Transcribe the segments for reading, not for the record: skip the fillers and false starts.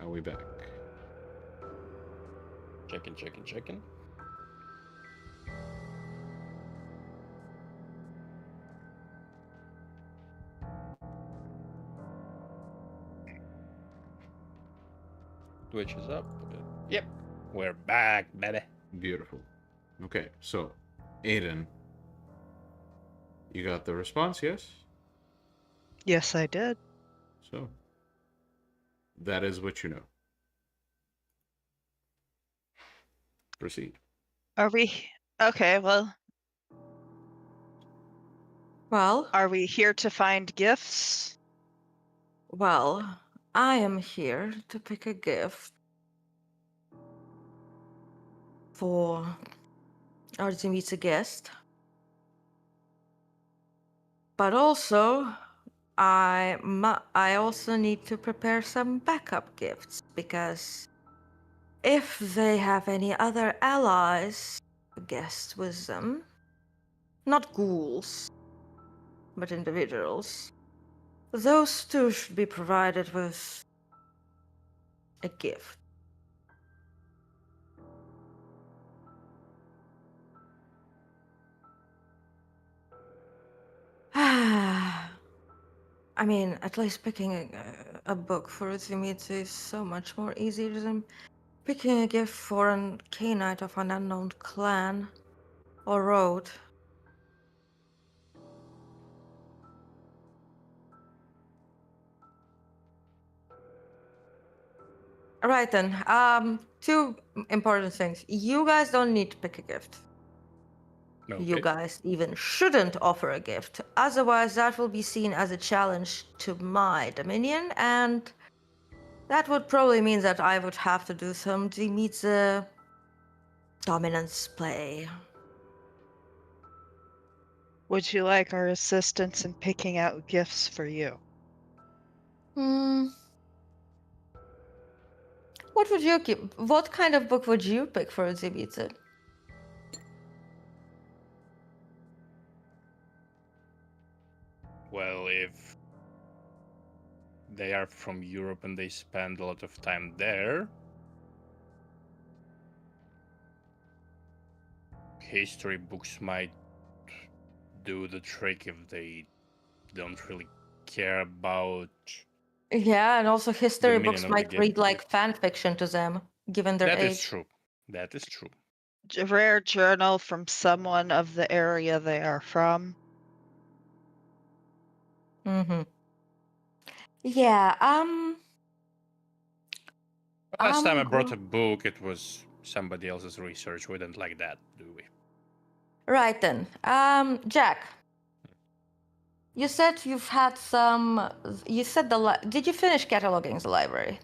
Are we back? Checking. Twitch is up. Yep. We're back, baby. Beautiful. Okay, so, Aiden, you got the response, yes? Yes, I did. So, that is what you know. Proceed. Are we okay? Well, are we here to find gifts? Well, I am here to pick a gift for our Dimitri guest. But also, I also need to prepare some backup gifts, because if they have any other allies, guests with them, not ghouls, but individuals, those too should be provided with a gift. I mean, at least picking a book for Dimitri is so much more easier than picking a gift for a Cainite of an unknown clan or road. Right then, two important things. You guys don't need to pick a gift. Okay. You guys even shouldn't offer a gift. Otherwise, that will be seen as a challenge to my dominion, and that would probably mean that I would have to do some Dimitri dominance play. Would you like our assistance in picking out gifts for you? What would you keep? What kind of book would you pick for Dimitri? Well, if they are from Europe and they spend a lot of time there, history books might do the trick if they don't really care about. Yeah, and also history meaning books of the might game. read like fan fiction to them, given their That age. is true. That is true. A rare journal from someone of the area they are from. Mm-hmm. Yeah, Last time I brought a book, it was somebody else's research. We don't like that, do we? Right then. Jack. You said you've had some. You said did you finish cataloging the library?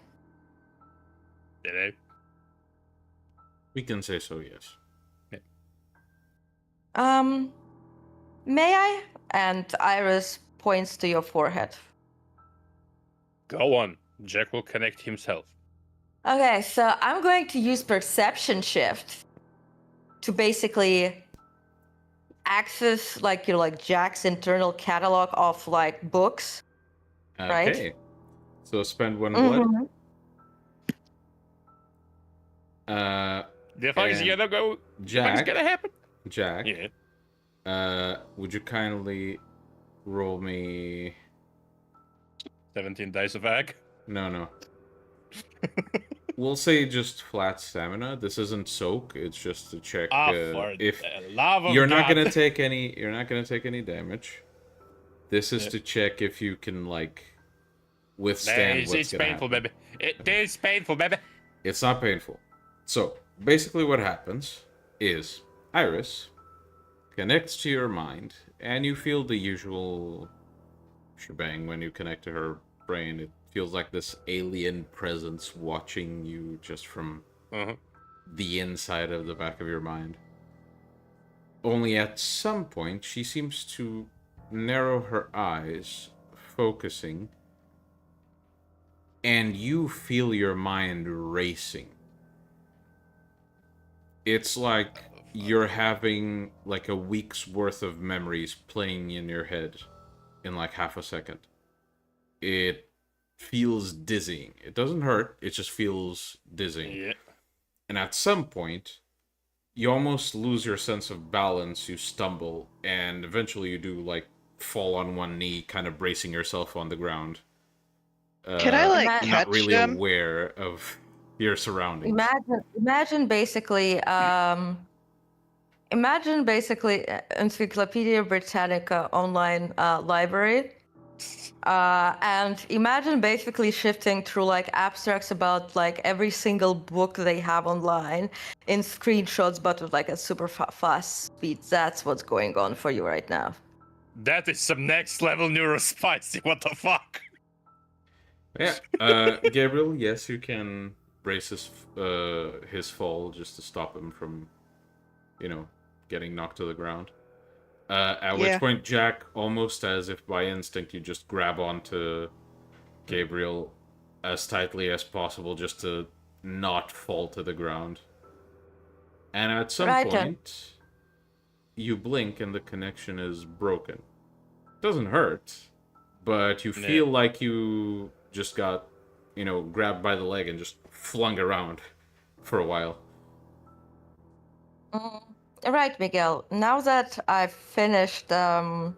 Did I? We can say so, yes. May I? And Iris points to your forehead. Go on. Jack will connect himself. Okay, so I'm going to use perception shift to basically access like Jack's internal catalog of like books. Okay. Right? So spend one blood. The fuck is gonna go? Jack. The fuck is gonna happen? Jack. Yeah. Would you kindly roll me 17 dice of ag? No. We'll say just flat stamina. This isn't soak. It's just to check if love of you're God. not gonna take any. You're not gonna take any damage. This is to check if you can like withstand what's it's gonna painful, happen. baby. It is painful, baby. It's not painful. So basically, what happens is Iris connects to your mind, and you feel the usual shebang when you connect to her brain. It feels like this alien presence watching you just from the inside of the back of your mind. Only at some point, she seems to narrow her eyes, focusing, and you feel your mind racing. It's like you're having like a week's worth of memories playing in your head in like half a second. It feels dizzying. It doesn't hurt, it just feels dizzying. Yeah. And at some point, you almost lose your sense of balance, you stumble, and eventually you do, like, fall on one knee, kind of bracing yourself on the ground. Can I like Ima- catch Not really him? aware of your surroundings. Imagine basically Encyclopedia Britannica online library. And imagine basically shifting through like abstracts about like every single book they have online in screenshots, but with like a super fast speed. That's what's going on for you right now. That is some next level neurospicy. What the fuck? Yeah, Gabriel, yes, you can brace his fall just to stop him from, getting knocked to the ground. At which Yeah. point, Jack, almost as if by instinct, you just grab onto Gabriel as tightly as possible just to not fall to the ground. And at some Right, point, you blink and the connection is broken. Doesn't hurt, but you feel like you just got, grabbed by the leg and just flung around for a while. Right, Miguel. Now that I've finished Download.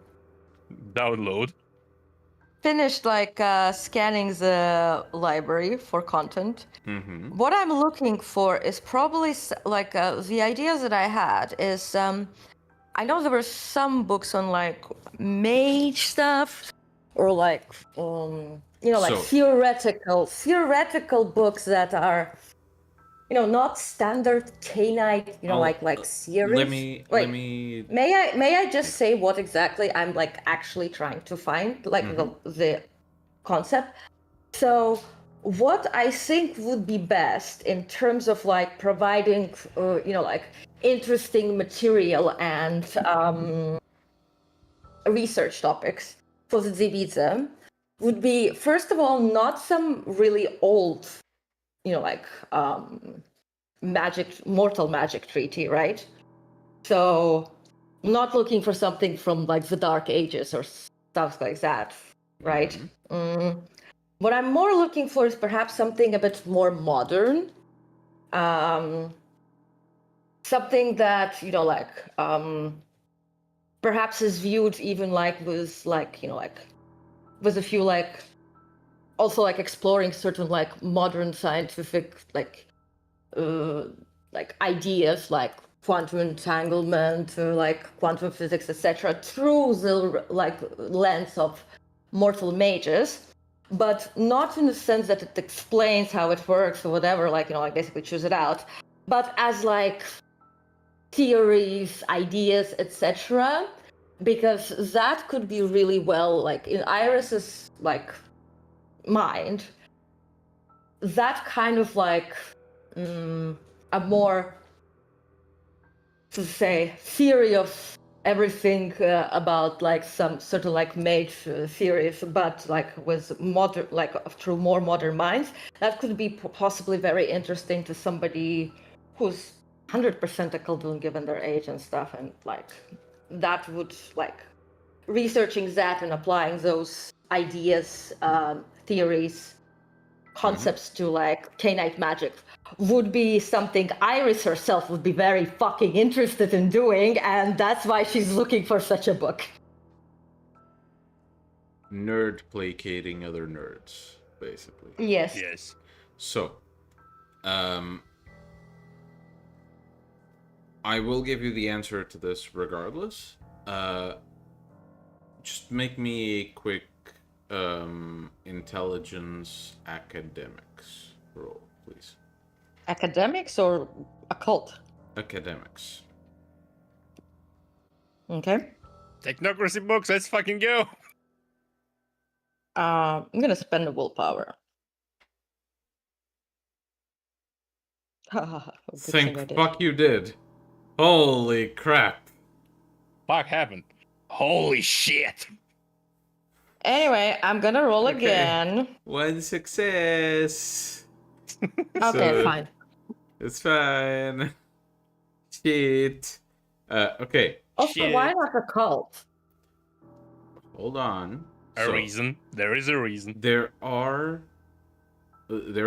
scanning the library for content, Mm-hmm. what I'm looking for is probably the ideas that I had is I know there were some books on like mage stuff or like like theoretical books that are not standard Cainite like series. Let me. May I just say what exactly I'm like actually trying to find, like the concept. So what I think would be best in terms of like providing like interesting material and research topics for the VtM would be, first of all, not some really old mortal magic treaty, right? So not looking for something from like the Dark Ages or stuff like that, right? What I'm more looking for is perhaps something a bit more modern, something that perhaps is viewed even like with with a few like also like exploring certain like modern scientific like ideas like quantum entanglement or like quantum physics, etc., through the like lens of mortal mages, but not in the sense that it explains how it works or whatever, like basically choose it out, but as like theories, ideas, etc., because that could be really well like in Iris's like mind, that kind of like a more, to say, theory of everything about like some sort of like mage theories, but like with modern, like through more modern minds, that could be possibly very interesting to somebody who's 100% a Khaldun given their age and stuff, and like that would like researching that and applying those ideas, theories, concepts to like Cainite magic would be something Iris herself would be very fucking interested in doing, and that's why she's looking for such a book. Nerd placating other nerds, basically. Yes. Yes. So, I will give you the answer to this regardless. Just make me a quick intelligence academics roll, please. Academics or occult? Academics. Okay. Technocracy books, let's fucking go. I'm gonna spend the willpower. Thank fuck you did. Holy crap. Fuck happened. Holy shit. Anyway, I'm gonna roll Okay. again. One success. Okay, fine. It's fine. Shit. Okay. Also, Shit. why not occult? Hold on. A reason. There is a reason. There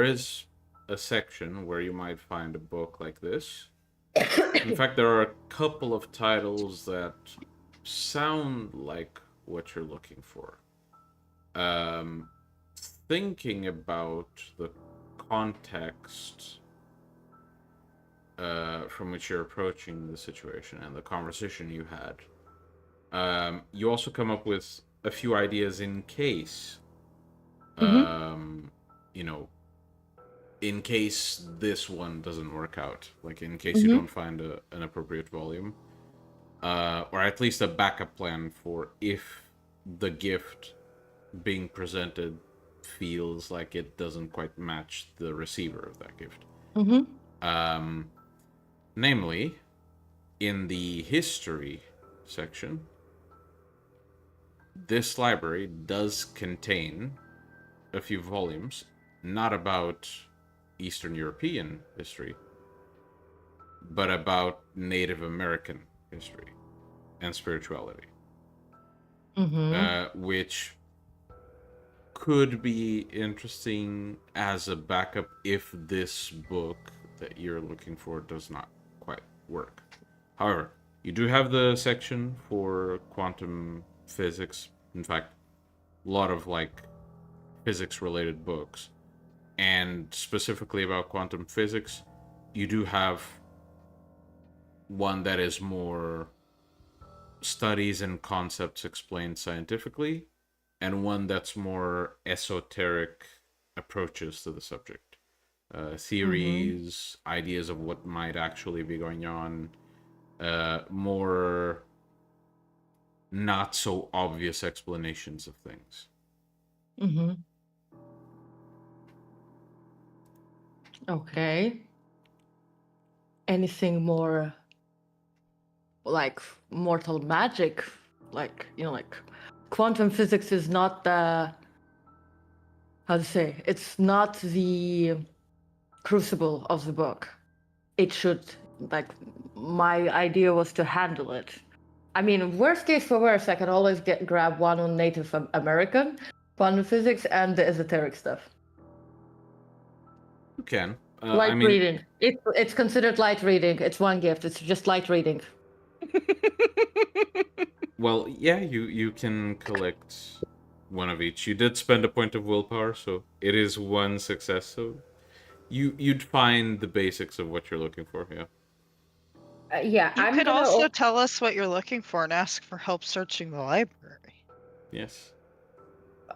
is a section where you might find a book like this. In fact, there are a couple of titles that sound like what you're looking for. Thinking about the context from which you're approaching the situation and the conversation you had, you also come up with a few ideas in case, in case this one doesn't work out, like in case you don't find an appropriate volume, or at least a backup plan for if the gift being presented feels like it doesn't quite match the receiver of that gift. Namely, in the history section, this library does contain a few volumes, not about Eastern European history, but about Native American history and spirituality, which could be interesting as a backup if this book that you're looking for does not quite work. However, you do have the section for quantum physics. In fact, a lot of like physics related books, and specifically about quantum physics, you do have one that is more studies and concepts explained scientifically, and one that's more esoteric approaches to the subject. Theories, ideas of what might actually be going on, more not so obvious explanations of things. Okay. Anything more like mortal magic? Like, like quantum physics is not the, how to say, it's not the crucible of the book. It should, like, my idea was to handle it. I mean, worst case for worst, I can always grab one on Native American, quantum physics, and the esoteric stuff. You can. Light reading. It's considered light reading. It's one gift. It's just light reading. Well, yeah, you can collect one of each. You did spend a point of willpower, so it is one success. So you'd find the basics of what you're looking for. Yeah. Yeah, You could also tell us what you're looking for and ask for help searching the library. Yes.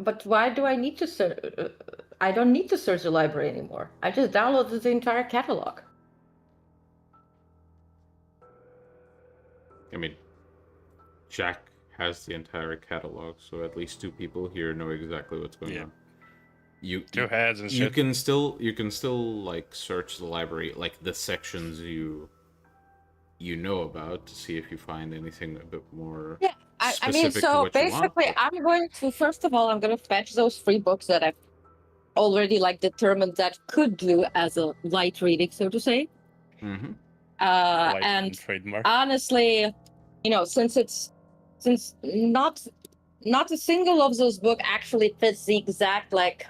But why do I need to search? I don't need to search the library anymore. I just downloaded the entire catalog. I mean, Jack has the entire catalog, so at least two people here know exactly what's going on. Two heads and you shit. can still like search the library, like the sections you know about, to see if you find anything a bit more. Yeah, I mean, so basically, I'm going to first of all, I'm going to fetch those 3 books that I've already like determined that could do as a light reading, so to say. And trademark. Honestly, since not a single of those books actually fits the exact like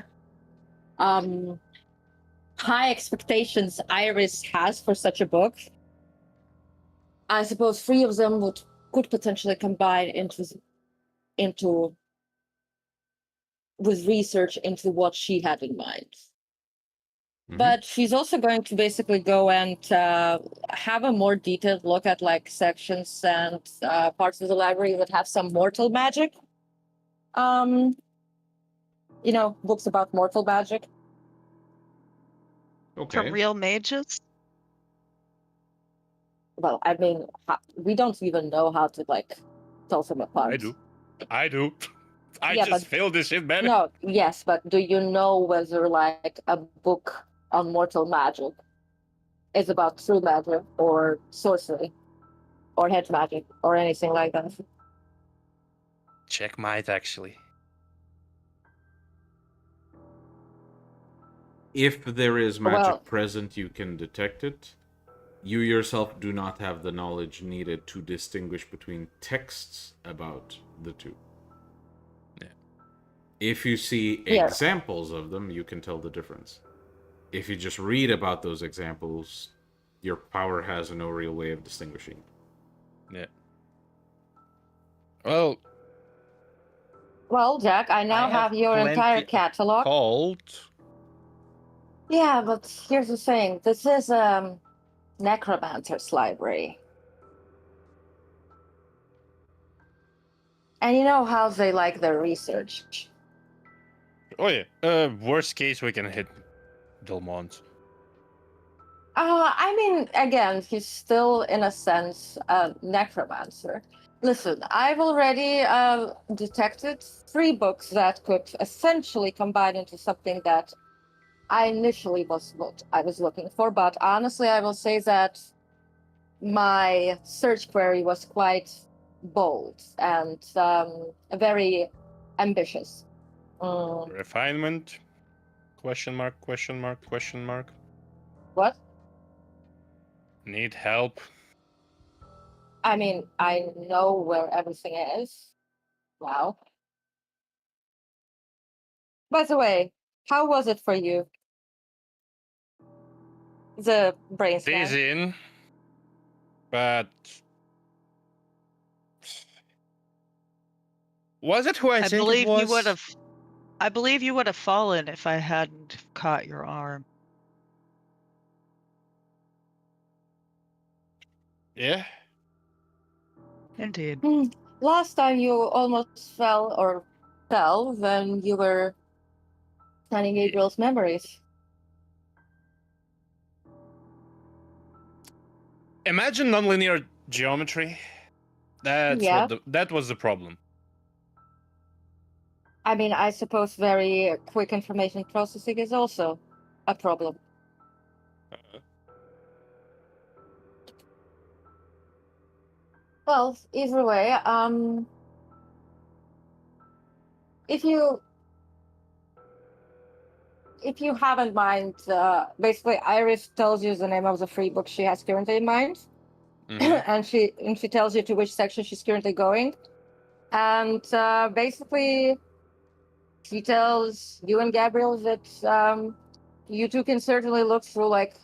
high expectations Iris has for such a book, I suppose 3 of them could potentially combine into with research into what she had in mind. But she's also going to basically go and have a more detailed look at like sections and parts of the library that have some mortal magic. Books about mortal magic. Okay. For real mages? Well, I mean, we don't even know how to like tell them apart. I do. I just feel this shit better. No, yes, but do you know whether like a book on mortal magic is about true magic or sorcery or hedge magic or anything like that? Check might actually. If there is magic present, you can detect it. You yourself do not have the knowledge needed to distinguish between texts about the two. Yeah. If you see Yeah. examples of them, you can tell the difference. If you just read about those examples, your power has no real way of distinguishing. Yeah. Well, Well, Jack, I now I have your entire plenty of catalog. Cult. Yeah, but here's the thing. This is necromancer's library. And you know how they like their research. Oh yeah. Worst case, we can hit Delmont. I mean, again, he's still, in a sense, a necromancer. Listen, I've already detected 3 books that could essentially combine into something that I initially was looking for, but honestly, I will say that my search query was quite bold and very ambitious. Refinement? Question mark, question mark, question mark. What? Need help? I mean, I know where everything is. Wow. By the way, how was it for you? The brain scan? Dizzying. But was it who I think it was? I believe you would have fallen if I hadn't caught your arm. Yeah. Indeed. Last time you almost fell when you were scanning Gabriel's memories. Imagine nonlinear geometry. Yeah. That was the problem. I mean, I suppose very quick information processing is also a problem. Well, either way, if you have in mind, basically, Iris tells you the name of the free book she has currently in mind, and she tells you to which section she's currently going, and basically, she tells you and Gabriel that you two can certainly look through like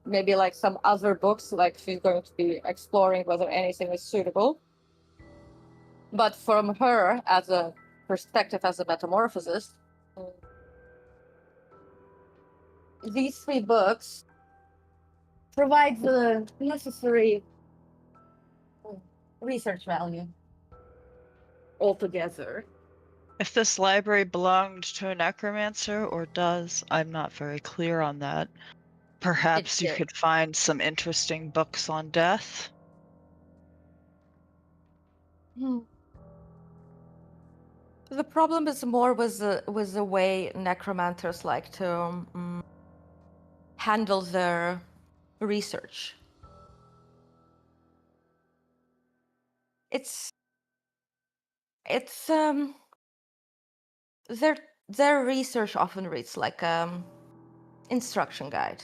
maybe like some other books, like she's going to be exploring whether anything is suitable. But from her, as a perspective as a metamorphosist, these 3 books provide the necessary research value altogether. If this library belonged to a necromancer or does, I'm not very clear on that. Perhaps you did. could find some interesting books on death. The problem is more with the way necromancers like to handle their research. It's their research often reads like instruction guide.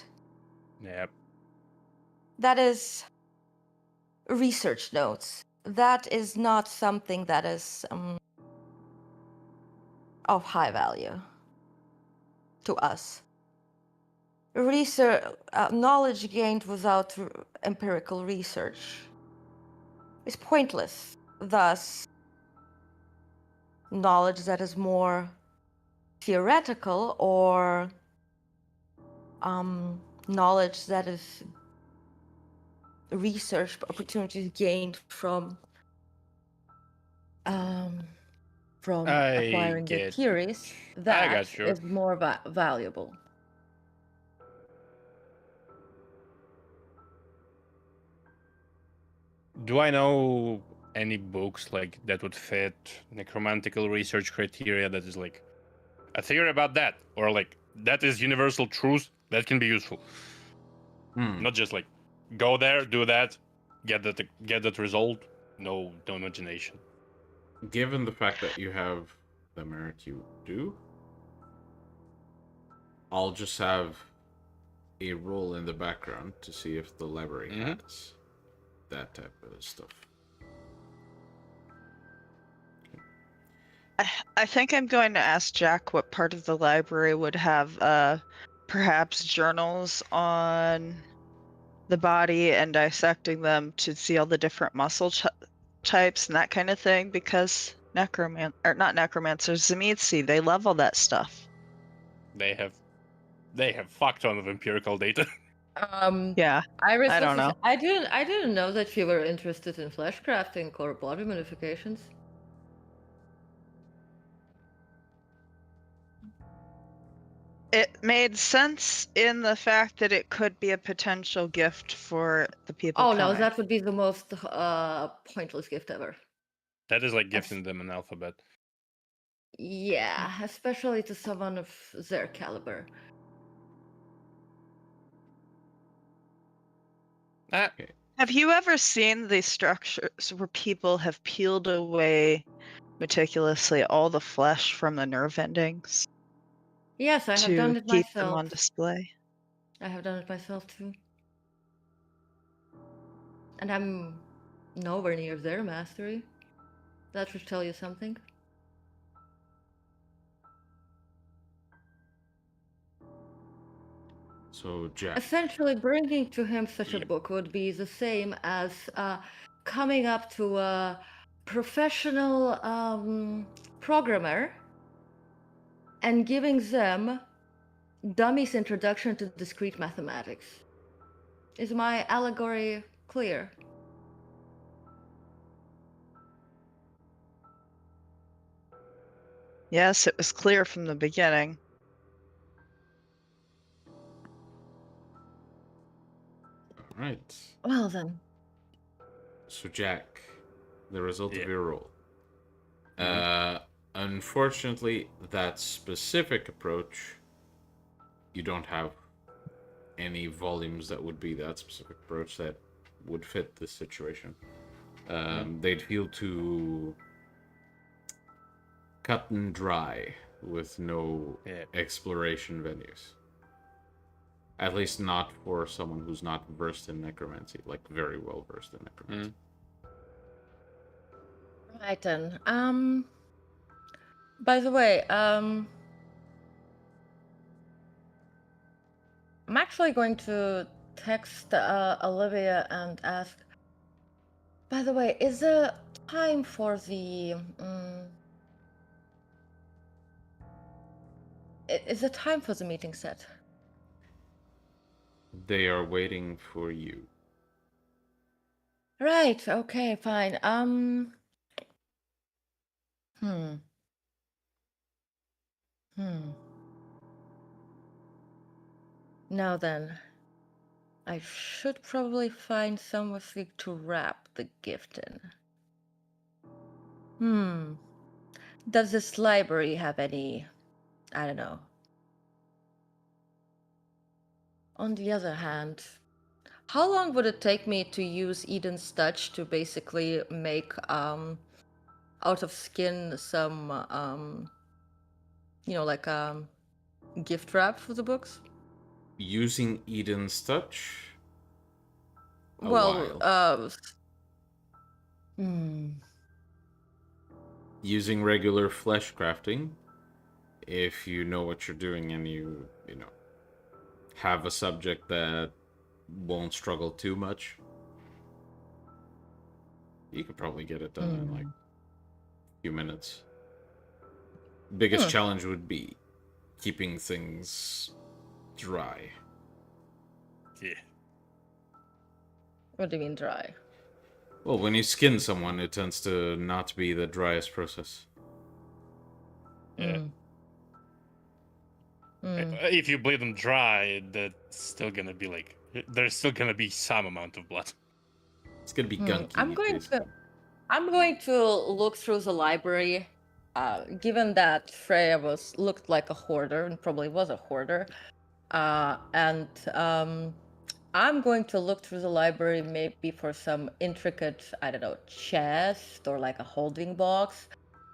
Yep. That is research notes. That is not something that is of high value to us. Research, knowledge gained without empirical research is pointless. Thus, knowledge that is more theoretical or knowledge that is research opportunities gained from acquiring the theories, that is more valuable. Do I know any books like that would fit necromantical research criteria that is like a theory about that, or like that is universal truth that can be useful? Not just like go there, do that, get that result. No imagination. Given the fact that you have the merit you do, I'll just have a roll in the background to see if the library has that type of stuff. I think I'm going to ask Jack what part of the library would have perhaps journals on the body and dissecting them to see all the different muscle types and that kind of thing, because not necromancers, Zemitsi, they love all that stuff. They have fuck ton of empirical data. Yeah, Iris, I don't know. I didn't know that you were interested in flesh crafting or body modifications. It made sense in the fact that it could be a potential gift for the people Oh no, coming. that would be the most pointless gift ever. That is like gifting them an alphabet. Yeah, especially to someone of their caliber. Have you ever seen these structures where people have peeled away meticulously all the flesh from the nerve endings Yes, I have to done it keep them myself. on display? I have done it myself too. And I'm nowhere near their mastery. That should tell you something. So, Jack. Essentially, bringing to him such a Yep. book would be the same as coming up to a professional programmer and giving them Dummy's Introduction to Discrete Mathematics. Is my allegory clear? Yes, it was clear from the beginning. All right. Well then. So, Jack, the result Yeah. of your roll. Mhm. Unfortunately, that specific approach, you don't have any volumes that would be that specific approach that would fit this situation. They'd feel too cut and dry with no Yeah. exploration venues. At least not for someone who's not versed in necromancy, like very well versed in necromancy. Right then. By the way, I'm actually going to text Olivia and ask. By the way, is the time for the is the time for the meeting set? They are waiting for you. Right. Okay. Fine. Now then, I should probably find something to wrap the gift in. Does this library have any, I don't know. On the other hand, how long would it take me to use Eden's touch to basically make out of skin some like gift wrap for the books? Using Eden's touch? A Well, while. Using regular flesh crafting, if you know what you're doing and you have a subject that won't struggle too much, you could probably get it done in like a few minutes. Biggest challenge would be keeping things dry. Yeah. What do you mean dry? Well, when you skin someone, it tends to not be the driest process. Yeah. If you bleed them dry, that's still gonna be like there's still gonna be some amount of blood. It's gonna be gunky. I'm going to look through the library. Given that Freya looked like a hoarder and probably was a hoarder, and I'm going to look through the library maybe for some intricate, I don't know, chest or like a holding box,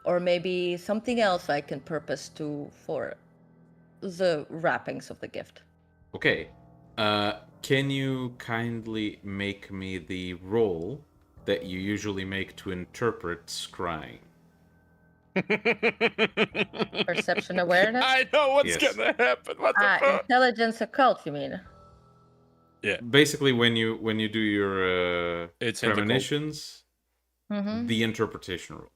or maybe something else I can purpose for the wrappings of the gift. Okay. Can you kindly make me the roll that you usually make to interpret scrying? Perception awareness? I know what's Yes. gonna happen. What the fuck? Intelligence occult, you mean? Basically, when you do your It's in the cult. premonitions, Mm-hmm. the interpretation rule.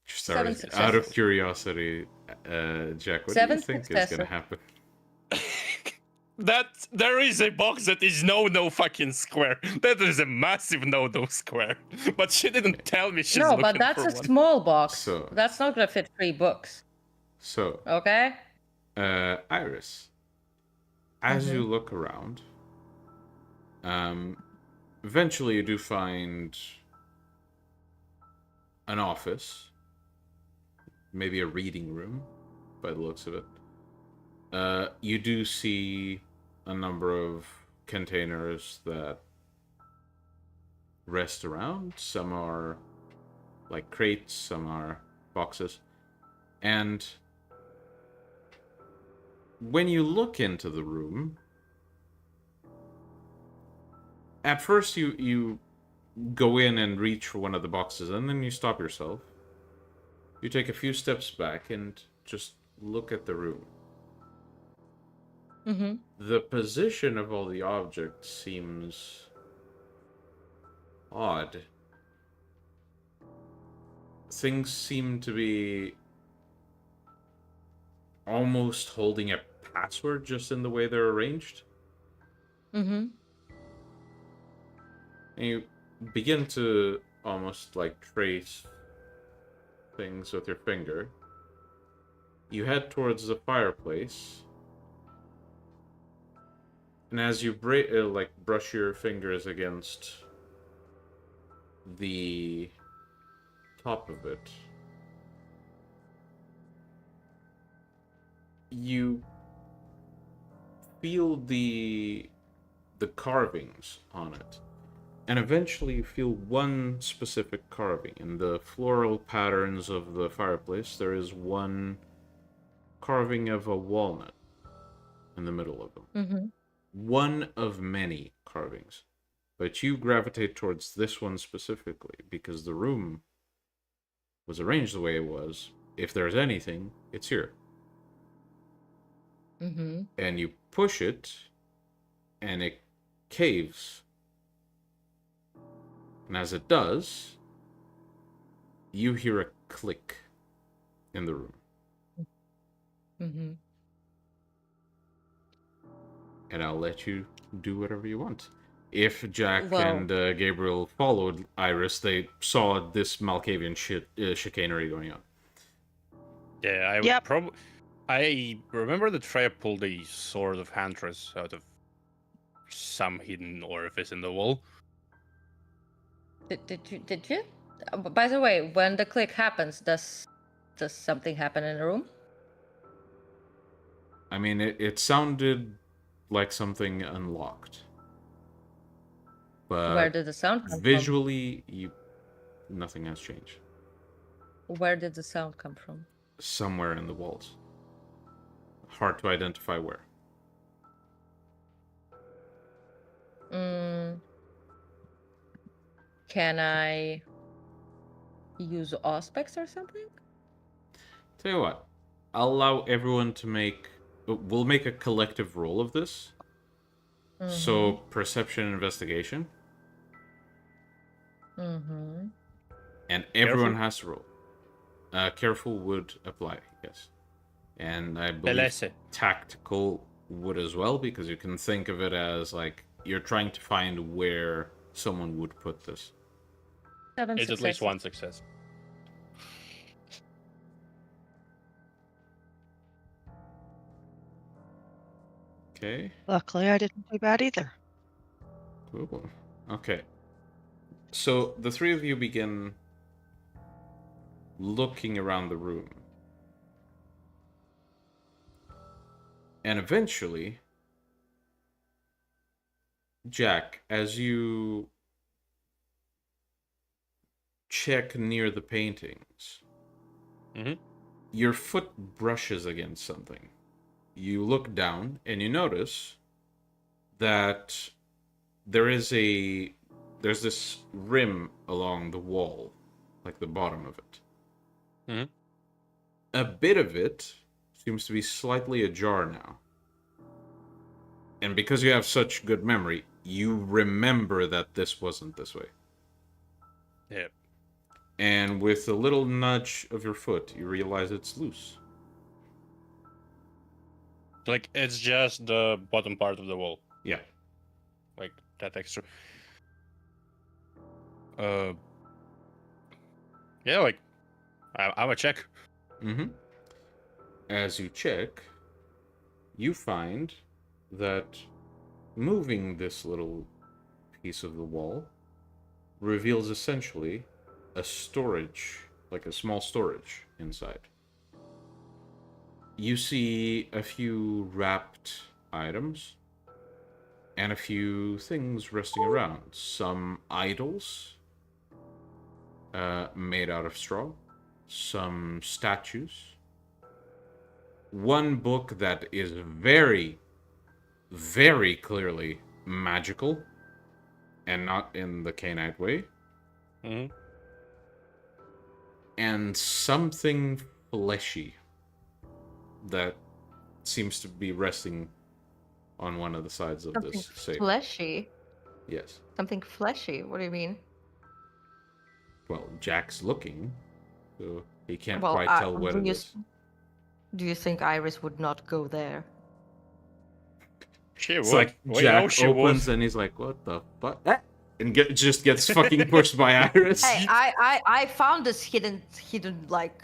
Just Seven out of successes. curiosity, Jack, what do Seven you think is successes. gonna happen? That there is a box that is no fucking square. That is a massive no square. But she didn't tell me she's No, looking but that's for a one. small box. So- That's not gonna fit 3 books. So, Okay? Iris, as you look around, eventually you do find an office, maybe a reading room, by the looks of it. You do see a number of containers that rest around. Some are like crates, some are boxes. And when you look into the room, at first you go in and reach for one of the boxes, and then you stop yourself. You take a few steps back and just look at the room. Mm-hmm. The position of all the objects seems odd. Things seem to be almost holding a password just in the way they're arranged. Mm-hmm. And you begin to almost like trace things with your finger. You head towards the fireplace. And as you brush your fingers against the top of it, you feel the carvings on it. And eventually you feel one specific carving. In the floral patterns of the fireplace, there is one carving of a walnut in the middle of them. Mm-hmm. One of many carvings. But you gravitate towards this one specifically because the room was arranged the way it was. If there's anything, it's here. Mm-hmm. And you push it, and it caves. And as it does, you hear a click in the room. Mm-hmm. And I'll let you do whatever you want. If Jack Well- and Gabriel followed Iris, they saw this Malkavian chicanery going on. Yeah, I would Yep. probably. I remember that Freya pulled a sword of Huntress out of some hidden orifice in the wall. Did you? By the way, when the click happens, does something happen in the room? I mean, it sounded like something unlocked. But Where did the sound come visually, nothing has changed. from? Where did the sound come from? Somewhere in the walls. Hard to identify where. Can I use aspects or something? Tell you what, I'll allow everyone to make... We'll make a collective roll of this. So, perception and investigation. Mm-hmm. And everyone Careful? has to roll. Careful would apply, yes. And I believe Belesse. tactical would as well, because you can think of it as like you're trying to find where someone would put this. 7 It's at least successes. one success. Okay, Luckily, I didn't do bad either. cool. Okay. So the three of you begin looking around the room. And eventually, Jack, as you check near the paintings, Mhm. your foot brushes against something. You look down and you notice that there's this rim along the wall, like the bottom of it. Mhm. A bit of it seems to be slightly ajar now. And because you have such good memory, you remember that this wasn't this way. Yeah. And with a little nudge of your foot, you realize it's loose. Like it's just the bottom part of the wall, Yeah. like that extra. Uh. Yeah, like I would check. Mm-hmm. As you check, you find that moving this little piece of the wall reveals essentially a storage, like a small storage inside. You see a few wrapped items and a few things resting around. Some idols made out of straw, some statues, one book that is very, very clearly magical and not in the Cainite way, Hmm. and something fleshy that seems to be resting on one of the sides of Something this safe. fleshy. Yes. Something fleshy. What do you mean? Well, Jack's looking, so he can't Well, quite tell what do it you is. do you think Iris would not go there? She It's would. like We know Jack she opens would. and he's like, "What the fuck?" And just gets fucking pushed by Iris. Hey, I found this hidden like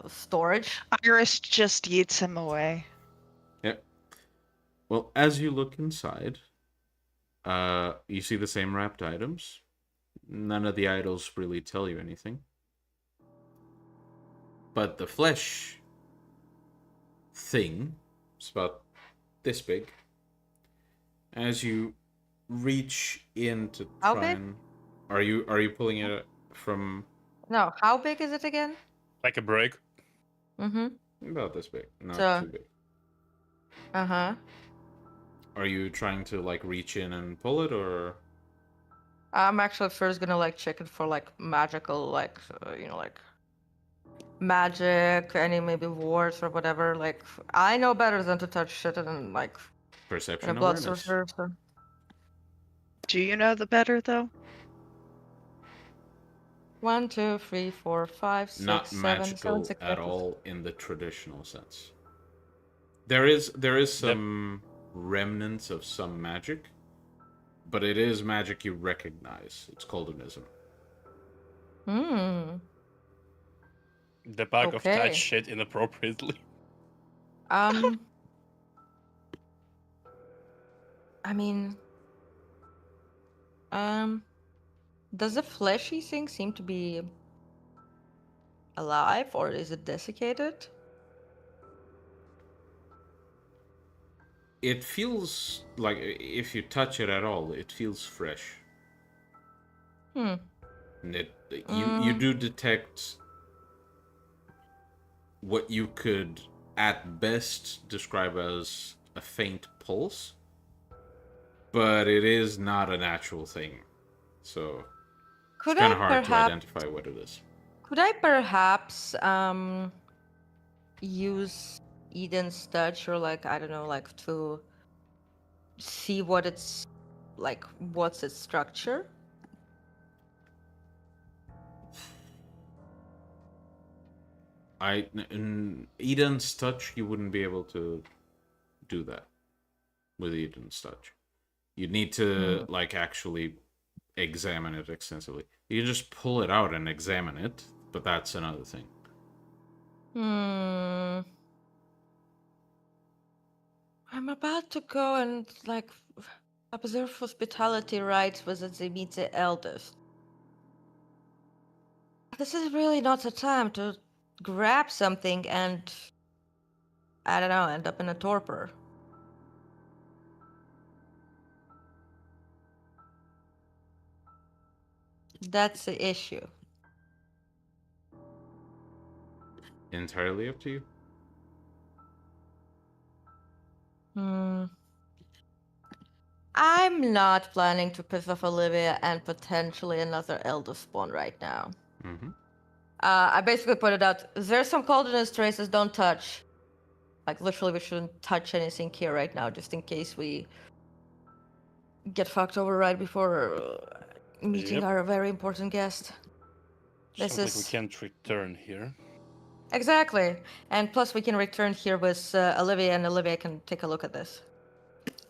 storage. Iris just yeets him away. Yep. Well, as you look inside, you see the same wrapped items. None of the idols really tell you anything. But the flesh thing is about this big. As you reach in to How try big? and are you pulling it from No, how big is it again? Like a break. Mm-hmm. about this big, not So- too big. Uh-huh. Are you trying to like reach in and pull it, or I'm actually first gonna like check it for like magical, like like magic, any maybe wards or whatever. Like I know better than to touch shit in like in a perception blood awareness? sorcerer. So. Do you know the better though? 1, 2, 3, 4, 5, 6, Not 7, magical 6 at all in the traditional sense. There is some remnants of some magic, but it is magic you recognize. It's cultism. Hmm. The bug of Okay. touch shit inappropriately. I mean, does the fleshy thing seem to be alive or is it desiccated? It feels like if you touch it at all, it feels fresh. Hmm. And you Mm. do detect what you could at best describe as a faint pulse, but it is not a natural thing. So Could it's kind I of hard to perhaps identify what it is. could I perhaps use Eden's touch or like I don't know like to see what it's like what's its structure? In Eden's touch, you wouldn't be able to do that with Eden's touch. You'd need to like actually examine it extensively. You can just pull it out and examine it, but that's another thing. I'm about to go and like observe hospitality rites visit the meet the eldest. This is really not the time to grab something and I don't know, end up in a torpor. That's the issue. Entirely up to you. I'm not planning to piss off Olivia and potentially another elder spawn right now. Mm-hmm. I basically pointed out, there's some coldness traces, don't touch. Like, literally, we shouldn't touch anything here right now, just in case we get fucked over right before meeting Yep. our very important guest. This Sounds like we is- can't return here. Exactly. And plus, we can return here with Olivia, and Olivia can take a look at this.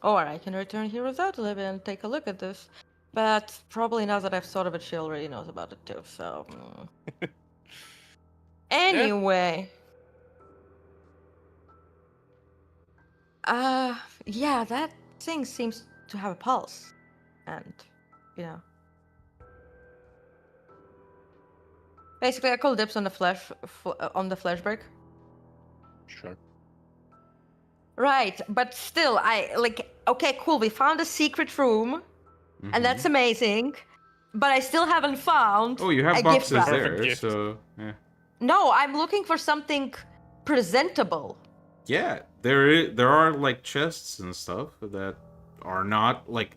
Or I can return here without Olivia and take a look at this. But probably now that I've thought of it, she already knows about it too, so... Anyway. Yeah, that thing seems to have a pulse. And, you know... Basically, I call dips on the flesh break. Sure. Right, but still, okay, cool, we found a secret room, and that's amazing, but I still haven't found Oh, you have a boxes gift wrap. there, Gift. so yeah. No, I'm looking for something presentable. Yeah, there are like chests and stuff that are not like.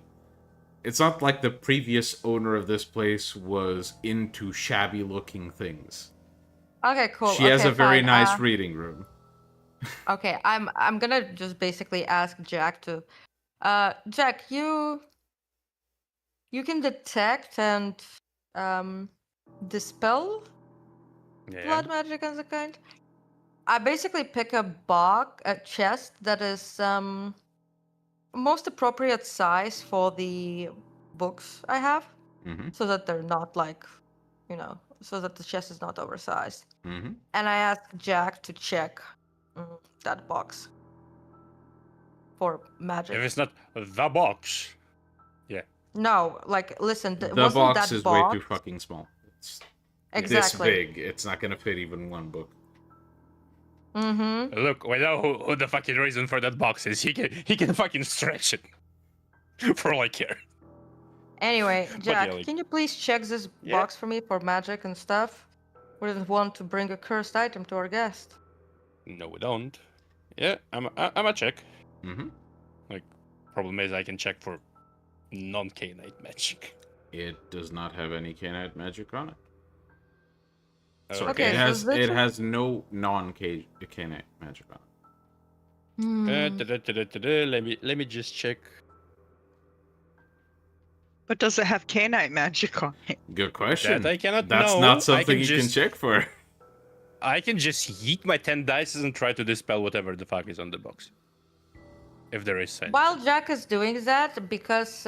It's not like the previous owner of this place was into shabby looking things. Okay, cool. She has okay, a very fine. nice reading room. Okay, I'm gonna just basically ask Jack to... Jack, you can detect and dispel Yeah. blood magic and the kind. I basically pick a chest that is most appropriate size for the books I have, Mm-hmm. so that they're not like, so that the chest is not oversized. Mm-hmm. And I ask Jack to check that box for magic. If it's not the box. No, like, listen, The wasn't box that is box... way too fucking small. It's Exactly. this big. It's not gonna fit even one book. Mm-hmm. Look, we know who the fucking reason for that box is. He can fucking stretch it. For all I care. Anyway, Jack, yeah, like- can you please check this Yeah. box for me for magic and stuff? We didn't want to bring a cursed item to our guest. No, we don't. Yeah, I'm a check. Mm-hmm. Problem is I can check for non-Cainite magic. It does not have any Cainite magic on it. So Okay, it so has this- it has no non-Cainite magic on it. Hmm. Let me just check. But does it have Cainite magic on it? Good question. That I cannot That's know. not I something can you can just- check for. I can just yeet my 10 dice and try to dispel whatever the fuck is on the box. If there is sense. While Jack is doing that, because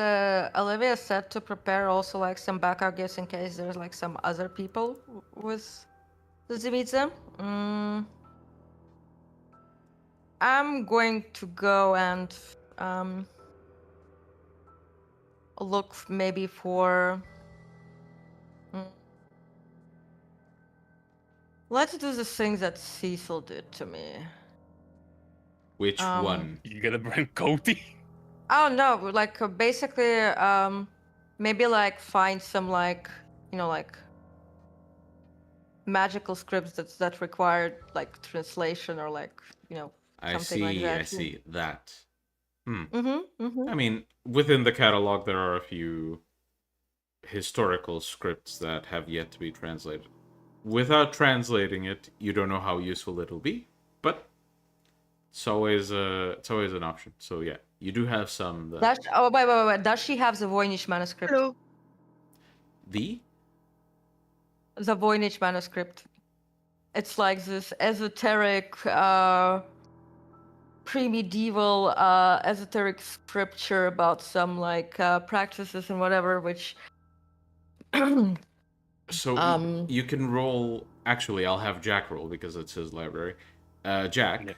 Olivia said to prepare also like some backup gifts in case there's like some other people with the meet them. I'm going to go and look maybe for... Let's do the thing that Cecil did to me. Which one? You gotta bring Cody? Oh no, like basically maybe like find some like, like magical scripts that required like translation or like, I something see. like that. I see that. Mm-hmm. I mean, within the catalog, there are a few historical scripts that have yet to be translated. Without translating it, you don't know how useful it'll be, but it's always an option. So yeah, you do have some. Wait. Does she have the Voynich manuscript? Hello. The The Voynich manuscript. It's like this esoteric, pre-medieval, esoteric scripture about some like practices and whatever, which. So you can roll. Actually, I'll have Jack roll because it's his library. Jack, Yeah.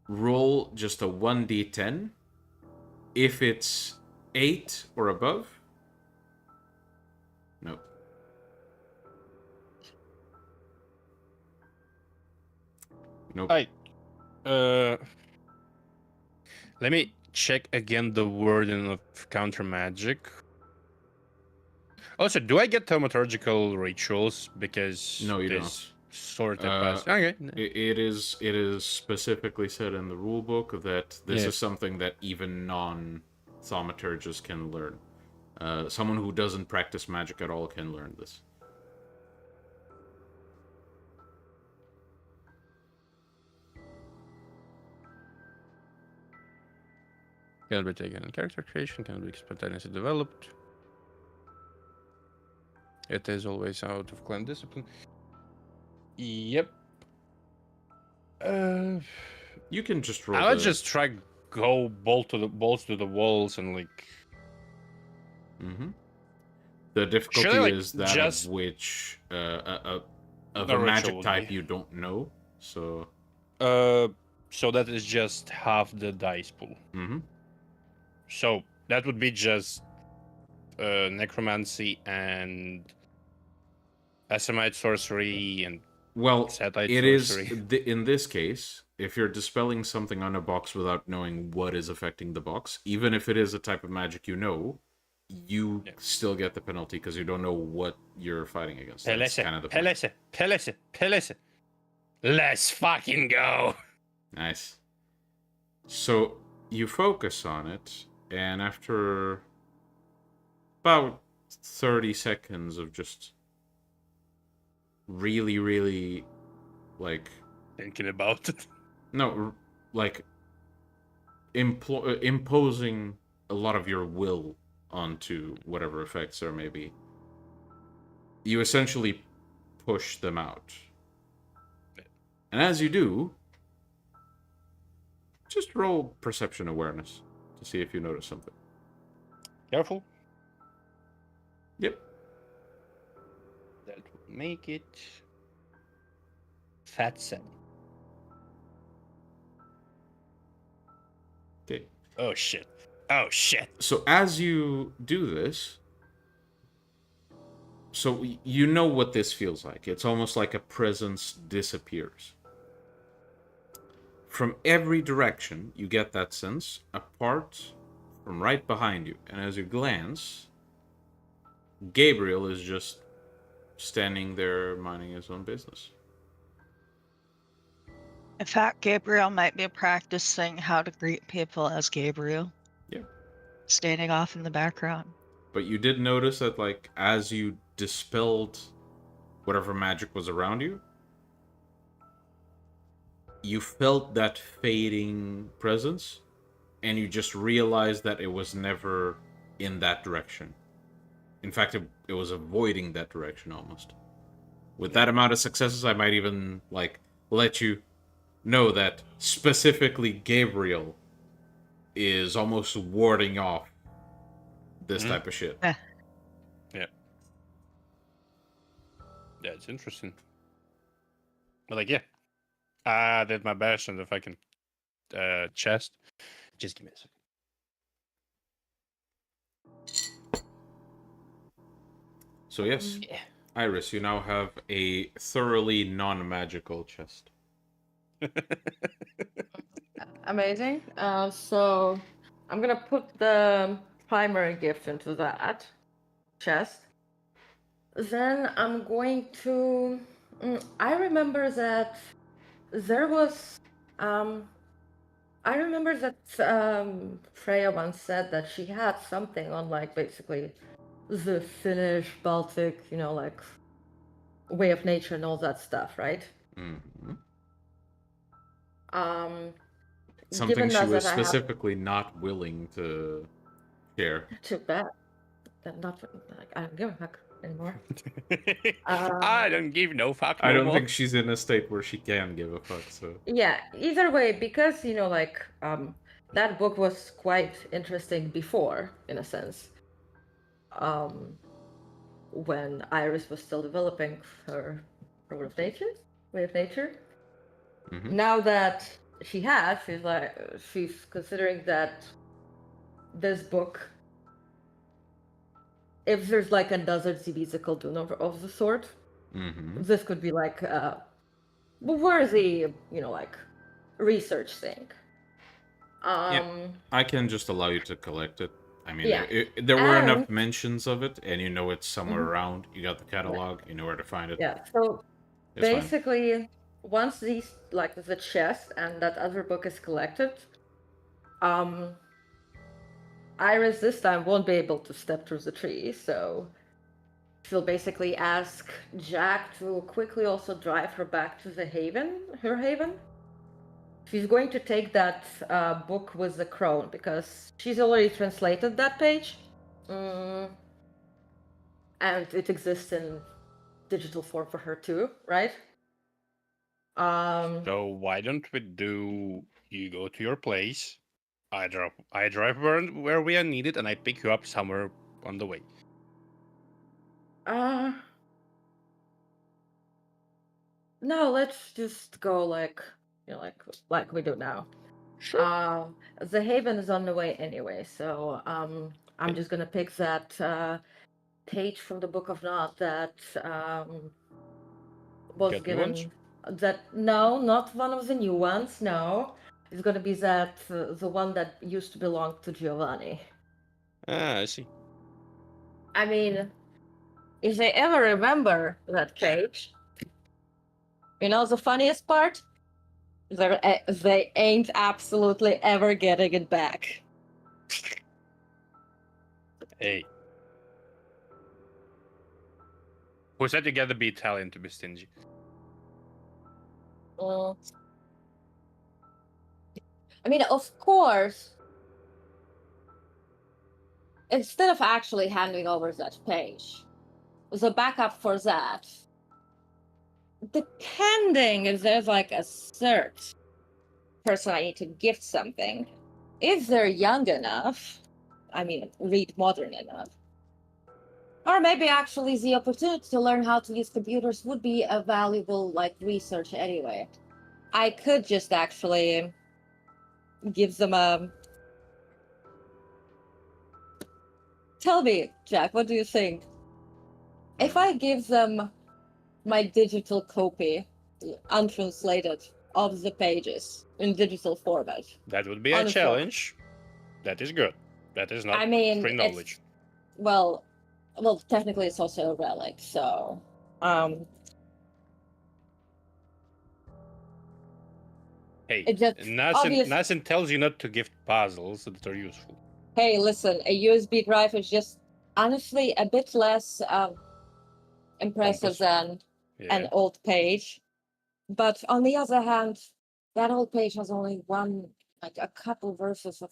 roll just a 1d10. If it's 8 or above, no. Nope. Alright. Let me check again the wording of counter magic. Also, do I get thaumaturgical rituals because No, you this sort of Uh, pass? Okay. It is specifically said in the rulebook that this Yeah. is something that even non-thaumaturgists can learn. Someone who doesn't practice magic at all can learn this. Cannot be taken in character creation, cannot be spontaneously developed. It is always out of clan discipline. Yep. You can just roll. I would just try go balls to the walls and like. Mm-hmm. The difficulty Should I, like, is that just- of which of The a magic ritual would type be. you don't know. So. So that is just half the dice pool. Mm-hmm. So that would be just necromancy and Assamite sorcery and Well, satellite it is sorcery. in this case, if you're dispelling something on a box without knowing what is affecting the box, even if it is a type of magic you know, you still get the penalty because you don't know what you're fighting against. That's kind of the point. Pelese. Let's fucking go. Nice. So you focus on it, and after about 30 seconds of just really, like, Thinking about it. no, like, imposing a lot of your will onto whatever effects there may be, you essentially push them out. And as you do, just roll perception awareness to see if you notice something. Careful. Yep. That will make it fat 7. Okay. Oh shit. So as you do this, so you know what this feels like. It's almost like a presence disappears. From every direction, you get that sense, apart from right behind you. And as you glance, Gabriel is just standing there minding his own business. In fact, Gabriel might be practicing how to greet people as Gabriel. Yeah. Standing off in the background. But you did notice that, like, as you dispelled whatever magic was around you, you felt that fading presence, and you just realized that it was never in that direction. In fact, it was avoiding that direction almost. With that amount of successes, I might even, like, let you know that specifically Gabriel is almost warding off this type of shit. Yeah, it's interesting. But like, yeah, I did my best, and if I can chest, just give me a second. So yes, Iris, you now have a thoroughly non-magical chest. Amazing. So I'm gonna put the primary gift into that chest. Then I'm going to. I remember that there was. I remember that Freya once said that she had something on, like, basically the Finnish, Baltic, like, way of nature and all that stuff, right? Mm-hmm. Something Something she was specifically not willing to share. Too bad. Not like I don't give a fuck anymore. I don't give no fuck. I no don't more. think she's in a state where she can give a fuck. So Yeah. Either way, because like that book was quite interesting before, in a sense. When Iris was still developing her way of nature. Mm-hmm. Now that she has, she's considering that this book, if there's like another musical Dune of the sort, this could be like a worthy, like, research thing. Yeah, I can just allow you to collect it. I mean, Yeah. there were enough mentions of it, and you know it's somewhere Mhm. around. You got the catalog, you know where to find it. Yeah, so It's fine. basically, once these, like, the chest and that other book is collected, Iris this time won't be able to step through the tree, so she'll basically ask Jack to quickly also drive her back to her haven, she's going to take that book with the crown because she's already translated that page. And it exists in digital form for her too, right? So why don't we do? You go to your place. I drive where we are needed, and I pick you up somewhere on the way. No, let's just go like we do now. Sure. The Haven is on the way anyway, so I'm just gonna pick that page from the Book of Nod that was Get new given. ones? No, not one of the new ones. No, it's gonna be that the one that used to belong to Giovanni. Ah, I see. I mean, if they ever remember that page, you know the funniest part? They ain't absolutely ever getting it back. Hey. Who said you gotta be Italian to be stingy? I mean, of course, instead of actually handing over that page, the backup for that, depending if there's like a third person I need to gift something, if they're young enough, I mean, read modern enough, or maybe actually the opportunity to learn how to use computers would be a valuable like research anyway. I could just actually give them a. Tell me, Jack, what do you think? If I give them my digital copy, untranslated, of the pages in digital format. That would be a challenge. That is good. That is not free knowledge. Well, technically it's also a relic, so Hey, it just nothing tells you not to gift puzzles that are useful. Hey, listen, a USB drive is just honestly a bit less impressive than an old page. But on the other hand, that old page has only a couple verses of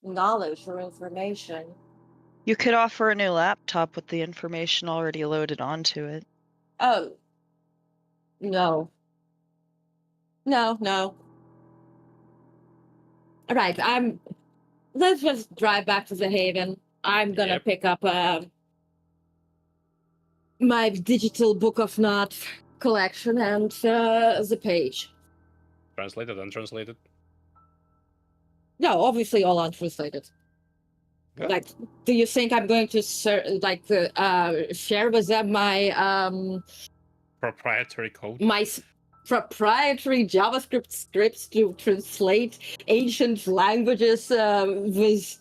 knowledge or information. You could offer a new laptop with the information already loaded onto it. Oh. No. No. All right, let's just drive back to the Haven. I'm gonna pick up my digital Book of Nod collection and the page. Translated, untranslated? No, obviously all untranslated. Good. Like, do you think I'm going to share with them my proprietary code? My proprietary JavaScript scripts to translate ancient languages with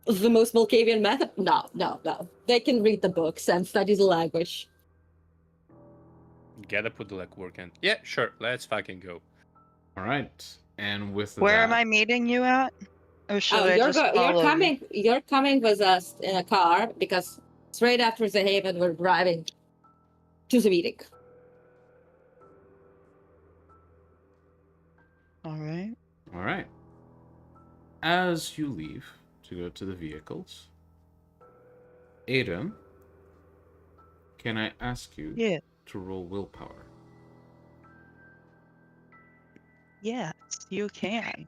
the most Malkavian method? No. They can read the books and study the language. Gotta put the legwork in. Yeah, sure. Let's fucking go. All right. And with Where am I meeting you at? Or should I just follow You're coming with us in a car because straight after the Haven, we're driving to the meeting. All right. All right. As you leave to go to the vehicles, Adam, can I ask you to roll willpower? Yes, you can.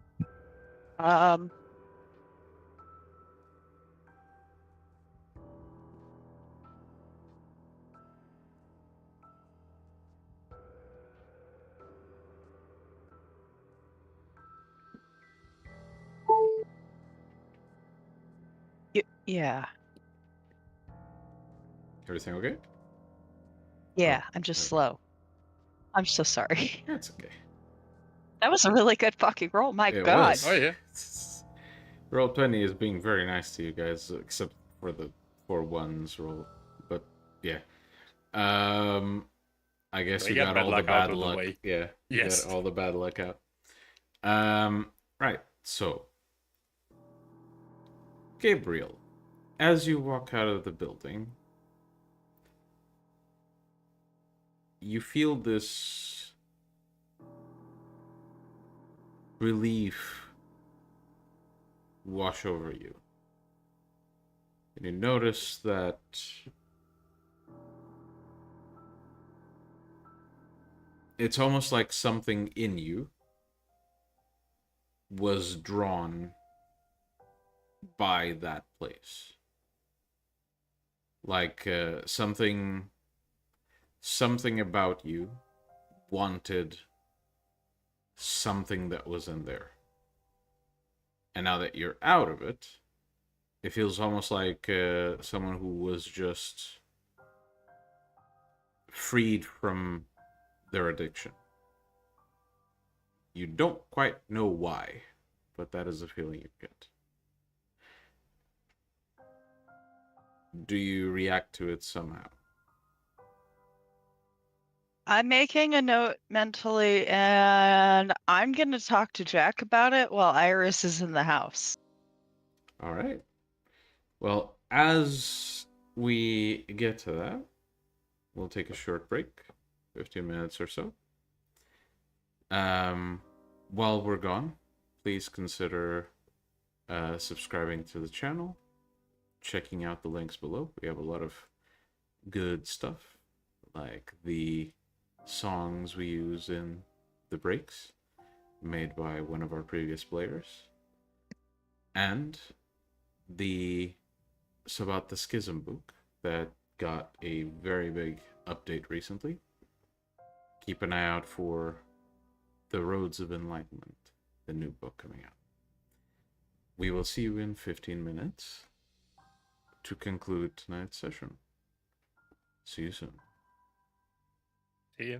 Yeah. Everything okay? Yeah, I'm just slow. I'm so sorry. That's okay. That was a really good fucking roll. My God. Was. Oh, yeah. Roll20 is being very nice to you guys, except for the 4 ones roll. But, yeah. I guess you got all the bad luck. Yeah. Yes. You got all the bad luck out. Right. So, Gabriel, as you walk out of the building, you feel this relief wash over you. And you notice that it's almost like something in you was drawn by that place. Like something about you wanted something that was in there. And now that you're out of it, it feels almost like someone who was just freed from their addiction. You don't quite know why, but that is a feeling you get. Do you react to it somehow? I'm making a note mentally, and I'm going to talk to Jack about it while Iris is in the house. All right. Well, as we get to that, we'll take a short break, 15 minutes or so. While we're gone, please consider subscribing to the channel, checking out the links below. We have a lot of good stuff, like the songs we use in the breaks, made by one of our previous players, and the Sabbat the Schism book that got a very big update recently. Keep an eye out for The Roads of Enlightenment, the new book coming out. We will see you in 15 minutes to conclude tonight's session. See you soon. See ya.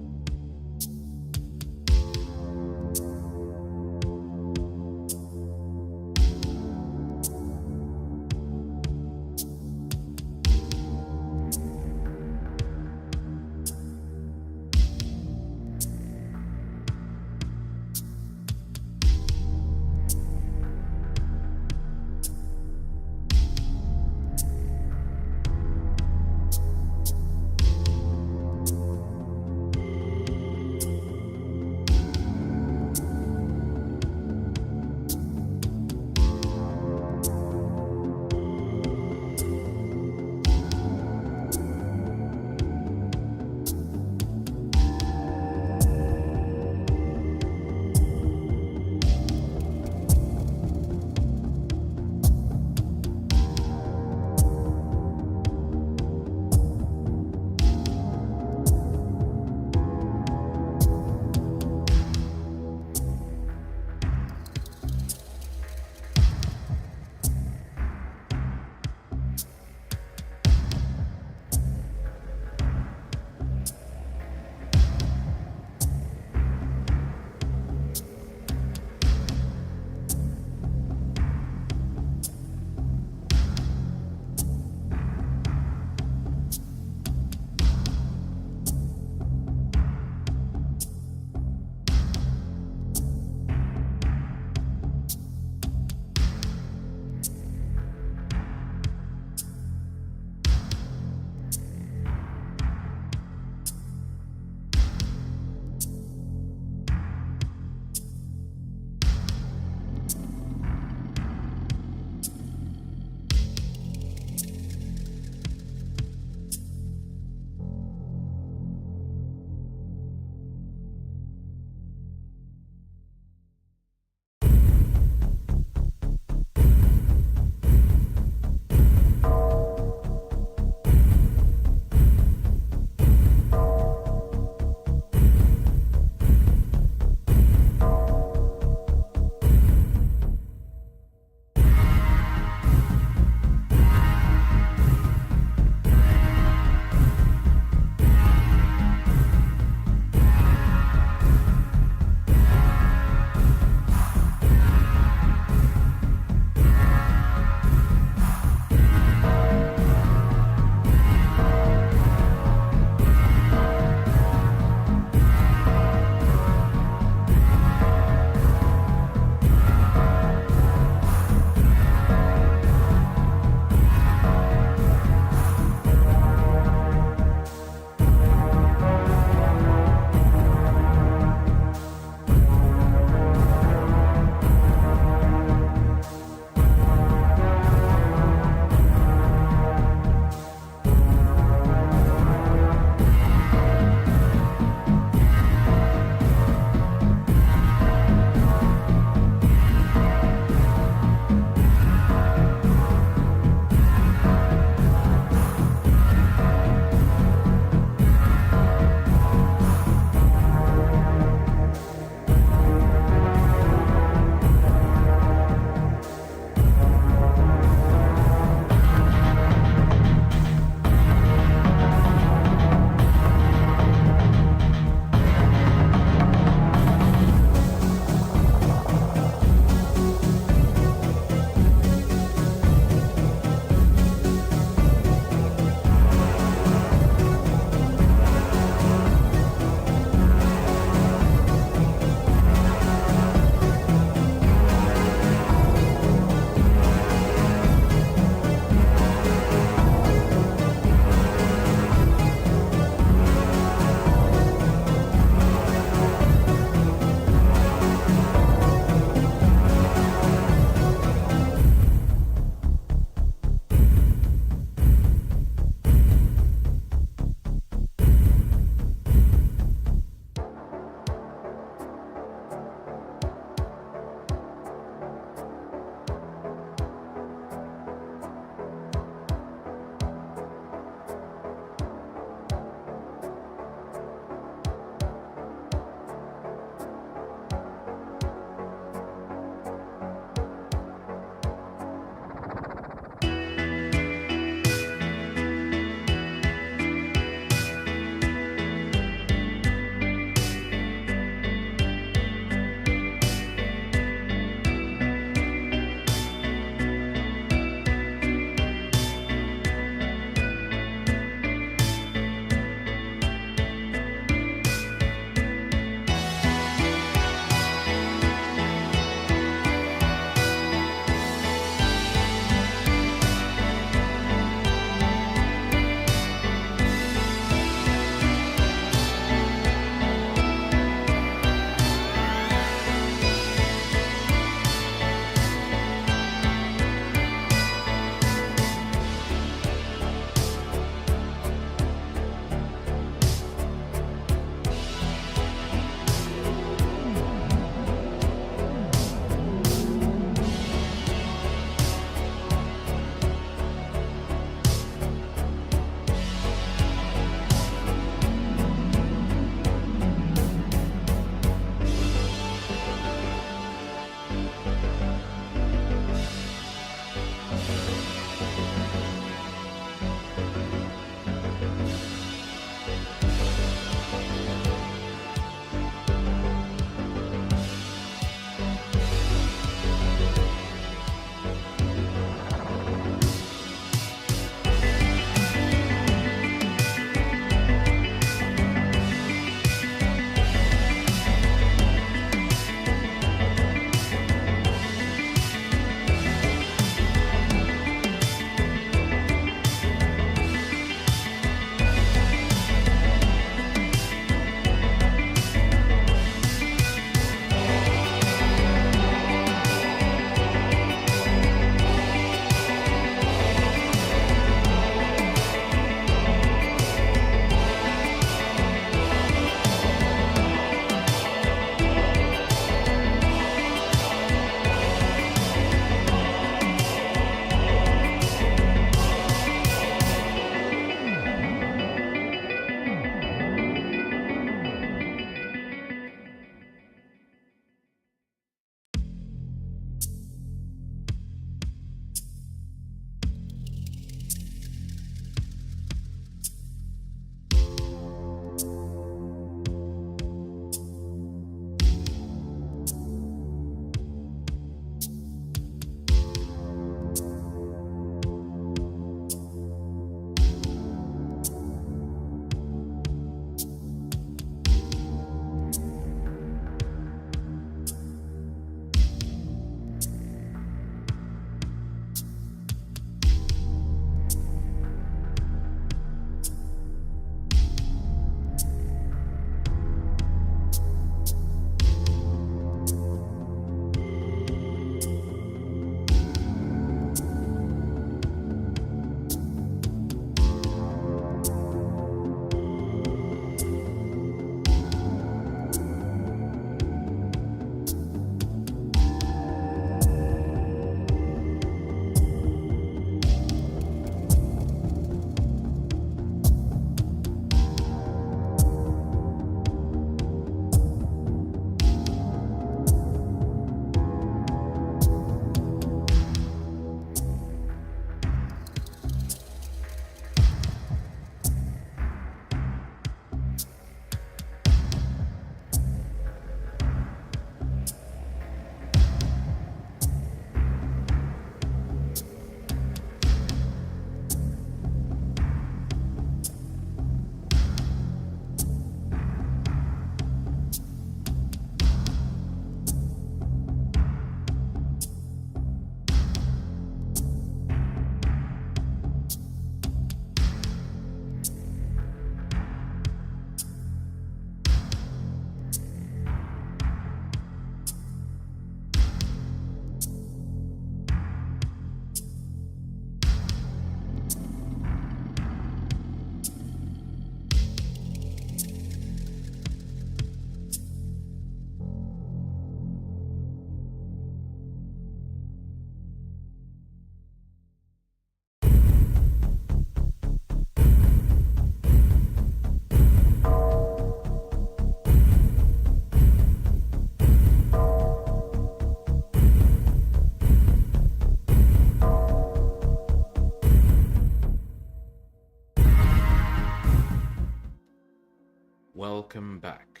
Welcome back.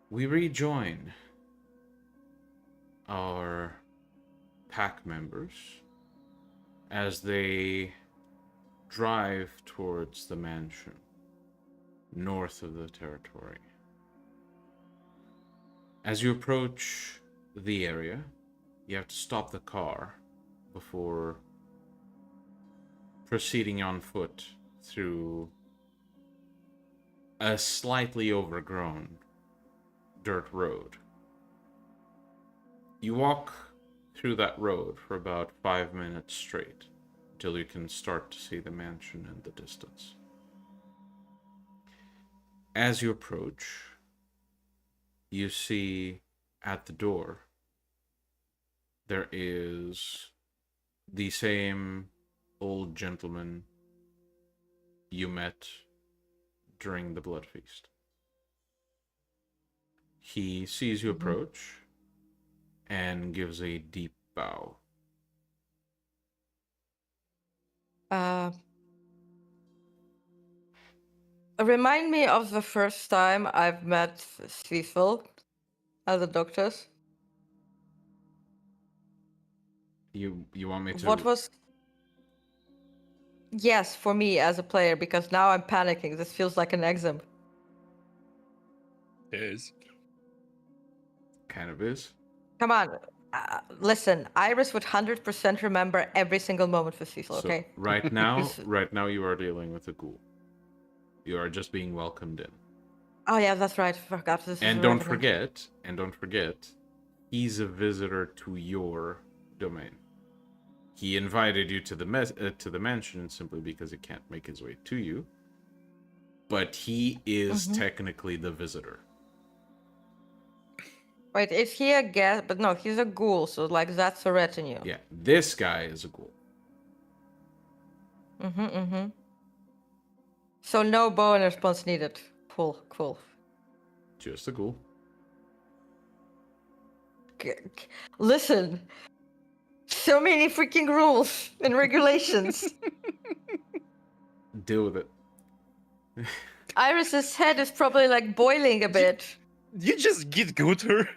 We rejoin our pack members as they drive towards the mansion north of the territory. As you approach the area, you have to stop the car before proceeding on foot through a slightly overgrown dirt road. You walk through that road for about 5 minutes straight until you can start to see the mansion in the distance. As you approach, you see at the door there is the same old gentleman you met during the blood feast. He sees you approach and gives a deep bow. Remind me of the first time I've met Cecil at the doctor's. You want me to... What was... Yes, for me as a player, because now I'm panicking. This feels like an exam. It is. Kind of is. Come on. Listen, Iris would 100% remember every single moment for Cecil, So okay? right now you are dealing with a ghoul. You are just being welcomed in. Oh yeah, that's right. I forgot this. And don't forget, he's a visitor to your domain. He invited you to the mansion simply because he can't make his way to you. But he is technically the visitor. Wait, is he a guest? But no, he's a ghoul, so like that's a retinue. Yeah, this guy is a ghoul. So no bow and response needed. Cool. Just a ghoul. Listen, so many freaking rules and regulations. Deal with it. Iris's head is probably like boiling a bit. You just get gooder.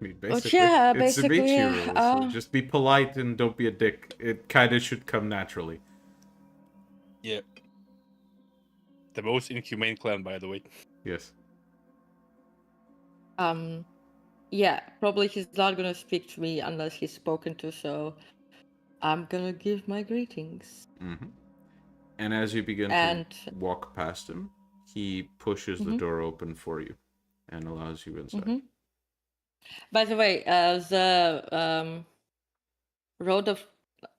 I mean, basically, yeah, it's a basically, Beachy rule, so just be polite and don't be a dick. It kind of should come naturally. Yeah. The most inhumane clan, by the way. Yes. Yeah, probably he's not gonna speak to me unless he's spoken to, so I'm gonna give my greetings. And as you begin to walk past him, he pushes the door open for you and allows you inside. By the way, the road of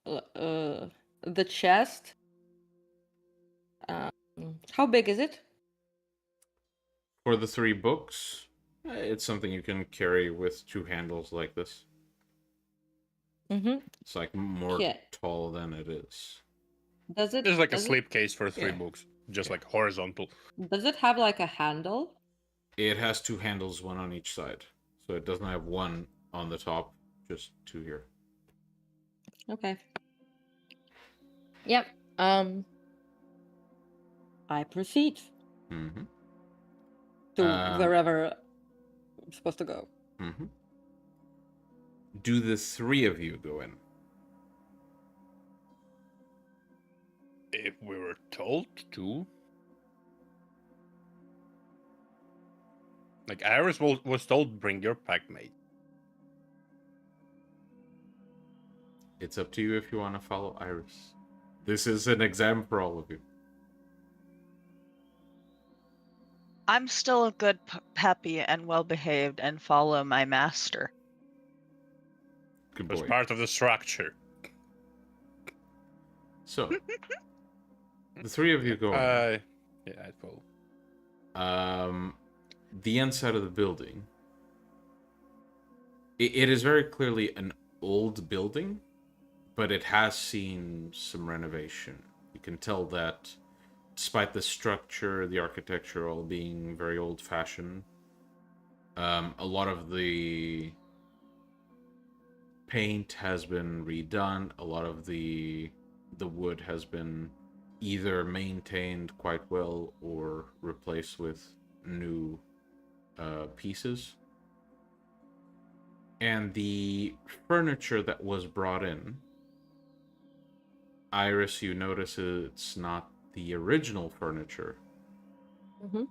the chest. How big is it? For the 3 books, it's something you can carry with 2 handles like this. It's like more tall than it is. Does it? There's like a does it- slipcase for 3 books, just like horizontal. Does it have like a handle? It has 2 handles, one on each side. So it doesn't have one on the top, just 2 here. Okay. Yep. I proceed to wherever I'm supposed to go. Do the 3 of you go in? If we were told to. Like, Iris was told, bring your pack mate. It's up to you if you want to follow Iris. This is an exam for all of you. I'm still a good, happy, and well-behaved and follow my master. Good As boy. part of the structure. So, the 3 of you go in. Yeah, I'd follow. The inside of the building. It is very clearly an old building, but it has seen some renovation. You can tell that despite the structure, the architecture all being very old-fashioned, a lot of the paint has been redone. A lot of the wood has been either maintained quite well or replaced with new pieces. And the furniture that was brought in, Iris, you notice it's not the original furniture. Mm-hmm.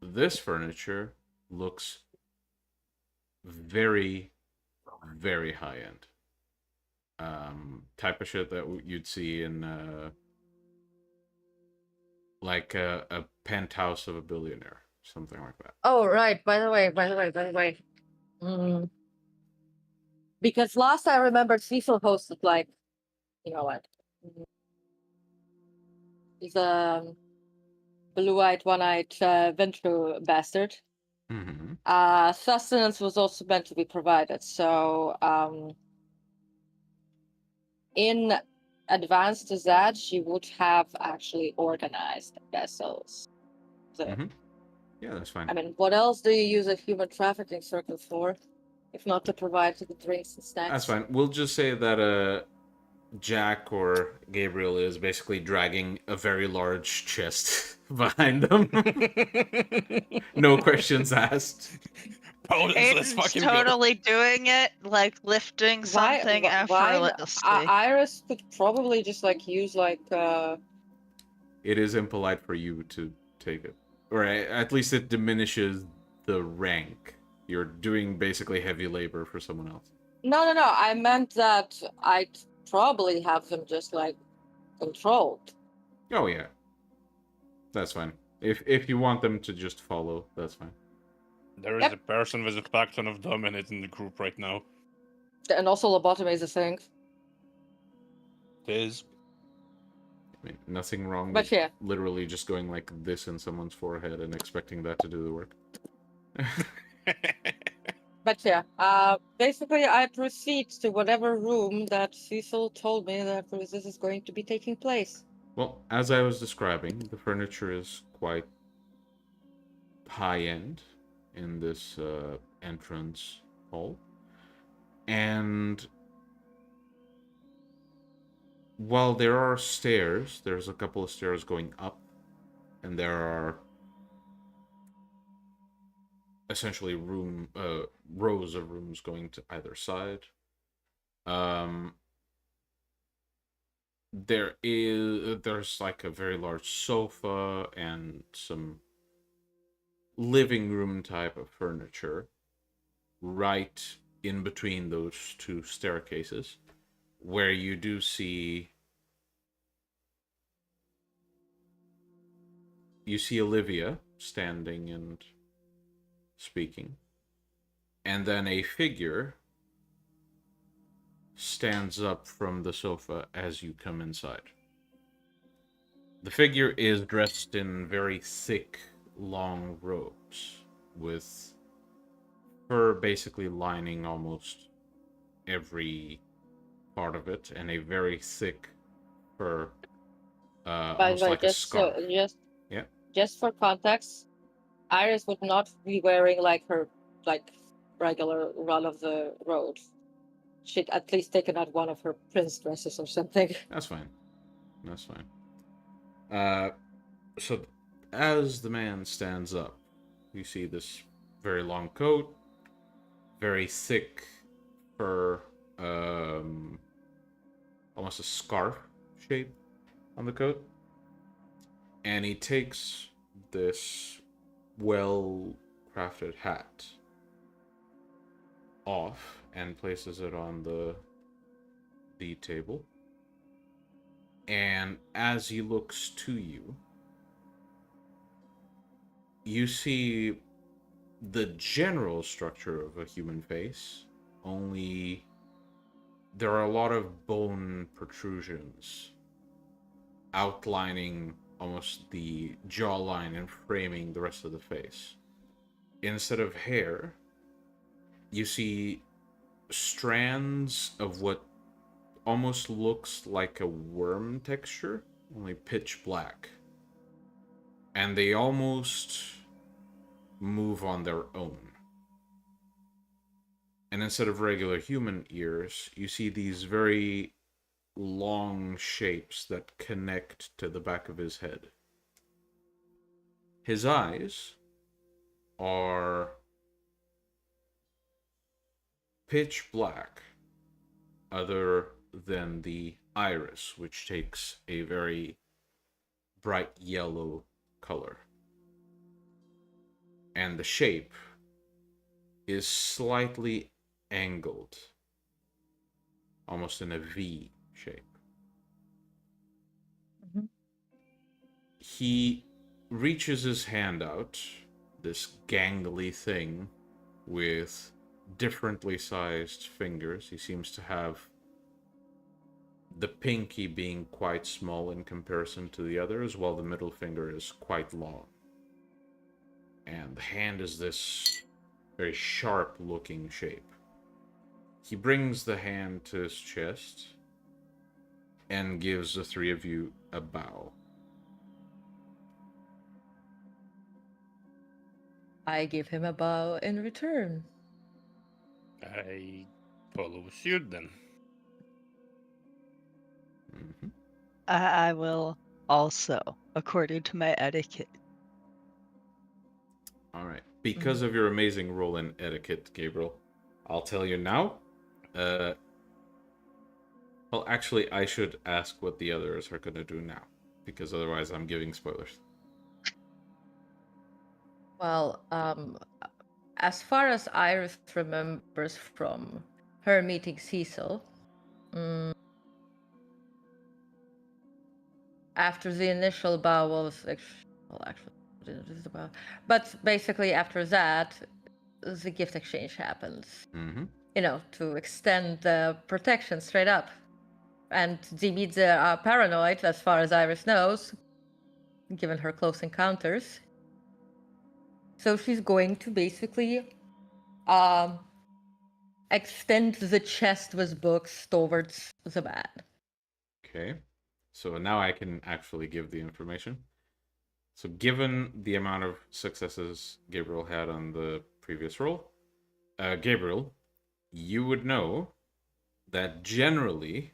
This furniture looks very, very high end. Type of shit that you'd see in like a penthouse of a billionaire, something like that. Oh, right. By the way. Because last I remember, Cecil hosted like, you know what? He's a blue-eyed, one-eyed Ventru bastard. Mm-hmm. Sustenance was also meant to be provided. So, in advance to that, she would have actually organized vessels. So, Mm-hmm. Yeah, that's fine. I mean, what else do you use a human trafficking circle for, if not to provide the drinks and snacks? That's fine. We'll just say that Jack or Gabriel is basically dragging a very large chest behind them. No questions asked. Oh, let's Aiden's fucking go. totally doing it, like lifting something effortlessly. Iris could probably just like use like It is impolite for you to take it. Or at least it diminishes the rank. You're doing basically heavy labor for someone else. No. I meant that I'd probably have them just like controlled. Oh yeah. That's fine. If you want them to just follow, that's fine. There is Yep. a person with a spectrum of dominate in the group right now. And also lobotomy is a thing. It is. I mean, nothing wrong But with yeah. literally just going like this in someone's forehead and expecting that to do the work. But yeah, basically I proceed to whatever room that Cecil told me that this is going to be taking place. Well, as I was describing, the furniture is quite high-end in this entrance hall. And while there are stairs, there's a couple of stairs going up, and there are essentially rows of rooms going to either side. There's like a very large sofa and some living room type of furniture right in between those two staircases, where you do see Olivia standing and speaking, and then a figure stands up from the sofa as you come inside. The figure is dressed in very thick, long robes with fur basically lining almost every part of it, and a very thick fur, By almost the way, like a scarf. Yeah. Just for context, Iris would not be wearing like her like regular run of the road. She'd at least taken out one of her prince dresses or something. That's fine. That's fine. So as the man stands up, you see this very long coat, very thick fur, almost a scarf shape on the coat. And he takes this well-crafted hat off and places it on the table. And as he looks to you, you see the general structure of a human face, only there are a lot of bone protrusions outlining almost the jawline and framing the rest of the face. Instead of hair, you see strands of what almost looks like a worm texture, only pitch black. And they almost move on their own. And instead of regular human ears, you see these very long shapes that connect to the back of his head. His eyes are pitch black, other than the iris, which takes a very bright yellow color. And the shape is slightly angled, almost in a V shape. Mm-hmm. He reaches his hand out, this gangly thing with differently sized fingers. He seems to have the pinky being quite small in comparison to the others, while the middle finger is quite long. And the hand is this very sharp looking shape. He brings the hand to his chest and gives the three of you a bow. I give him a bow in return. I follow suit then. Mm-hmm. I will also, according to my etiquette. All right. Because of your amazing role in etiquette, Gabriel, I'll tell you now. Well, actually, I should ask what the others are going to do now, because otherwise I'm giving spoilers. Well, as far as Iris remembers from her meeting Cecil, after the initial bow was actually, but basically after that, the gift exchange happens. Mm-hmm. You know, to extend the protection straight up. And Dimitri are paranoid, as far as Iris knows, given her close encounters. So she's going to basically extend the chest with books towards the man. Okay. So now I can actually give the information. So given the amount of successes Gabriel had on the previous roll, Gabriel, you would know that generally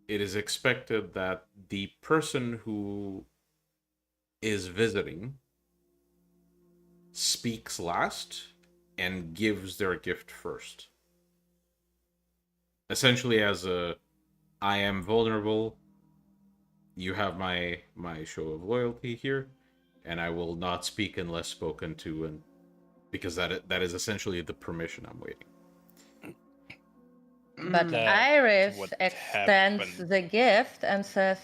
it is expected that the person who is visiting speaks last and gives their gift first. Essentially as a, I am vulnerable, you have my show of loyalty here, and I will not speak unless spoken to, and because that is essentially the permission I'm waiting. But That's Iris what extends happened. the gift and says,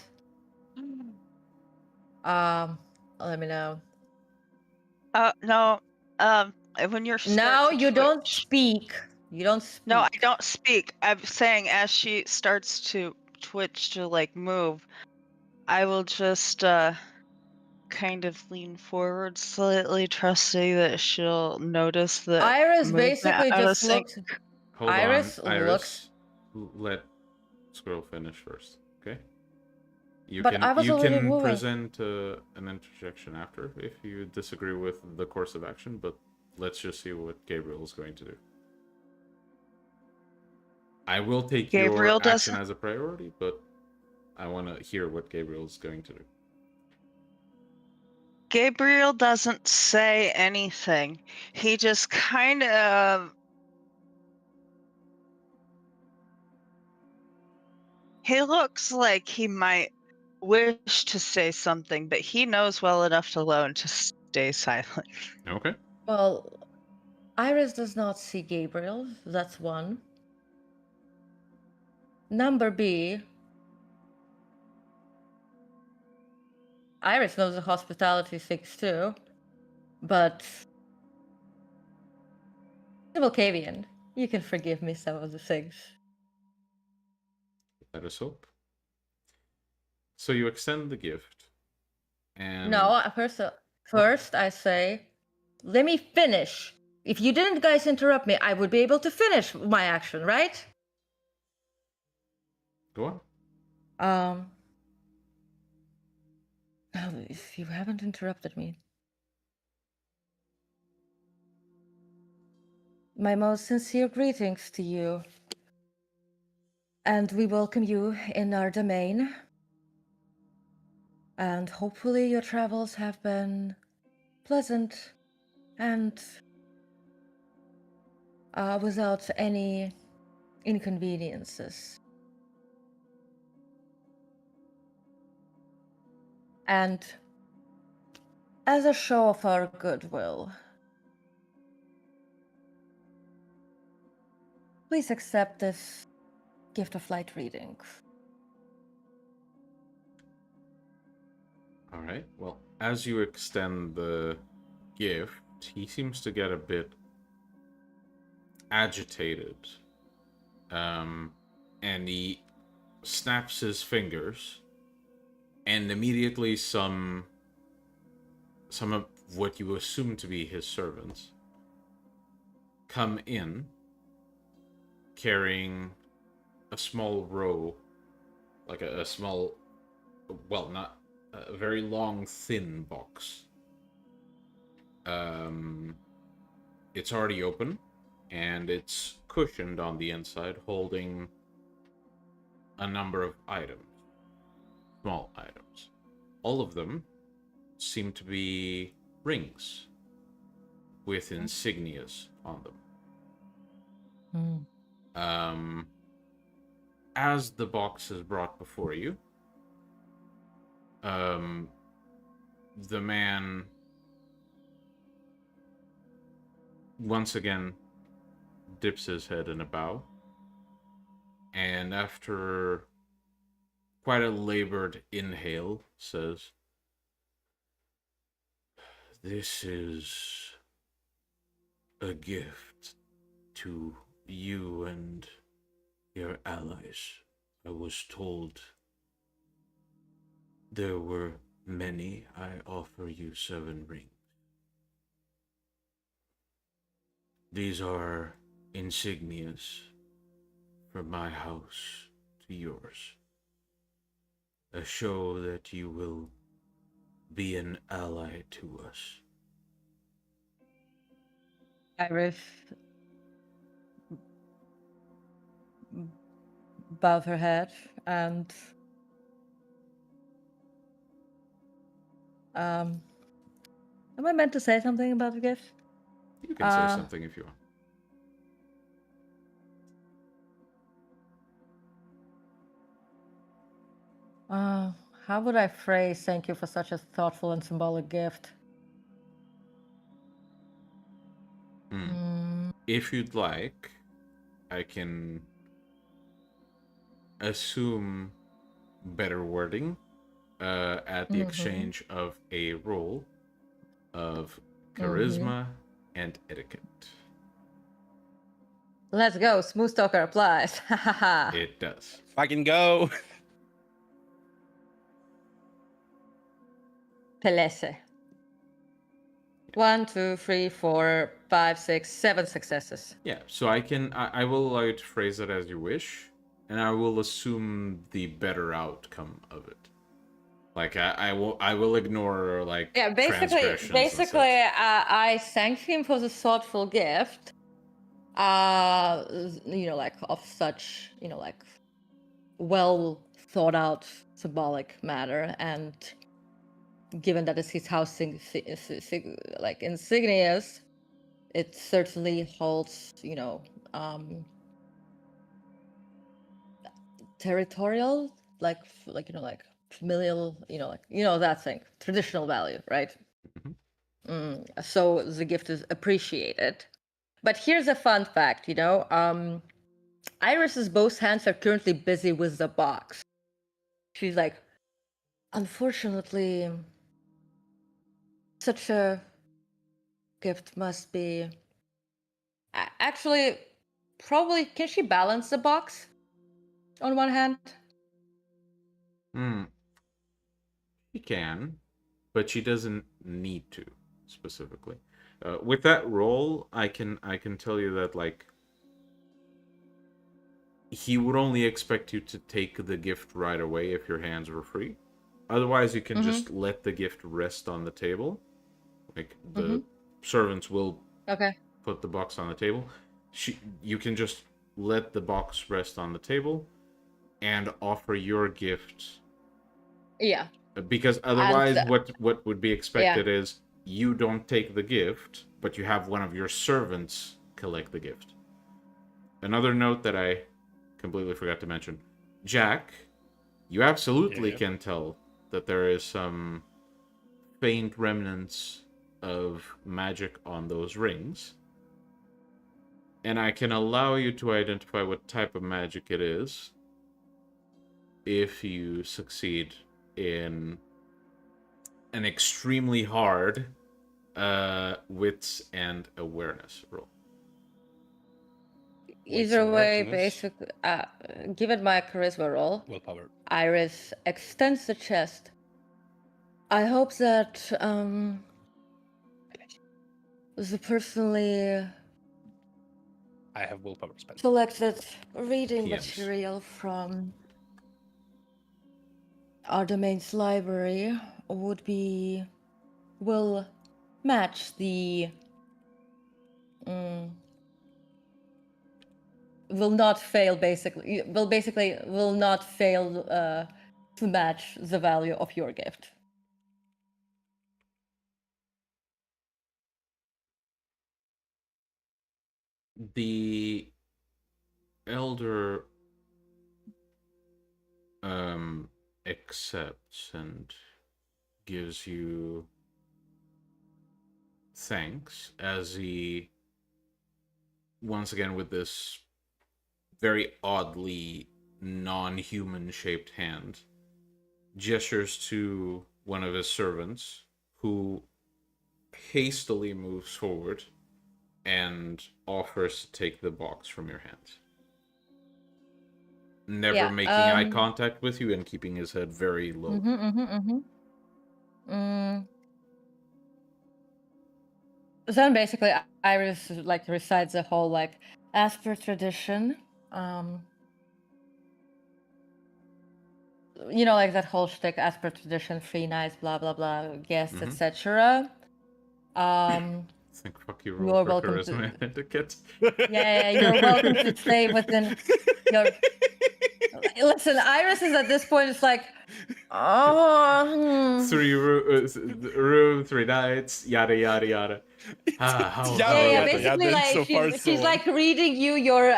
let me know. No. When you're No, starting to you don't twitch- speak. You don't speak. No, I don't speak. I'm saying as she starts to twitch to like move, I will just kind of lean forward slightly, trusting that she'll notice the Iris movement basically out of just sync. looks. Hold Iris on, Iris. looks- Let Squirrel finish first, okay? You But I was you already can moving. present an interjection after if you disagree with the course of action, but let's just see what Gabriel is going to do. I will take Gabriel your action doesn't- as a priority, but I want to hear what Gabriel is going to do. Gabriel doesn't say anything. He just kind of. He looks like he might wish to say something, but he knows well enough to learn to stay silent. Okay. Well, Iris does not see Gabriel. That's one. Number B. Iris knows the hospitality things too, but Volcavian, you can forgive me some of the things. Let us hope. So you extend the gift, and No, first I say, let me finish. If you didn't guys interrupt me, I would be able to finish my action, right? go on. No, if you haven't interrupted me. My most sincere greetings to you. And we welcome you in our domain. And hopefully your travels have been pleasant and without any inconveniences. And as a show of our goodwill, please accept this gift of light reading. All right. Well, as you extend the gift, he seems to get a bit agitated. And he snaps his fingers, and immediately some of what you assume to be his servants come in carrying a small row, like a small, well, not a very long, thin box. It's already open, and it's cushioned on the inside, holding a number of items, small items. All of them seem to be rings with insignias on them. As the box is brought before you, the man once again dips his head in a bow, and after quite a labored inhale says, "This is a gift to you and your allies. I was told there were many. I offer you 7 rings. These are insignias from my house to yours. A show that you will be an ally to us." Iris bowed her head and am I meant to say something about the gift? You can say something if you want. How would I phrase thank you for such a thoughtful and symbolic gift? If you'd like, I can assume better wording at the exchange of a roll of charisma and etiquette. Let's go. Smooth talker applies. It does. Fucking go. Pelese. 1, 2, 3, 4, 5, 6, 7 successes. Yeah, so I will allow you to phrase it as you wish, and I will assume the better outcome of it. Like I will ignore like transgressions and such. I thanked him for the thoughtful gift. Like of such, like well thought out symbolic matter, and given that it's his house like insignias, it certainly holds, territorial, like familial, that thing, traditional value, right? So the gift is appreciated. But here's a fun fact, Iris's both hands are currently busy with the box. She's like, unfortunately, such a gift must be... Actually, probably, can she balance the box on one hand? She can, but she doesn't need to specifically. With that roll, I can tell you that like he would only expect you to take the gift right away if your hands were free. Otherwise, you can just let the gift rest on the table. Like the servants will put the box on the table. You can just let the box rest on the table, and offer your gift. Yeah. Because otherwise, And, what would be expected is you don't take the gift, but you have one of your servants collect the gift. Another note that I completely forgot to mention. Jack, you absolutely Yeah. can tell that there is some faint remnants of magic on those rings. And I can allow you to identify what type of magic it is if you succeed in an extremely hard wits and awareness roll. either way, alertness. basically, given my charisma roll, Willpower. Iris extends the chest. I hope that the personally I have willpower spent. selected reading PMs. material from our domain's library will match the will not fail will not fail to match the value of your gift. The elder accepts and gives you thanks as he, once again with this very oddly non-human shaped hand, gestures to one of his servants who hastily moves forward and offers to take the box from your hands. Never making eye contact with you and keeping his head very low. Then basically Iris like recites the whole like as per tradition. You know, like that whole shtick, as per tradition, free nights, blah blah blah, guests, etc. I think fuck you roll You're for welcome charisma and etiquette. Yeah, you're welcome to stay within your. Listen, Iris is at this point. It's like, oh, 3 room, 3 nights, yada yada yada. yeah. Basically, like she's like reading you your,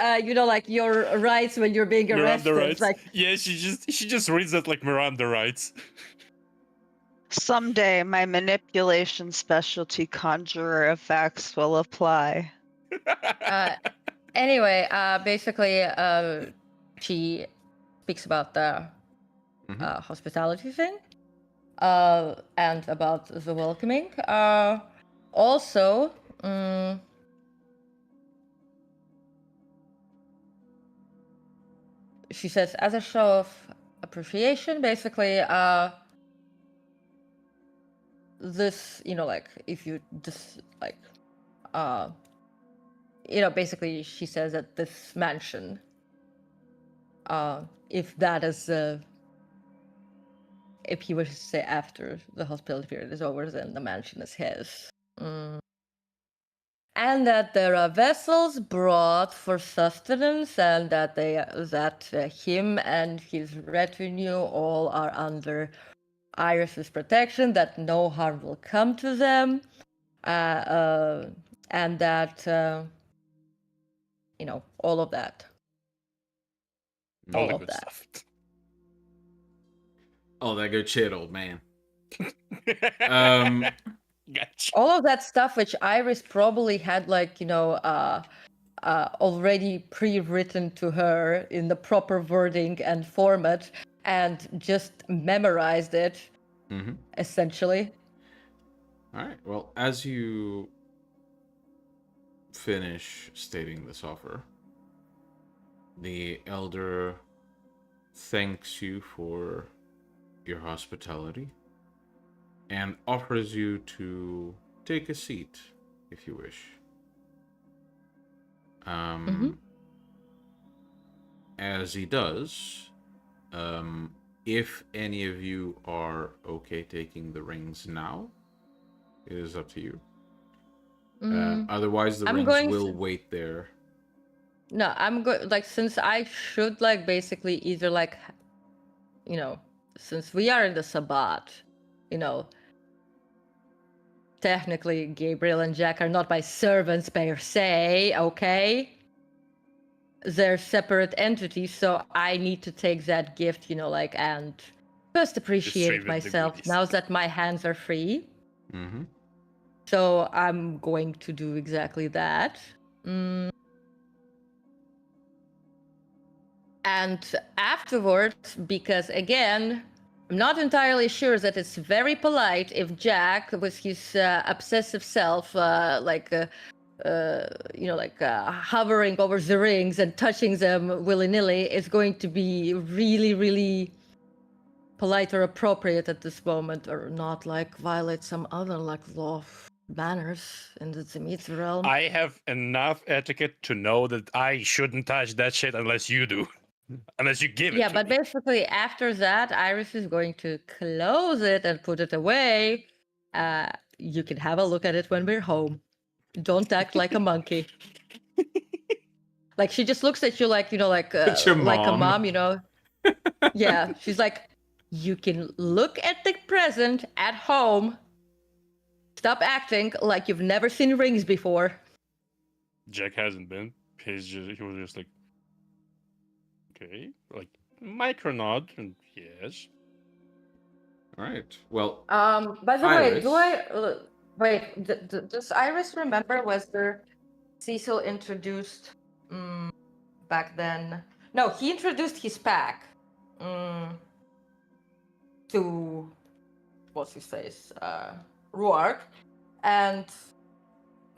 like your rights when you're being arrested. Miranda rights. Like, Yeah, she just reads that like Miranda rights. Someday my manipulation specialty conjurer effects will apply. anyway, basically, she speaks about the hospitality thing, and about the welcoming. Also, she says, as a show of appreciation, basically, this, like, if you just, like, basically she says that this mansion, if that is, if he wishes to say after the hospitality period is over, then the mansion is his. And that there are vessels brought for sustenance, and that him and his retinue all are under Iris's protection, that no harm will come to them, and that, all of that. All the good stuff. All that good shit, old man. Gotcha. All of that stuff which Iris probably had, like, already pre-written to her in the proper wording and format, and just memorized it, essentially. All right. Well, as you finish stating this offer, the elder thanks you for your hospitality and offers you to take a seat if you wish. As he does, if any of you are okay taking the rings now, it is up to you. Otherwise, the rings will wait there. No, I'm good. Like, since I should, like, basically either, like, you know, since we are in the Sabbat, you know, technically Gabriel and Jack are not my servants per se, okay? They're separate entities, so I need to take that gift, you know, like, and first appreciate Distribute the myself goodies. now that my hands are free. Mm-hmm. So I'm going to do exactly that. And afterwards, because again, I'm not entirely sure that it's very polite if Jack, with his obsessive self, hovering over the rings and touching them willy-nilly, is going to be really, really polite or appropriate at this moment, or not like violate some other like law of manners in the Tzimitz realm. I have enough etiquette to know that I shouldn't touch that shit unless you do. Unless you give it Yeah, to but me. basically after that, Iris is going to close it and put it away. You can have a look at it when we're home. Don't act like a monkey. Like she just looks at you like, you know, like Your like a mom. mom, you know. Yeah, she's like, you can look at the present at home. Stop acting like you've never seen rings before. Jack hasn't been. He was just like, okay, like micro nod, and yes. All right. Well, By the way, do I Iris. wait? Does Iris remember whether Cecil introduced back then? No, he introduced his pack to what's his face, Rourke, and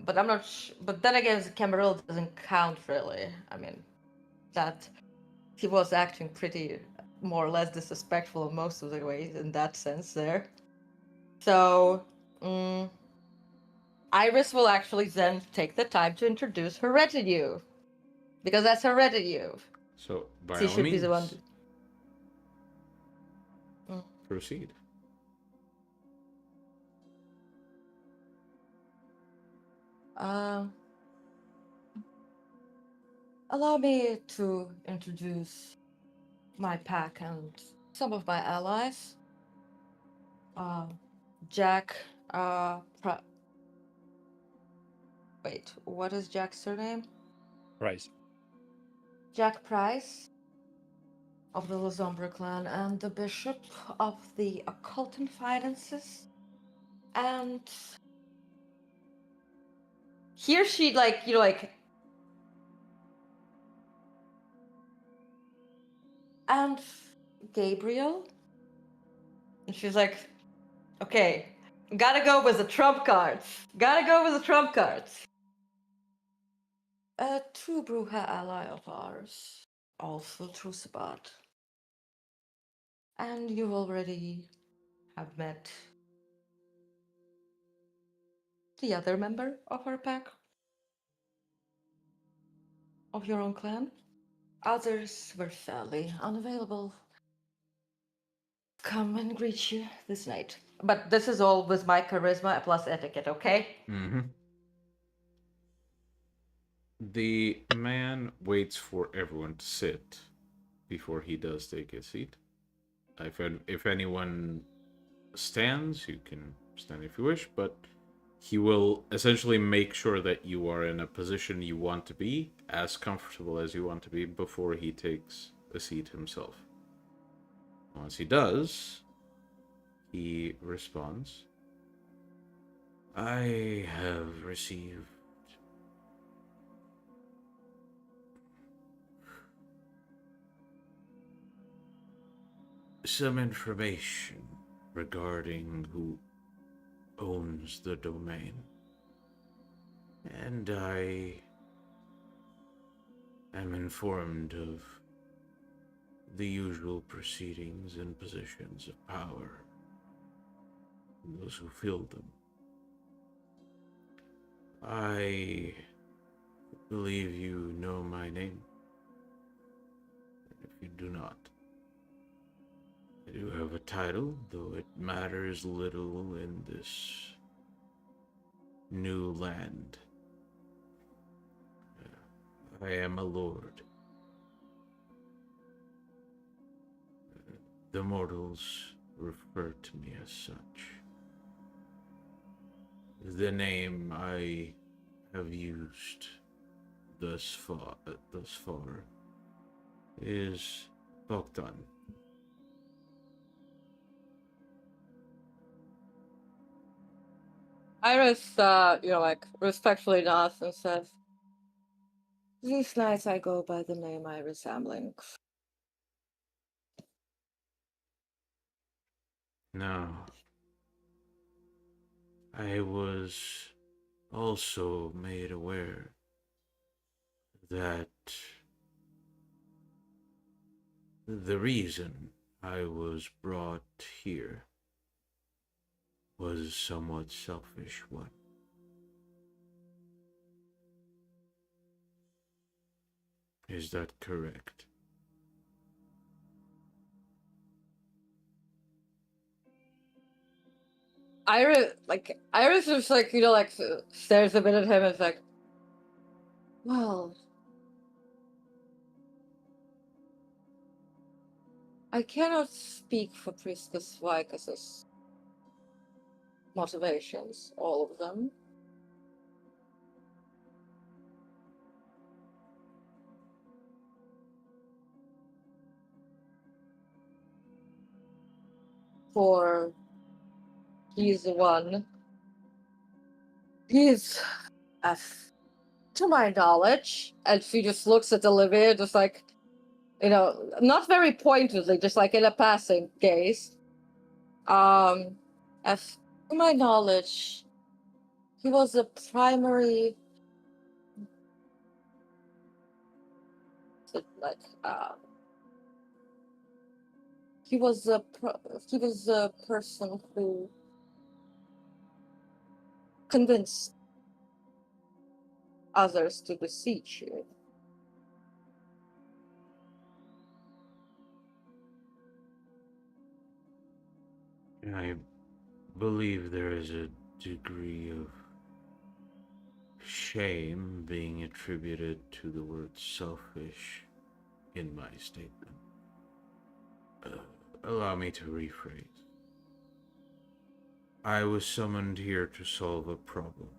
but I'm not. But then again, Camarilla doesn't count really. I mean, that he was acting pretty more or less disrespectful most of the way in that sense there. So Iris will actually then take the time to introduce her retinue, because that's her retinue. So by She all should be means, the one. proceed. Allow me to introduce my pack and some of my allies. Jack, wait, what is Jack's surname? Right. Jack Price of the Lazombre clan and the Bishop of the Occult and Finances. And here she like, you know, like, and Gabriel. And she's like, okay, gotta go with the trump cards. Gotta go with the trump cards. A true Bruja ally of ours, also true Sabbat. And you already have met the other member of our pack, of your own clan. Others were fairly unavailable. Come and greet you this night. But this is all with my charisma plus etiquette, okay? Mm-hmm. The man waits for everyone to sit before he does take a seat. If anyone stands, you can stand if you wish, but he will essentially make sure that you are in a position you want to be, as comfortable as you want to be, before he takes a seat himself. Once he does, he responds, I have received some information regarding who owns the domain. And I am informed of the usual proceedings and positions of power, those who fill them. I believe you know my name. If you do not, I do have a title, though it matters little in this new land. I am a lord. The mortals refer to me as such. The name I have used thus far is Bogdan. Iris, respectfully nods and says, "These nights I go by the name Iris Amling." Now, I was also made aware that the reason I was brought here was a somewhat selfish one. Is that correct? Iris just stares a bit at him and is like, well, I cannot speak for Priestess Vicus's motivations, all of them. For he's the one. He's, as to my knowledge, and she just looks at Olivia, just like, not very pointedly, just like in a passing gaze. As to my knowledge, he was the primary, he was the person who convinced others to beseech you. I believe there is a degree of shame being attributed to the word selfish in my statement. Allow me to rephrase. I was summoned here to solve a problem.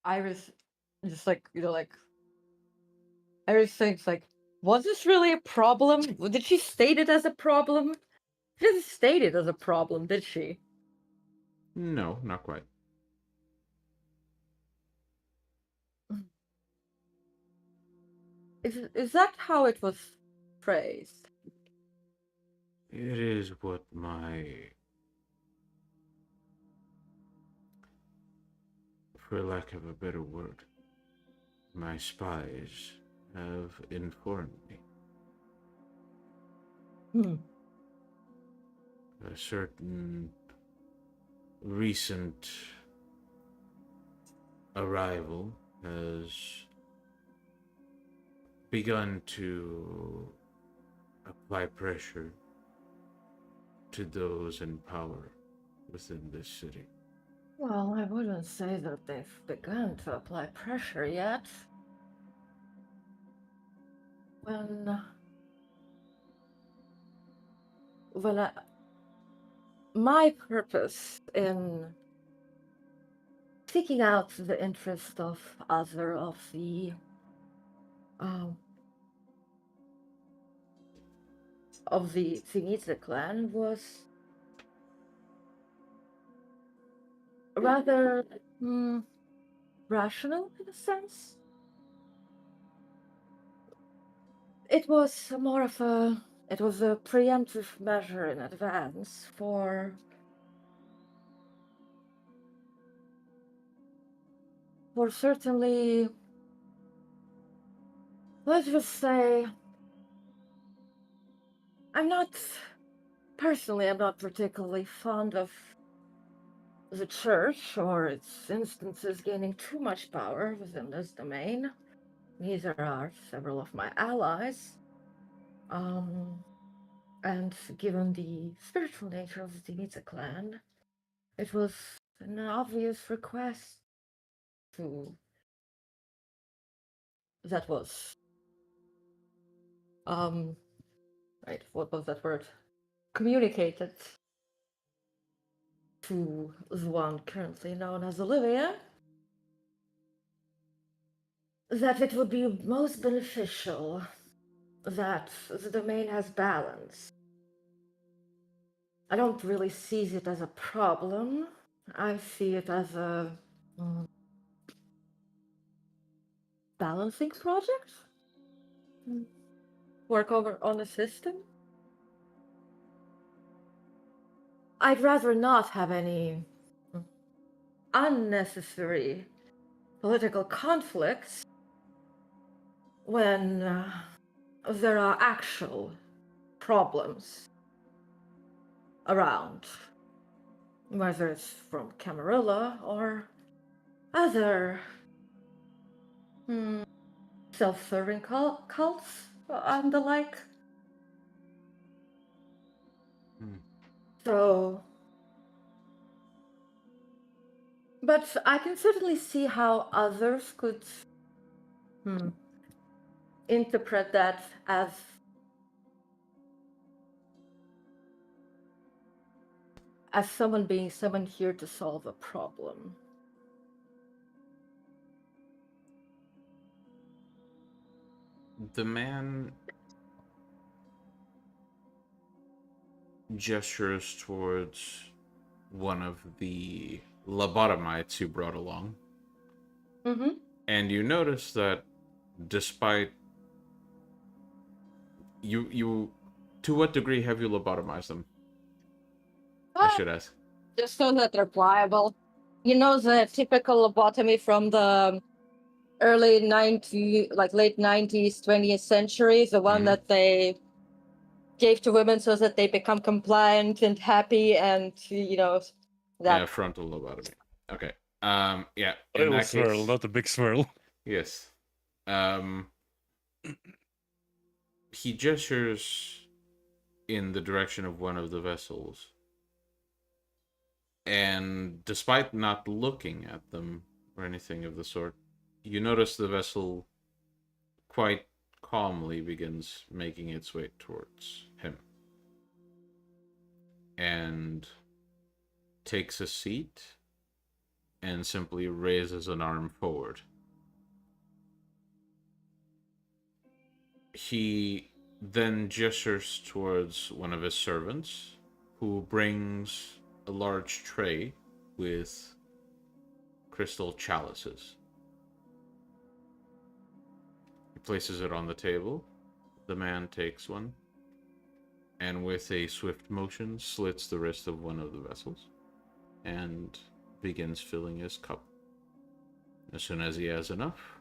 Iris, just Iris thinks was this really a problem? Did she state it as a problem? She didn't state it as a problem, did she? No, not quite. Is that how it was phrased? It is what for lack of a better word, my spies have informed me. A certain recent arrival has begun to apply pressure to those in power within this city. Well, I wouldn't say that they've begun to apply pressure yet. My purpose in seeking out the interest of other of the Cainites clan was rather rational in a sense. It was a preemptive measure in advance for certainly, let's just say, I'm not particularly fond of the church or its instances gaining too much power within this domain. Neither are several of my allies. And given the spiritual nature of the Demeter clan, it was an obvious request to... That was... Right, what was that word? Communicated to the one currently known as Olivia, that it would be most beneficial that the domain has balance. I don't really see it as a problem. I see it as a balancing project. Work over on the system. I'd rather not have any unnecessary political conflicts when there are actual problems around, whether it's from Camarilla or other self-serving cults and the like. So, but I can certainly see how others could interpret that as someone being summoned here to solve a problem. The man gestures towards one of the lobotomites you brought along. Mm-hmm. And you notice that despite you to what degree have you lobotomized them? I should ask. Just so that they're pliable. You know, the typical lobotomy from the early 90s, like late 90s, 20th century, the one that they gave to women so that they become compliant and happy and, you know, that. Yeah, frontal lobotomy. Okay. Yeah. A In little that swirl, case, not a big swirl. yes. He gestures in the direction of one of the vessels. And despite not looking at them or anything of the sort, you notice the vessel quite calmly begins making its way towards him. And takes a seat and simply raises an arm forward. He then gestures towards one of his servants, who brings a large tray with crystal chalices. He places it on the table. The man takes one, and with a swift motion slits the wrist of one of the vessels and begins filling his cup. As soon as he has enough,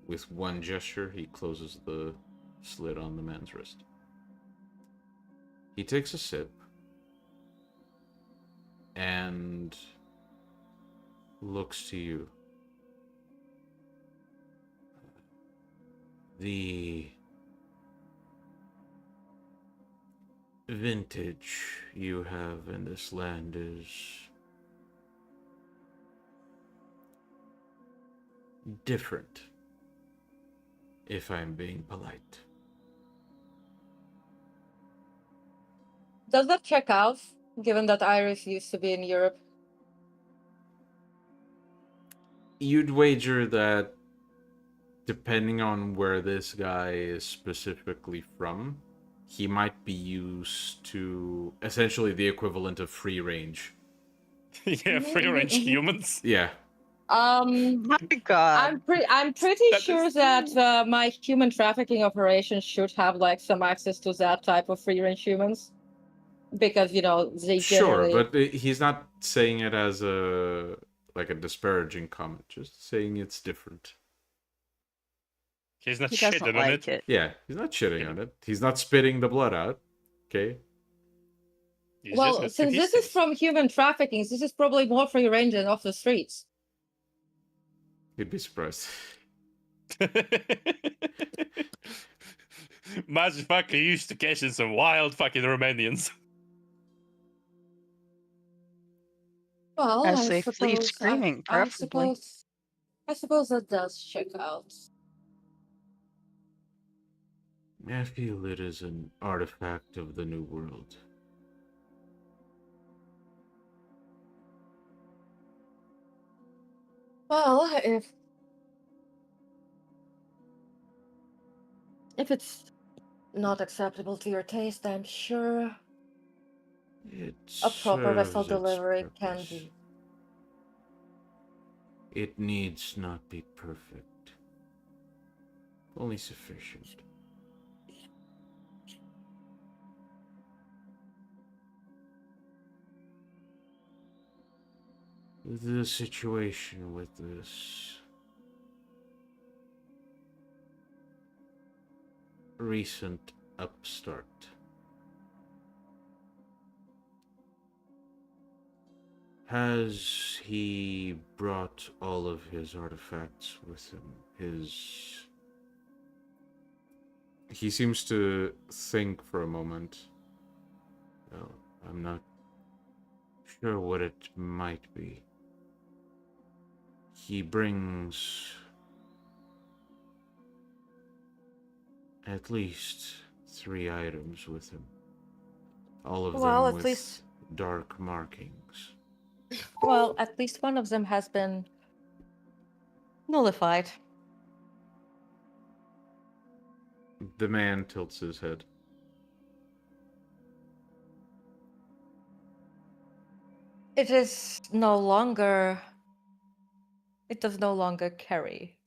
with one gesture, he closes the slit on the man's wrist. He takes a sip and looks to you. The vintage you have in this land is different, if I'm being polite. Does that check out, given that Iris used to be in Europe? You'd wager that, depending on where this guy is specifically from, he might be used to essentially the equivalent of free range. Yeah, free range humans. Yeah. My God. I'm pretty That sure is that my human trafficking operation should have like some access to that type of free range humans, because you know they Sure, generally. but he's not saying it as a disparaging comment, just saying it's different. He's not He doesn't shitting on like it. it. Yeah, he's not shitting on it. He's not spitting the blood out. Okay? He's just Well, not since this is sadistic. from human trafficking, this is probably more free range than off the streets. You'd be surprised. Motherfucker used to catching some wild fucking Romanians. Well, As I they flee suppose screaming, I preferably. suppose that does check out. I feel it is an artifact of the New World. Well, if it's not acceptable to your taste, I'm sure It a proper vessel serves its delivery can purpose. be. It needs not be perfect, only sufficient. The situation with this recent upstart has he brought all of his artifacts with him? He seems to think for a moment. Well, I'm not sure what it might be. He brings at least 3 items with him. All of Well, them at with least- dark markings. Well, at least one of them has been nullified. The man tilts his head. It is no longer. It does no longer carry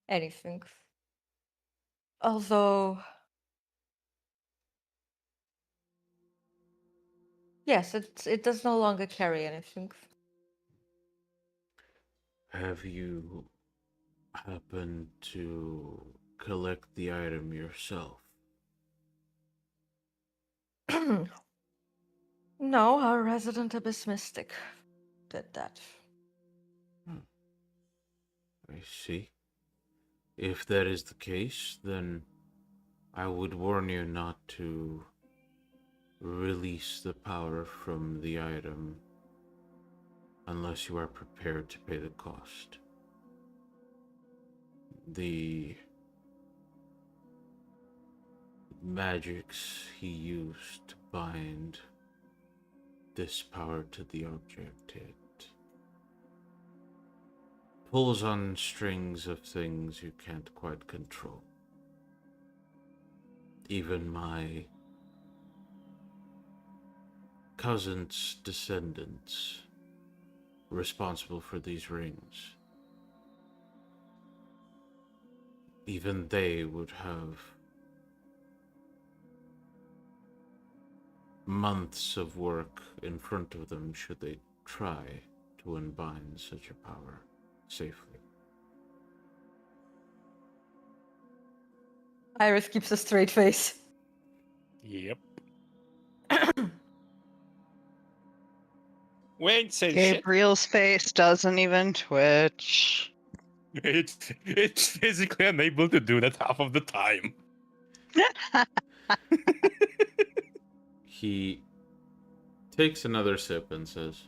anything. Although. Yes, it does no longer carry anything. Have you happened to collect the item yourself? No, our resident abyss mystic did that. I see. If that is the case, then I would warn you not to release the power from the item unless you are prepared to pay the cost. The magics he used to bind this power to the object, it pulls on strings of things you can't quite control. Even my cousin's descendants responsible for these rings, even they would have months of work in front of them should they try to unbind such a power safely. Iris keeps a straight face. Yep. We ain't saying shit. Gabriel's face doesn't even twitch. It's physically unable to do that half of the time. He takes another sip and says,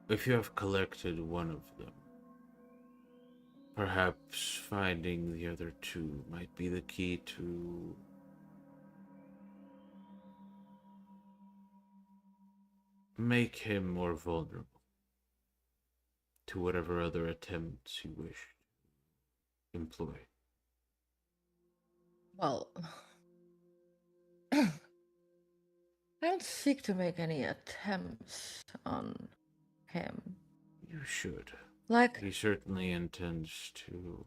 if you have collected one of them, perhaps finding the other 2 might be the key to make him more vulnerable to whatever other attempts you wish to employ. Well, I don't seek to make any attempts on him. You should. Like, He certainly intends to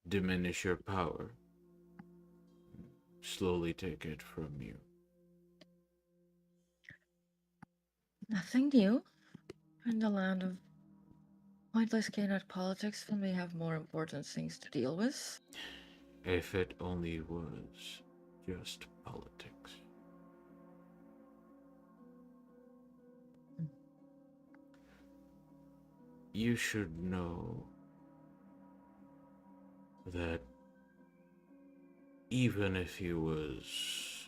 diminish your power, slowly take it from you. nothing new. In the land of pointless Cainite politics, when we have more important things to deal with. If it only was just politics. you should know that even if he was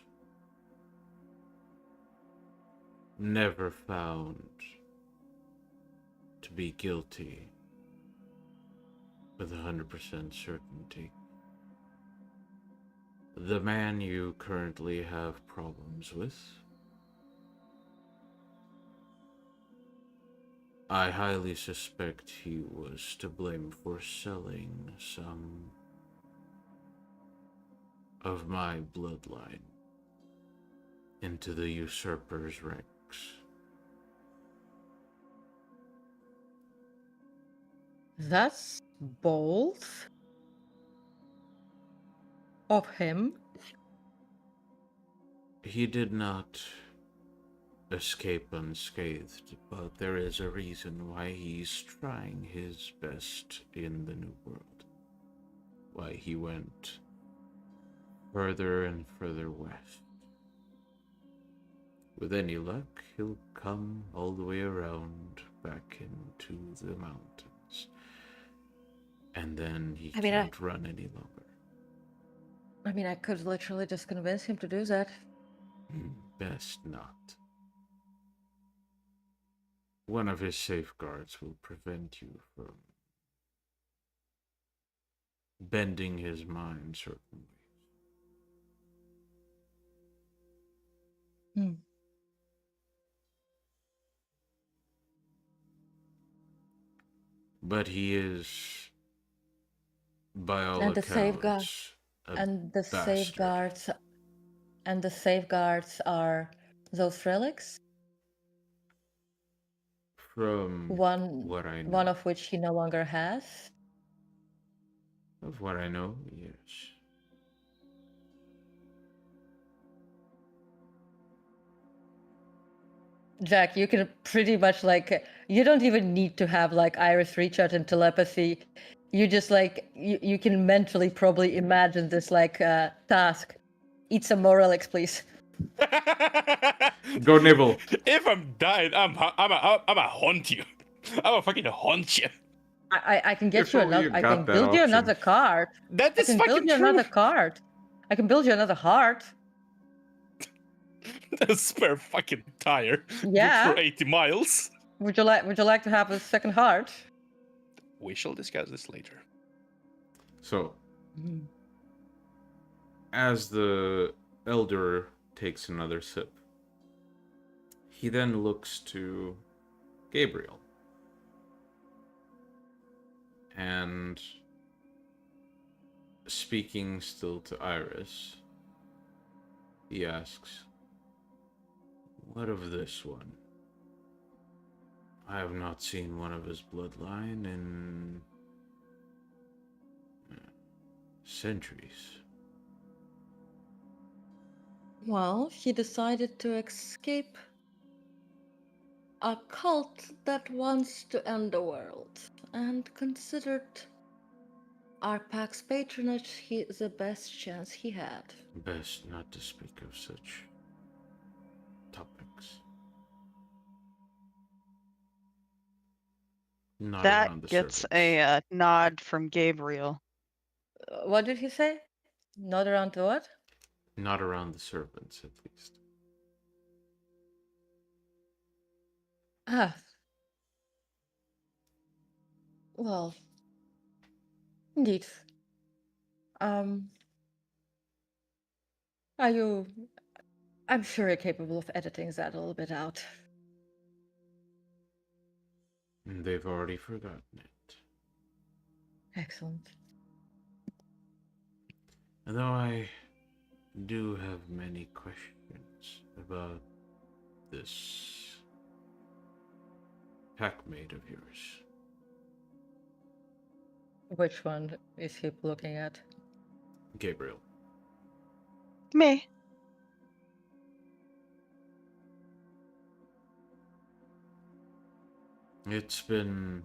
never found to be guilty with 100% certainty, the man you currently have problems with, I highly suspect he was to blame for selling some of my bloodline into the usurper's ranks. That's bold of him. He did not escape unscathed, but there is a reason why he's trying his best in the New World. Why he went further and further west. With any luck, he'll come all the way around back into the mountains. And then he can't run any longer. I mean, I could literally just convince him to do that. Best not. One of his safeguards will prevent you from bending his mind certain ways. But he is, by all accounts, the safeguards are those relics. From what I know. One of which he no longer has. Of what I know, yes. Jack, you can pretty much you don't even need to have Iris reach out and telepathy. You just you can mentally probably imagine this task. Eat some more relics, please. Go nibble. If I'm dying, I'm a haunt you. I'm a fucking haunt you. I can get you another. I can build you another card. That is fucking fucking build you true. Another card. I can build you another heart. A spare fucking tire. Yeah. Good for 80 miles. Would you like to have a second heart? We shall discuss this later. So, as the elder takes another sip, he then looks to Gabriel. And speaking still to Iris, he asks, "What of this one? I have not seen one of his bloodline in centuries." Well, he decided to escape a cult that wants to end the world, and considered our pack's patronage the best chance he had. Best not to speak of such topics. Not around the That gets servants. a nod from Gabriel. What did he say? Not around the what? Not around the servants, at least. Ah. Well, indeed. Are you... I'm sure you're capable of editing that a little bit out. They've already forgotten it. Excellent. Though I do have many questions about this packmate of yours. Which one is he looking at? Gabriel. Me. It's been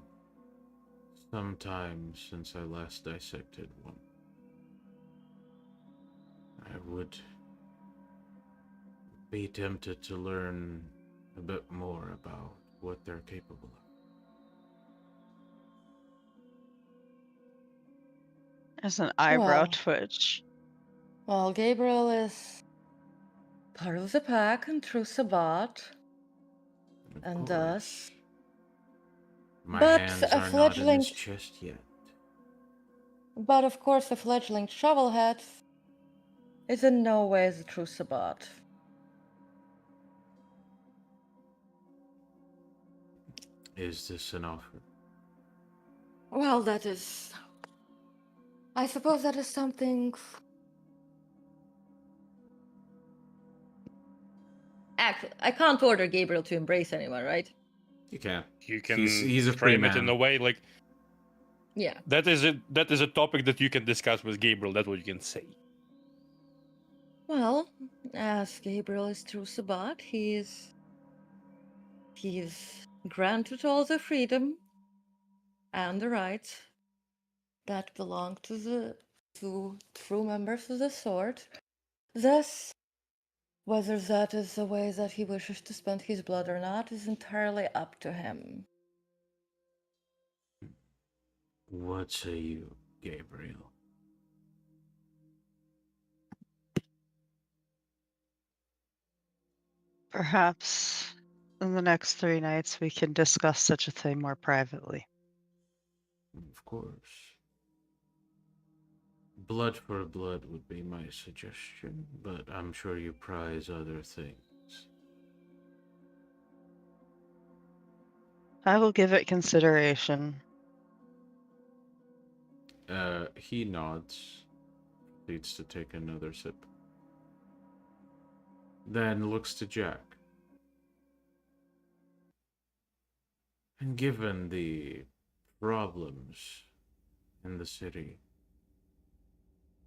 some time since I last dissected one. I would be tempted to learn a bit more about what they're capable of. There's an eyebrow Wow. twitch. Well, Gabriel is part of the pack and through Sabbat, Of and course. thus. My But hands a are not in his fledgling- chest yet. But of course, a fledgling shovelhead is in no way the true Sabbat. Is this an offer? Well, that is. I suppose that is something. Actually, I can't order Gabriel to embrace anyone, right? You can. You can He's a free frame it in man. a way like Yeah. that is a topic that you can discuss with Gabriel. That's what you can say. Well, as Gabriel is true Sabbat, he is granted all the freedom and the rights that belong to the true members of the Sword. Thus, whether that is the way that he wishes to spend his blood or not is entirely up to him. What say you, Gabriel? Perhaps in the next 3 nights we can discuss such a thing more privately. Of course. Blood for blood would be my suggestion, but I'm sure you prize other things. I will give it consideration. He nods, needs to take another sip. Then looks to Jack. And given the problems in the city,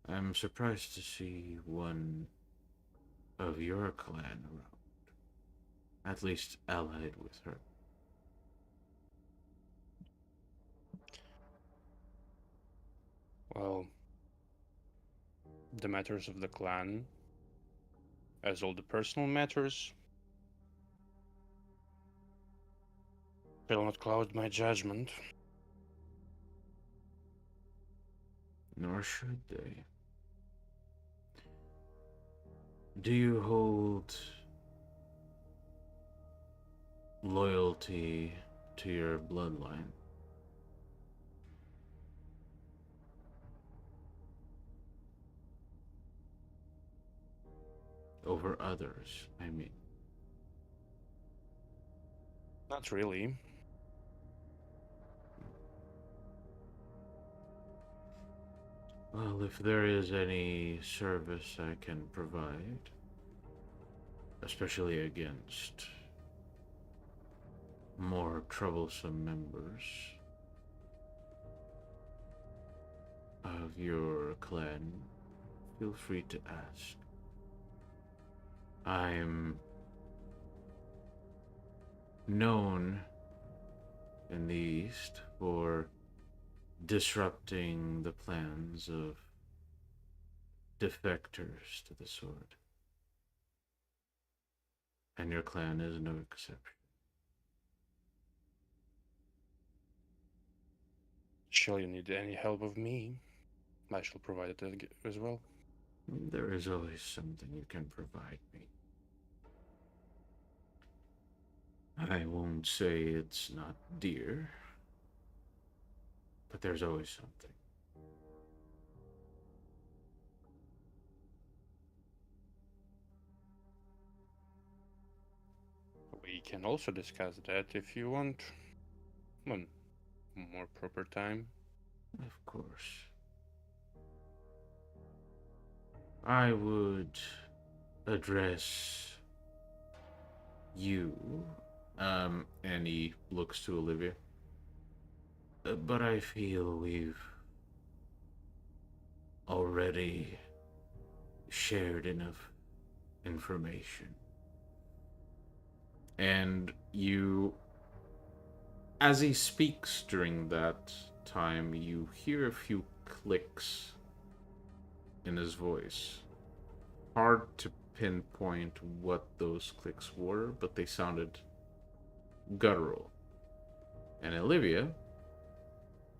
I'm surprised to see one of your clan around. At least allied with her. Well, the matters of the clan, as all the personal matters, will not cloud my judgment. Nor should they. Do you hold loyalty to your bloodline? Over others, I mean. Not really. Well, if there is any service I can provide, especially against more troublesome members of your clan, feel free to ask. I'm known in the East for disrupting the plans of defectors to the Sword. And your clan is no exception. Shall you need any help of me? I shall provide it as well. There is always something you can provide me. I won't say it's not dear, but there's always something. We can also discuss that if you want. One more proper time. Of course. I would address you, and he looks to Olivia. But I feel we've already shared enough information. And you, as he speaks during that time, you hear a few clicks in his voice. Hard to pinpoint what those clicks were, but they sounded guttural. And Olivia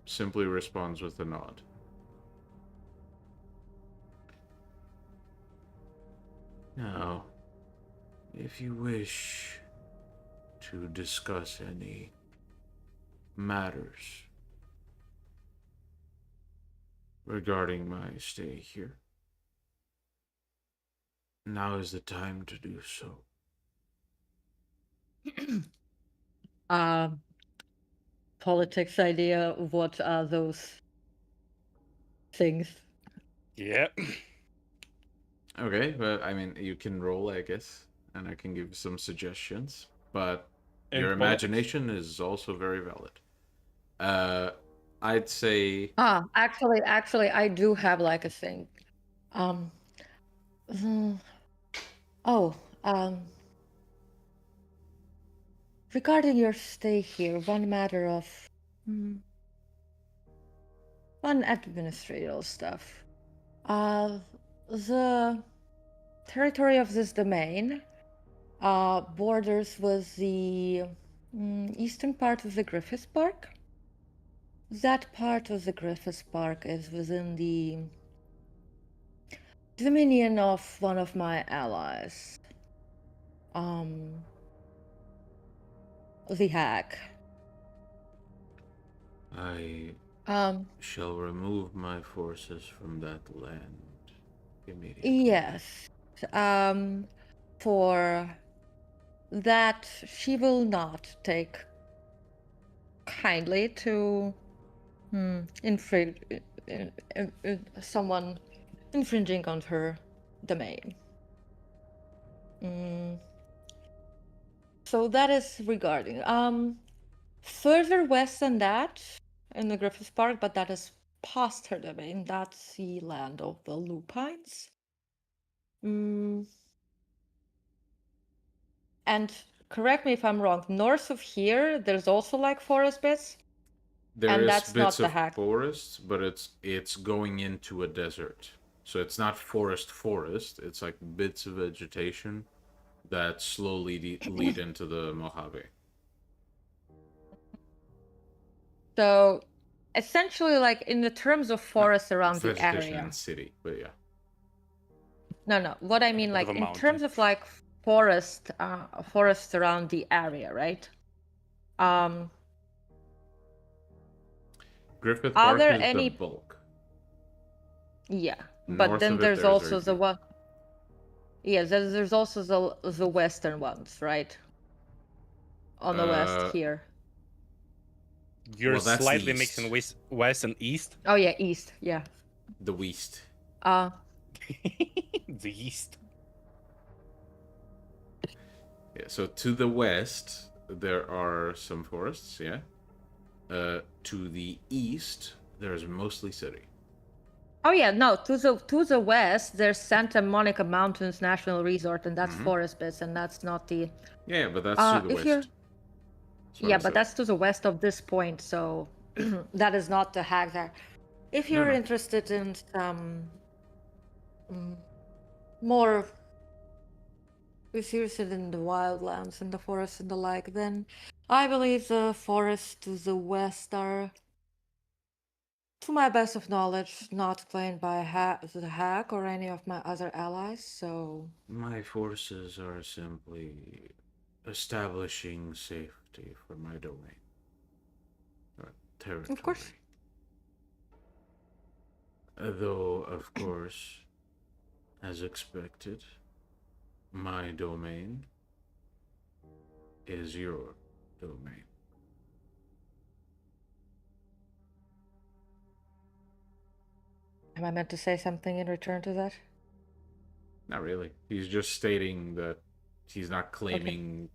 simply responds with a nod. Now, if you wish to discuss any matters regarding my stay here, now is the time to do so. Politics idea, what are those things? Yeah. Okay, but I mean, you can roll, I guess, and I can give some suggestions, but And your politics. imagination is also very valid. I'd say Actually, I do have like a thing. Um, mm, oh, regarding your stay here, one matter of one administrative stuff. The territory of this domain borders with the eastern part of the Griffith Park. That part of the Griffith Park is within the dominion of one of my allies. The Hag. I shall remove my forces from that land immediately. Yes. For that, she will not take kindly to someone infringing on her domain. So that is regarding. Further west than that, in the Griffith Park, but that is past her domain. That's the land of the Lupines. And correct me if I'm wrong, north of here, there's also like forest bits. There And is that's not bits the of Hag. forests, but it's going into a desert. So it's not forest. It's like bits of vegetation that slowly lead into the Mojave. So essentially, like in the terms of forest around the Vegetation area. and city, but yeah. No. What I mean, Bit like of a in terms mountain. of like forest around the area, right? Griffith Are Park there is any- the bulk. Yeah, North but then of it, there's also the Erise. one. Yeah, there's also the western ones, right? On the west here. You're Well, that's the slightly east. mixing west and east. Oh yeah, east. Yeah. The west. The east. Yeah, so to the west, there are some forests, yeah. To the east, there's mostly city. Oh yeah, no. To the west, there's Santa Monica Mountains National Resort, and that's forest bits, and that's not the. Yeah, but that's to the if you're- west. That's what Yeah, I but said. that's to the west of this point, so that is not the Hag there. If you're no. interested in some more, if you're interested in the wildlands and the forests and the like, then I believe the forests to the west are, to my best of knowledge, not claimed by the Hag or any of my other allies, so... My forces are simply establishing safety for my domain. Or territory. Of course. Though, of course, as expected, my domain is your domain. Am I meant to say something in return to that? Not really. He's just stating that he's not claiming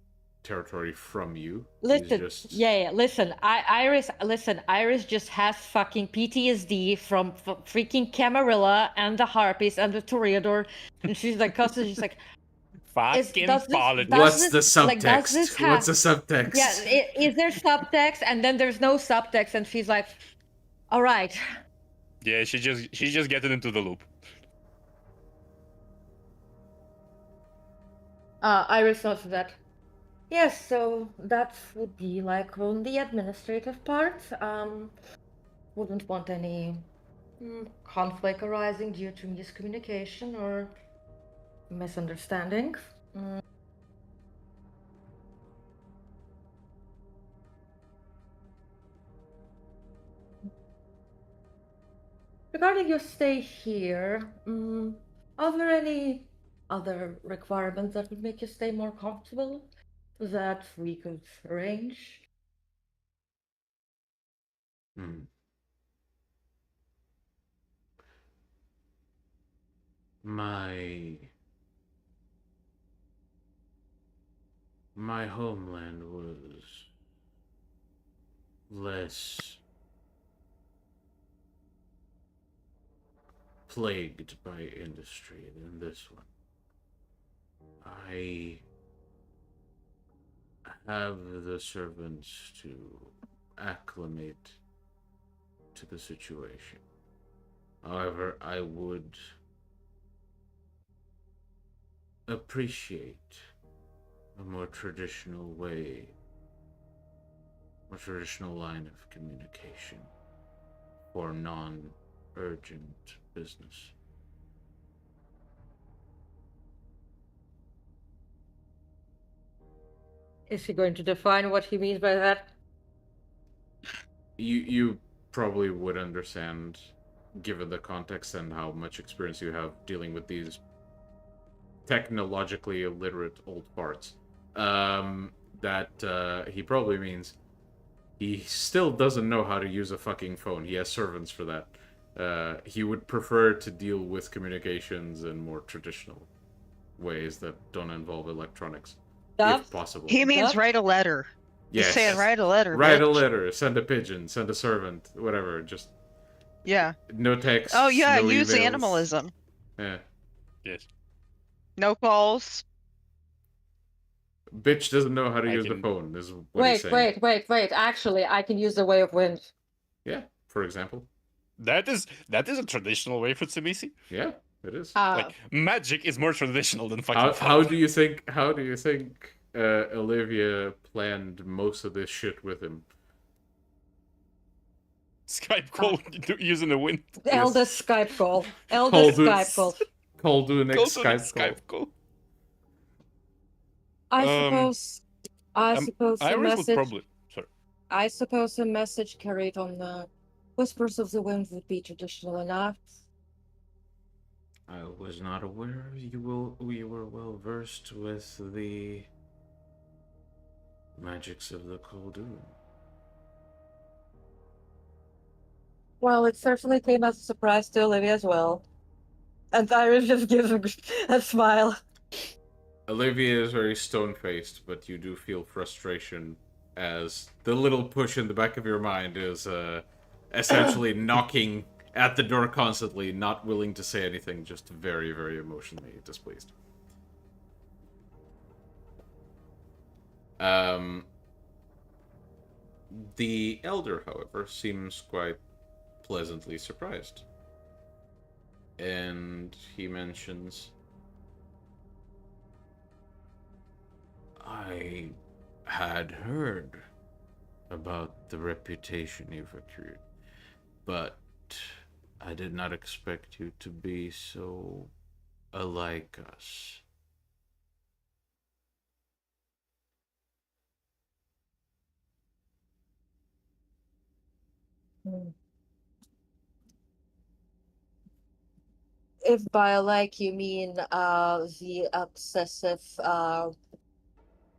territory from you. Listen, He's just... listen. Iris just has fucking PTSD from freaking Camarilla and the Harpies and the Toreador, and she's like, constantly just like, Fucking politics. What's the subtext? What's the subtext? Yeah, is there subtext? And then there's no subtext, and she's like, all right. Yeah, she's just getting into the loop. Iris notes that. Yes, so that would be like on the administrative part. Wouldn't want any conflict arising due to miscommunication or misunderstanding. Regarding your stay here, are there any other requirements that would make your stay more comfortable that we could arrange? Hmm. My homeland was less plagued by industry than this one. I have the servants to acclimate to the situation. However, I would appreciate a more traditional line of communication for non-urgent business. Is he going to define what he means by that? You probably would understand, given the context and how much experience you have dealing with these technologically illiterate old farts, that he probably means he still doesn't know how to use a fucking phone. He has servants for that. He would prefer to deal with communications in more traditional ways that don't involve electronics, if possible. He means Duff? write a letter. He's Yes. saying write a letter. Write a bitch. letter, send a pigeon, send a servant, whatever. Just Yeah. no text. Oh yeah, no use emails. animalism. Yeah. Yes. No calls. Bitch doesn't know how to I use the can- phone, is what he's Wait, saying. wait. Actually, I can use the way of wind. Yeah, for example. That is a traditional way for Tsimisi. Yeah, it is. Like magic is more traditional than fucking How fun. do you think Olivia planned most of this shit with him? Skype call using the wind. Eldest Skype call. Call Eldest do- Skype call. Call do the next Call to the Skype call. Skype call. I Um, suppose a Iris would message. probably. Sorry. I suppose a message carried on the whispers of the wind would be traditional enough. I was not aware we were well versed with the magics of the Koldun. Well, it certainly came as a surprise to Olivia as well. And Iris just gives a smile. Olivia is very stone-faced, but you do feel frustration as the little push in the back of your mind is essentially knocking at the door constantly, not willing to say anything, just very, very emotionally displeased. The elder, however, seems quite pleasantly surprised. And he mentions, I had heard about the reputation you've accrued, but I did not expect you to be so alike us. If by alike you mean the obsessive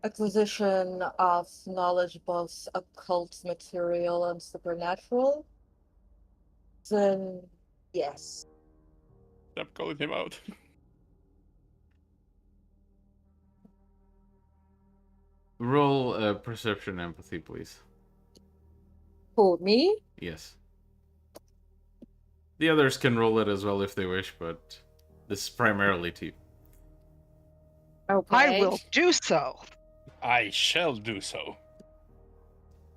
acquisition of knowledge both occult material and supernatural, then yes. Stop calling him out. Roll perception empathy, please. Who, me? Yes. The others can roll it as well if they wish, but this is primarily to you. Okay. I will do so. I shall do so.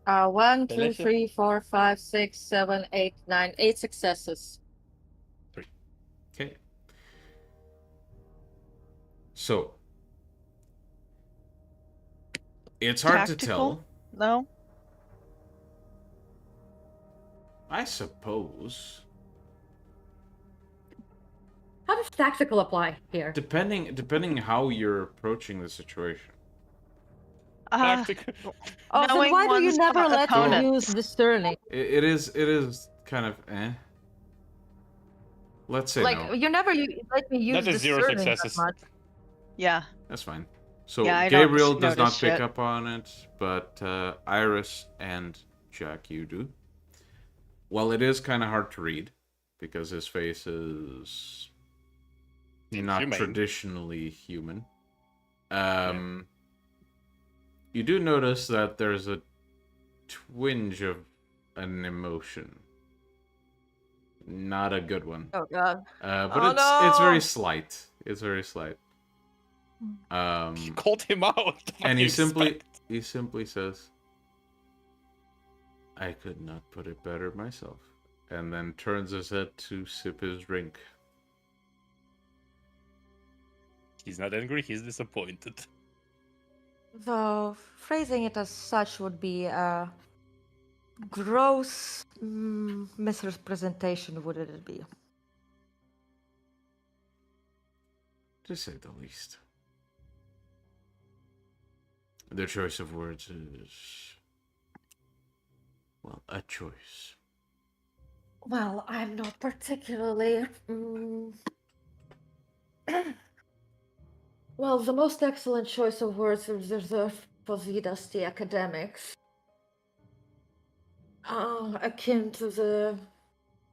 1, 2, Delicious. 3, 4, 5, 6, 7, 8, 9, 8 successes. Okay. So, it's hard to Tactical? tell. No. I suppose. How does tactical apply here? Depending how you're approaching the situation. Tactic. Oh, then Knowing why do you one's never let me opponent. use discerning? It is kind of Let's say Like no. you never let me use That is 0 discerning that successes. much. Yeah. That's fine. So Yeah, I don't Gabriel does notice not pick shit. up on it, but Iris and Jack, you do. Well, it is kind of hard to read because his face is not Inhumane. traditionally human. You do notice that there's a twinge of an emotion. Not a good one. Oh god. But Oh, it's very no! slight. It's very slight. You called him out. What And do he you expect? simply says, I could not put it better myself. And then turns his head to sip his drink. He's not angry, he's disappointed. Though phrasing it as such would be a gross misrepresentation, wouldn't it be? To say the least. The choice of words is, well, a choice. Well, I'm not particularly. Well, the most excellent choice of words is reserved for Vidas the academics. Akin to the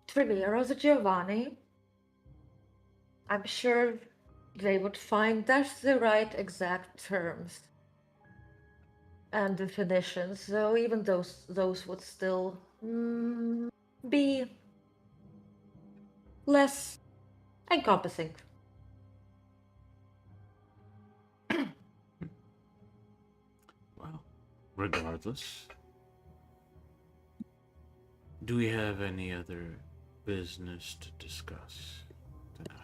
Trimiero, the Giovanni. I'm sure they would find that's the right exact terms and definitions, though even those would still be less encompassing. Well, regardless, do we have any other business to discuss tonight?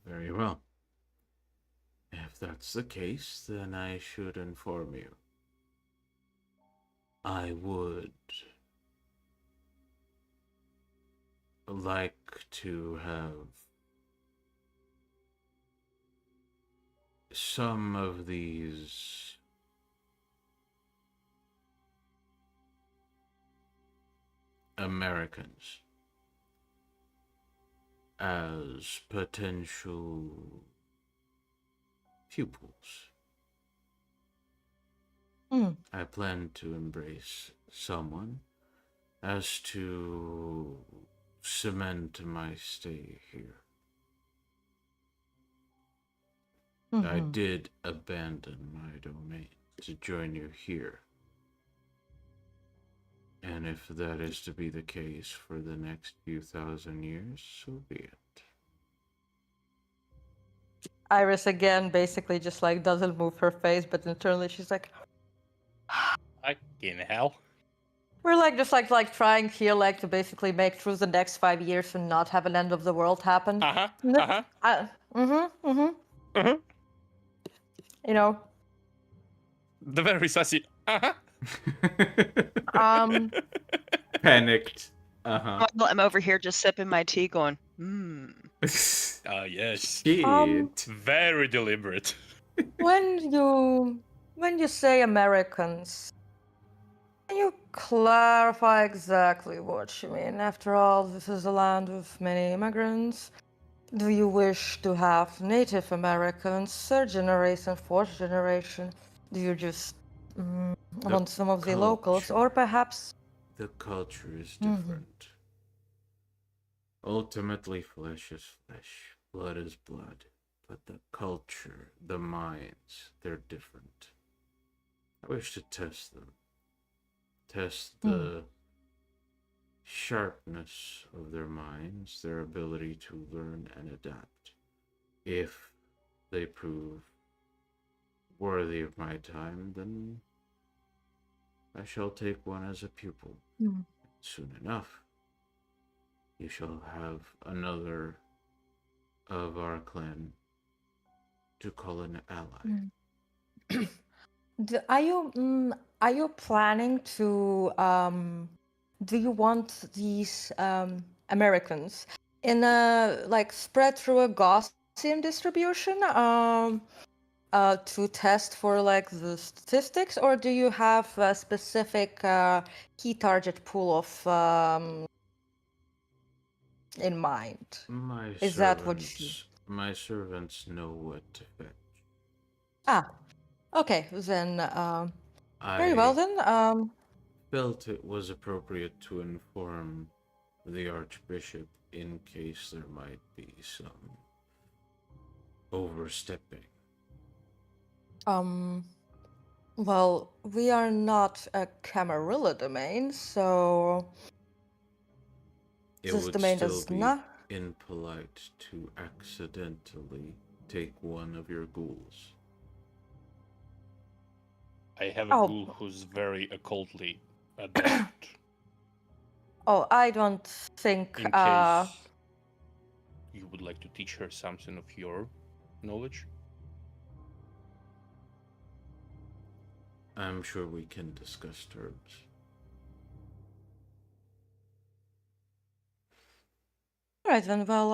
Very well. If that's the case, then I should inform you. I would like to have some of these Americans as potential pupils. I plan to embrace someone as to cement my stay here. I did abandon my domain to join you here. And if that is to be the case for the next few thousand years, so be it. Iris again basically just like doesn't move her face, but internally she's like, Fucking hell. we're like just like trying here like to basically make through the next 5 years and not have an end of the world happen. You know. The very sassy. Panicked. Uh-huh. Well, I'm over here just sipping my tea going, Yes. Shit. Very deliberate. when you say Americans, can you clarify exactly what you mean? After all, this is a land with many immigrants. Do you wish to have Native Americans, third generation, fourth generation? Do you just want some of the locals, or perhaps the culture is different. Ultimately, flesh is flesh, blood is blood, but the culture, the minds, they're different. I wish to test them. Test the sharpness of their minds, their ability to learn and adapt. If they prove worthy of my time, then I shall take one as a pupil. Soon enough, you shall have another of our clan to call an ally. Are you planning to do you want these Americans in a like spread through a Gaussian distribution to test for like the statistics, or do you have a specific key target pool of in mind? My Is that what you... my servants know what to fetch. Ah, okay, then very well I then. felt it was appropriate to inform the Archbishop in case there might be some overstepping. Well, we are not a Camarilla domain, so It this would domain still does be not... impolite to accidentally take one of your ghouls. I have a Oh. ghoul who's very occultly adept. Oh, I don't think... In case you would like to teach her something of your knowledge. I'm sure we can discuss terms. Alright then, well,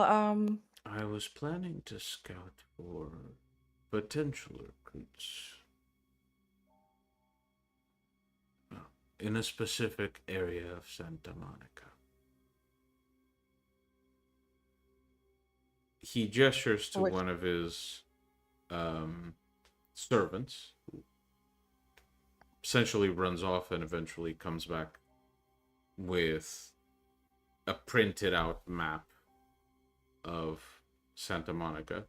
I was planning to scout for potential recruits in a specific area of Santa Monica. He gestures to Which- one of his servants, who essentially runs off and eventually comes back with a printed out map of Santa Monica.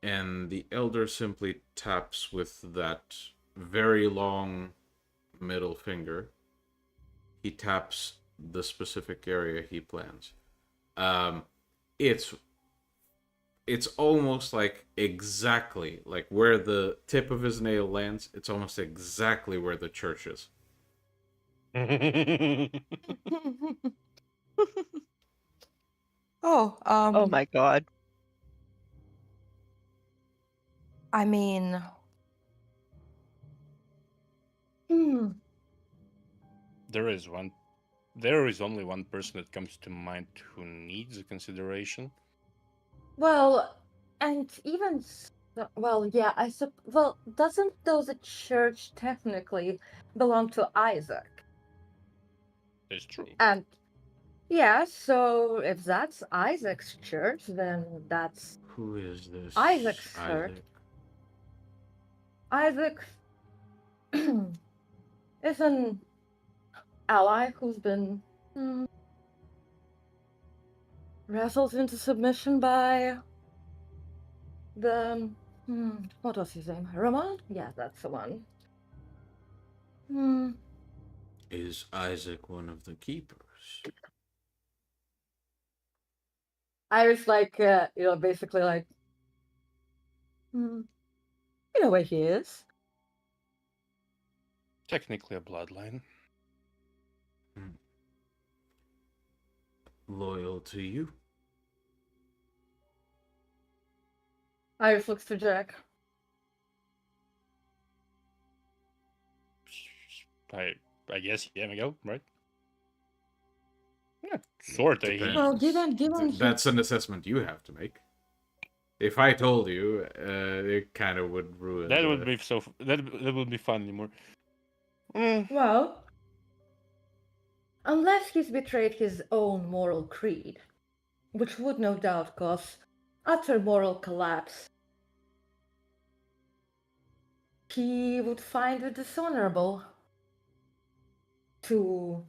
And the elder simply taps with that very long middle finger. He taps the specific area he plans. It's almost like exactly like where the tip of his nail lands. It's almost exactly where the church is. Oh, Oh my god. I mean... Hmm. There is only one person that comes to mind who needs a consideration. Well, and even well, yeah, well, doesn't though the church technically belong to Isaac? That's true. And yeah, so if that's Isaac's church, then that's Who is this? Isaac's church. Isaac is an ally who's been wrestled into submission by the what was his name? Ramon? Yeah, that's the one. Is Isaac one of the keepers? Iris, like, basically, like, in a way, he is. Technically a bloodline. Loyal to you? Iris looks to Jack. I guess, yeah, Miguel, right? Yeah, sort of. Depends. Well, given That's an assessment you have to make. If I told you, it kind of would ruin. That would be so. That would be fun anymore. well, unless he's betrayed his own moral creed, which would no doubt cause utter moral collapse, he would find it dishonorable to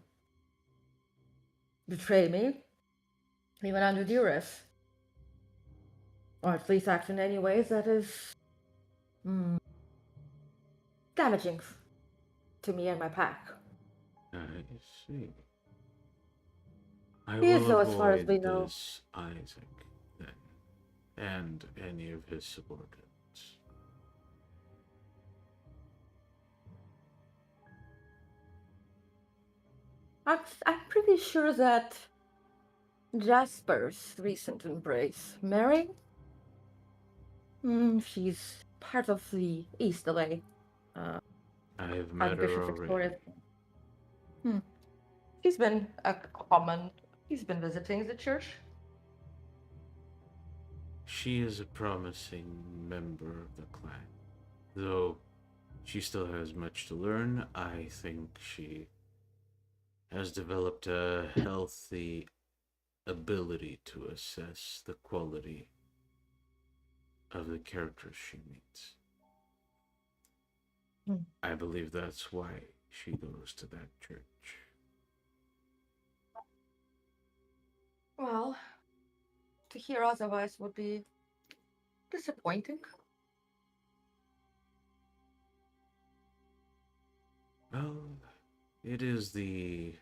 betray me, even under duress. Or at least act in any ways that is damaging to me and my pack. I see. I He is, will though, as far as avoid we know. this Isaac, then, and any of his subordinates. I'm pretty sure that Jasper's recent embrace, Mary, she's part of the East LA. I've met her Archbishop already. Victoria. She's been a common. She's been visiting the church. She is a promising member of the clan. Though she still has much to learn, I think she has developed a healthy ability to assess the quality of the characters she meets. I believe that's why she goes to that church. Well, to hear otherwise would be disappointing. Well, it is the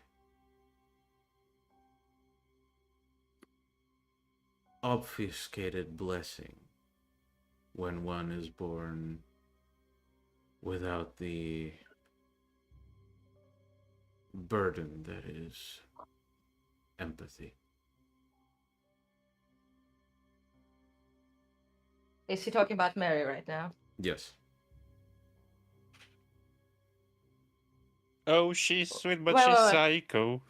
obfuscated blessing when one is born without the burden that is empathy. Is he talking about Mary right now? Yes. Oh, she's sweet, but Wait, she's wait, wait. psycho.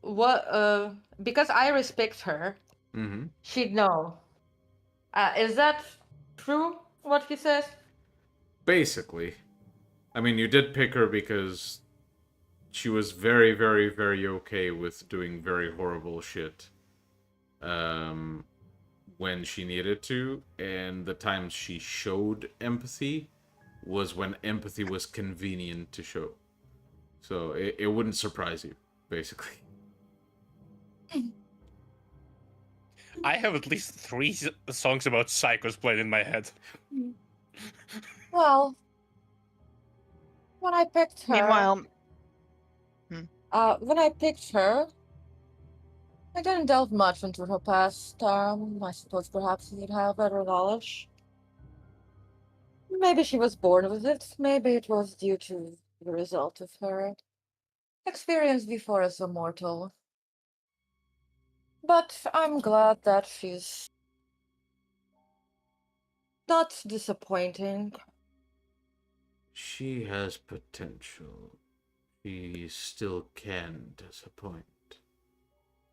What? Because Iris picked her, Mm-hmm. she'd know. Is that true? What he says? Basically. I mean, you did pick her because she was very, very, very okay with doing very horrible shit. When she needed to, and the times she showed empathy was when empathy was convenient to show. So it wouldn't surprise you, basically. I have at least 3 songs about psychos played in my head. Well, when I picked her, Meanwhile, when I picked her, I didn't delve much into her past. I suppose perhaps you'd have better knowledge. Maybe she was born with it. Maybe it was due to the result of her experience before as a mortal. But I'm glad that she's not disappointing. She has potential. She still can disappoint.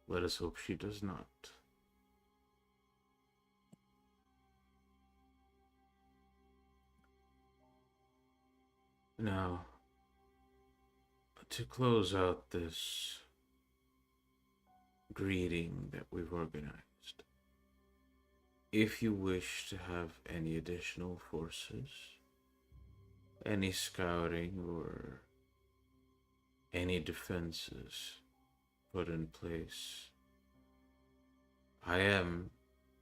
Let us hope she does not. Now, to close out this greeting that we've organized, if you wish to have any additional forces, any scouting, or any defenses put in place, I am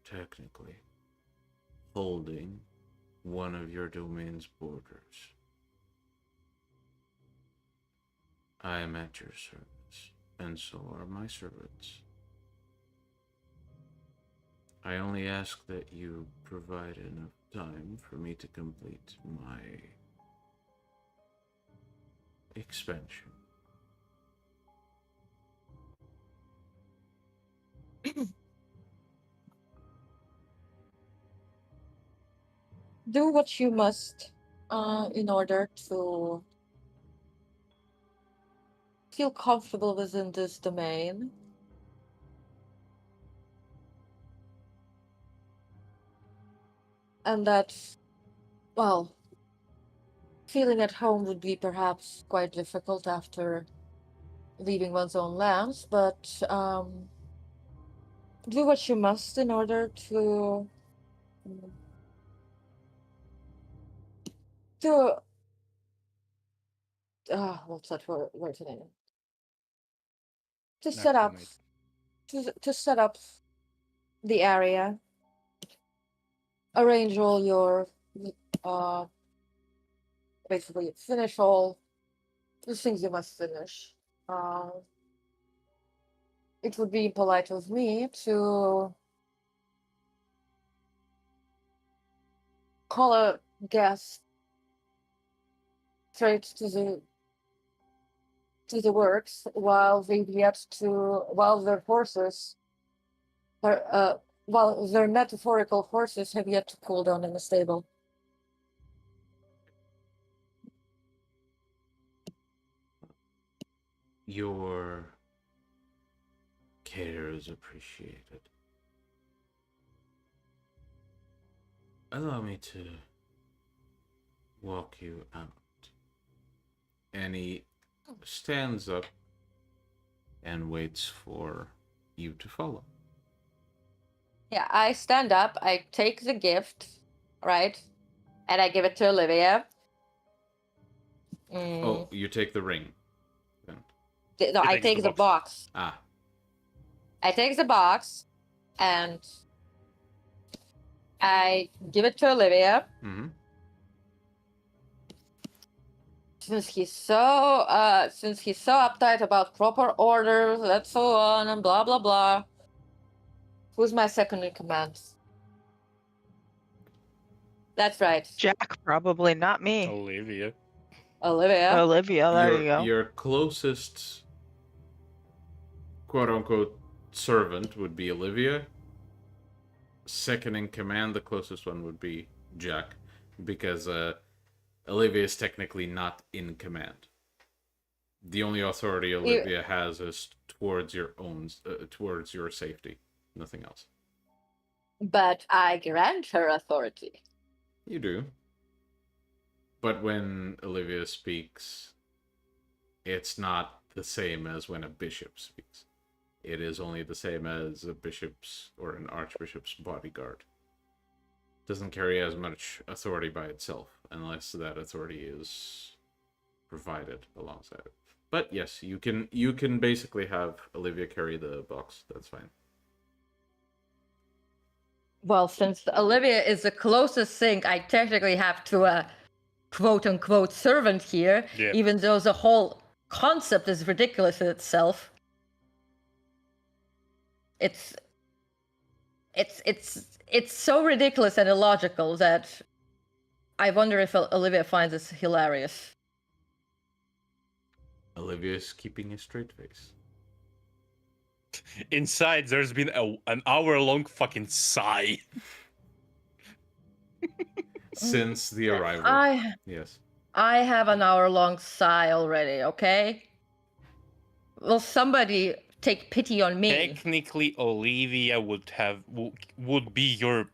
technically holding one of your domain's borders. I am at your service, and so are my servants. I only ask that you provide enough time for me to complete my expansion. Do what you must in order to feel comfortable within this domain. And that, well, feeling at home would be perhaps quite difficult after leaving one's own lands, but do what you must in order to what's that word today? To set up to set up the area, arrange all your basically finish all the things you must finish. It would be polite of me to call a guest straight to the works while their horses are while their metaphorical horses have yet to cool down in the stable. Your care is appreciated. Allow me to walk you out. And he stands up and waits for you to follow. Yeah, I stand up, I take the gift, right? And I give it to Olivia. Oh, you take the ring. Then. No, He I takes take the the box. Ah, I take the box and I give it to Olivia. mm-hmm. Since he's so uptight about proper orders and so on and blah blah blah. Who's my second in command? That's right. Jack, probably not me. Olivia. Olivia. Olivia, there you go. Your closest quote-unquote servant would be Olivia. Second in command, the closest one would be Jack, because Olivia is technically not in command. The only authority Olivia has is towards your own, towards your safety, nothing else. But I grant her authority. You do. But when Olivia speaks, it's not the same as when a bishop speaks. It is only the same as a bishop's or an archbishop's bodyguard. Doesn't carry as much authority by itself, unless that authority is provided alongside it. But yes, you can basically have Olivia carry the box. That's fine. Well, since Olivia is the closest thing I technically have to a quote-unquote servant here, Yeah. even though the whole concept is ridiculous in itself. It's so ridiculous and illogical that I wonder if Olivia finds this hilarious. Olivia's keeping a straight face. Inside, there's been an hour-long fucking sigh. Since the arrival. Yes. I have an hour-long sigh already, okay? Will somebody take pity on me? Technically, Olivia would be your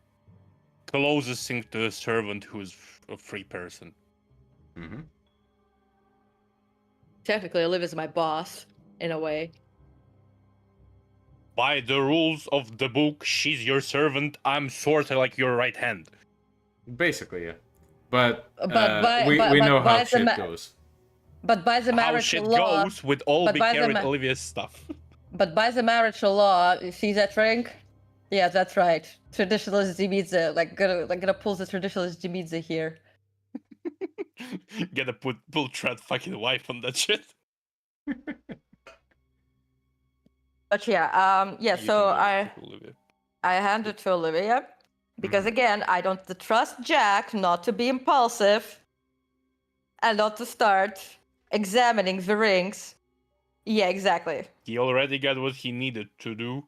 closest thing to a servant who's a free person. Mm-hmm. Technically, Olivia's my boss, in a way. By the rules of the book, she's your servant. I'm sort of like your right hand. Basically, yeah. But But we know how shit goes. But by the How marriage shit law, goes with all but be by the carried ma- Olivia's stuff. but by the marriage law, you see that ring? Yeah, that's right. Traditionalist Dimidze, gonna pull the traditionalist Dimidze here. Gotta pull Trad fucking wife on that shit. But yeah, You so can do it to Olivia. I hand it to Olivia because again, I don't trust Jack not to be impulsive and not to start examining the rings. Yeah, exactly. He already got what he needed to do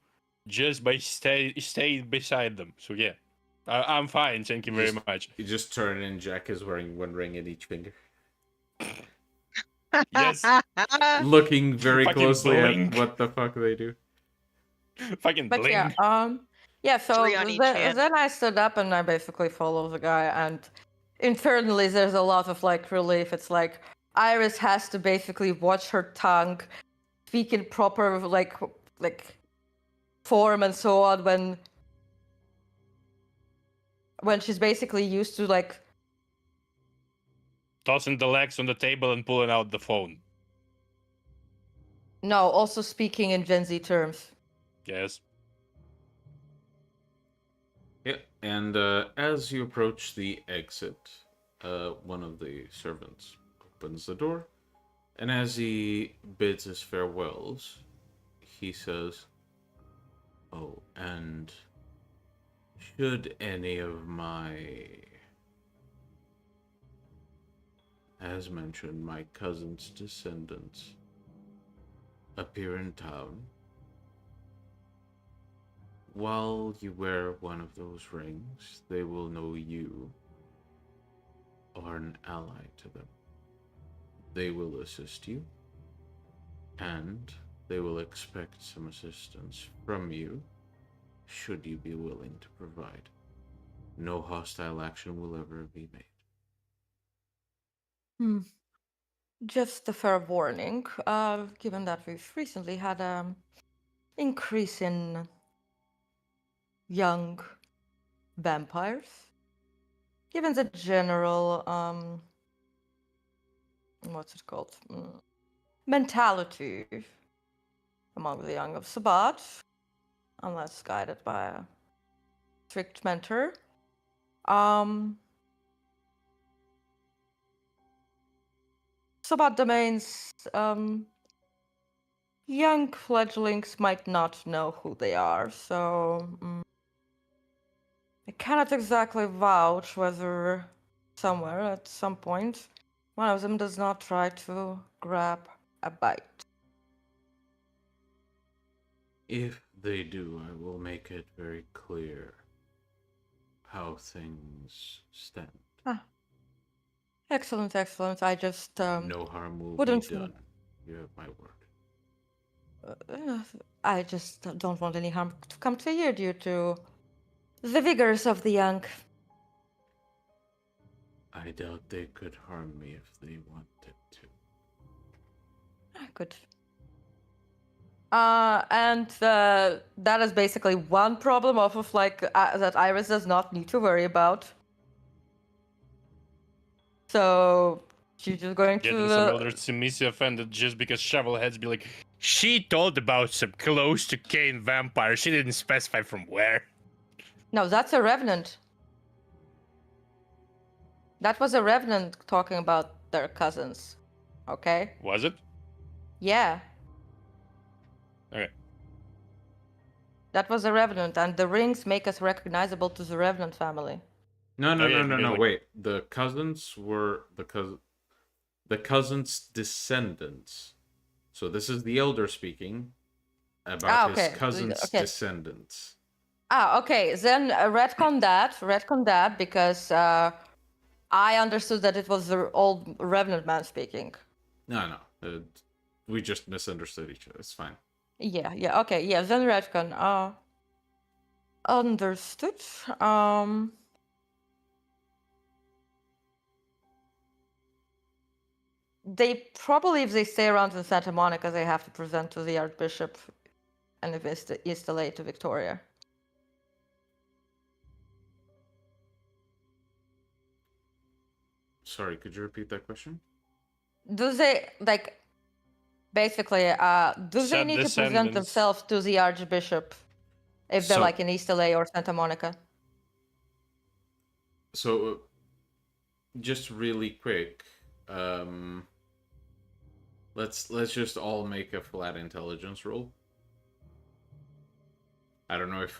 just by stay beside them. So yeah, I'm fine. Thank you very much. You just turn and Jack is wearing one ring in each finger. Yes, Looking very Fucking closely blink. at what the fuck they do. fucking But bling. yeah, so Three on each hand. then I stood up and I basically follow the guy, and internally there's a lot of like relief. It's like Iris has to basically watch her tongue, speak in proper like form and so on when she's basically used to like Tossing the legs on the table and pulling out the phone. no, also speaking in Gen Z terms. Yes. Yeah, and as you approach the exit, one of the servants opens the door, and as he bids his farewells, he says, "Oh, and should any of my, as mentioned, my cousin's descendants appear in town, while you wear one of those rings, they will know you are an ally to them. They will assist you, And they will expect some assistance from you, should you be willing to provide. No hostile action will ever be made. Just a fair warning, given that we've recently had an increase in young vampires, given the general, what's it called? Mentality among the young of Sabbat, unless guided by a strict mentor. Sabbat domains, young fledglings might not know who they are, so I cannot exactly vouch whether somewhere at some point one of them does not try to grab a bite. If they do, I will make it very clear how things stand. Excellent, excellent. I just No harm will wouldn't be done. You have my word. I just don't want any harm to come to you due to the vigors of the young. I doubt they could harm me if they wanted to. Good. And that is basically one problem off of that Iris does not need to worry about. So she's just going Getting some elder Simisi offended just because Shovelheads be like, she told about some close to Cain vampire. She didn't specify from where. No, that's a revenant. That was a revenant talking about their cousins. Okay? Was it? Yeah. Okay. That was a revenant, and the rings make us recognizable to the revenant family. No, Like... wait. The cousins were the cousins' descendants. So this is the elder speaking about his cousin's descendants. Okay. Then retcon that, because I understood that it was the old revenant man speaking. No. We just misunderstood each other. It's fine. Yeah. Okay. Yeah. Then retcon. Understood. They probably, if they stay around in Santa Monica, they have to present to the Archbishop and if it's the East LA to Victoria. Sorry, could you repeat that question? Do they, basically, do they need to present themselves to the Archbishop if they're in East LA or Santa Monica? So, just really quick, let's just all make a flat intelligence roll. I don't know if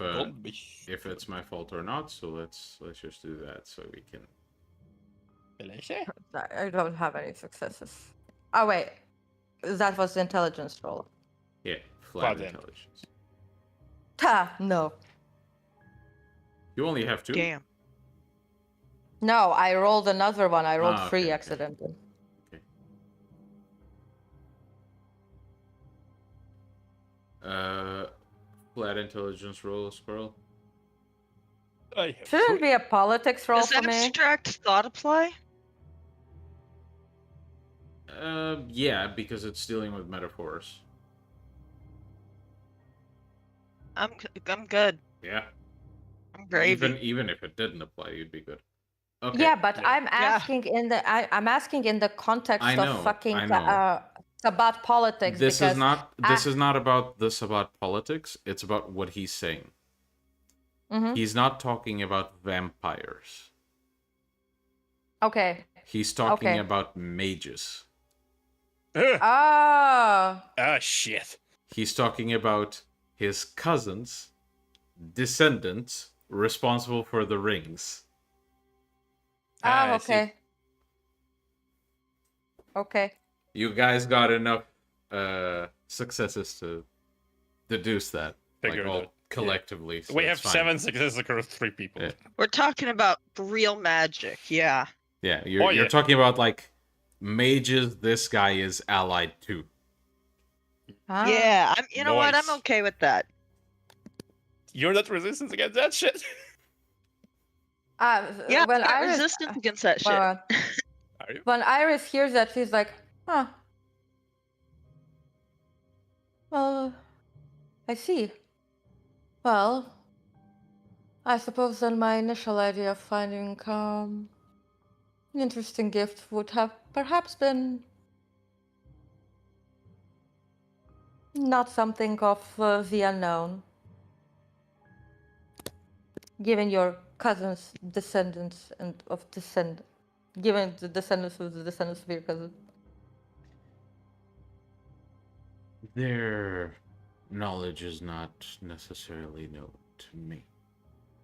it's my fault or not, so let's just do that so we can. I don't have any successes. Oh wait, that was the intelligence roll. Yeah, flat intelligence. No. You only have 2? Damn. No, I rolled another one. I rolled 3 okay. accidentally. Okay. Flat intelligence roll, Squirrel. Shouldn't it be a politics roll Does for me? abstract thought apply? Yeah, because it's dealing with metaphors. I'm good. Yeah. I'm gravy. Even if it didn't apply, you'd be good. Okay. Yeah, but I'm asking I'm asking in the context of fucking Sabbat politics. This is not about the Sabbat politics. It's about what he's saying. Mm-hmm. He's not talking about vampires. Okay. He's talking about mages. Oh. Ah, shit. He's talking about his cousins, descendants, responsible for the rings. Oh, okay. Okay. You guys got enough successes to deduce that, collectively. So we have 7 successes across 3 people. Yeah. We're talking about real magic, yeah. Yeah, you're talking about mages. This guy is allied to. Ah. Yeah, you know what? I'm Nice. okay with that. You're not resistance against that shit. Yeah, When I'm not Iris, resistant against that shit. well, Are you? when Iris hears that, she's like, huh. Well, I see. Well, I suppose then my initial idea of finding an interesting gift would have perhaps been not something of the unknown. Given your cousin's descendants given the descendants of the descendants of your cousin. Their knowledge is not necessarily known to me,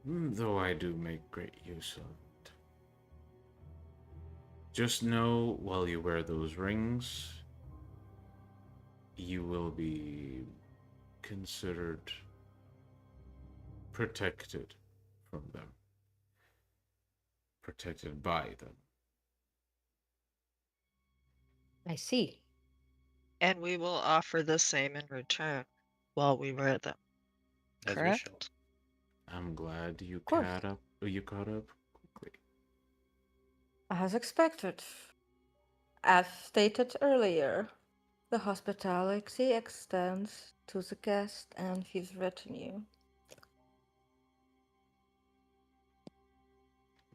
though I do make great use of it. Just know while you wear those rings, you will be considered protected from them. Protected by them. I see. And we will offer the same in return while we wear them. As we Correct? shall. I'm glad you course. caught up quickly. As expected. As stated earlier, the hospitality extends to the guest and his retinue.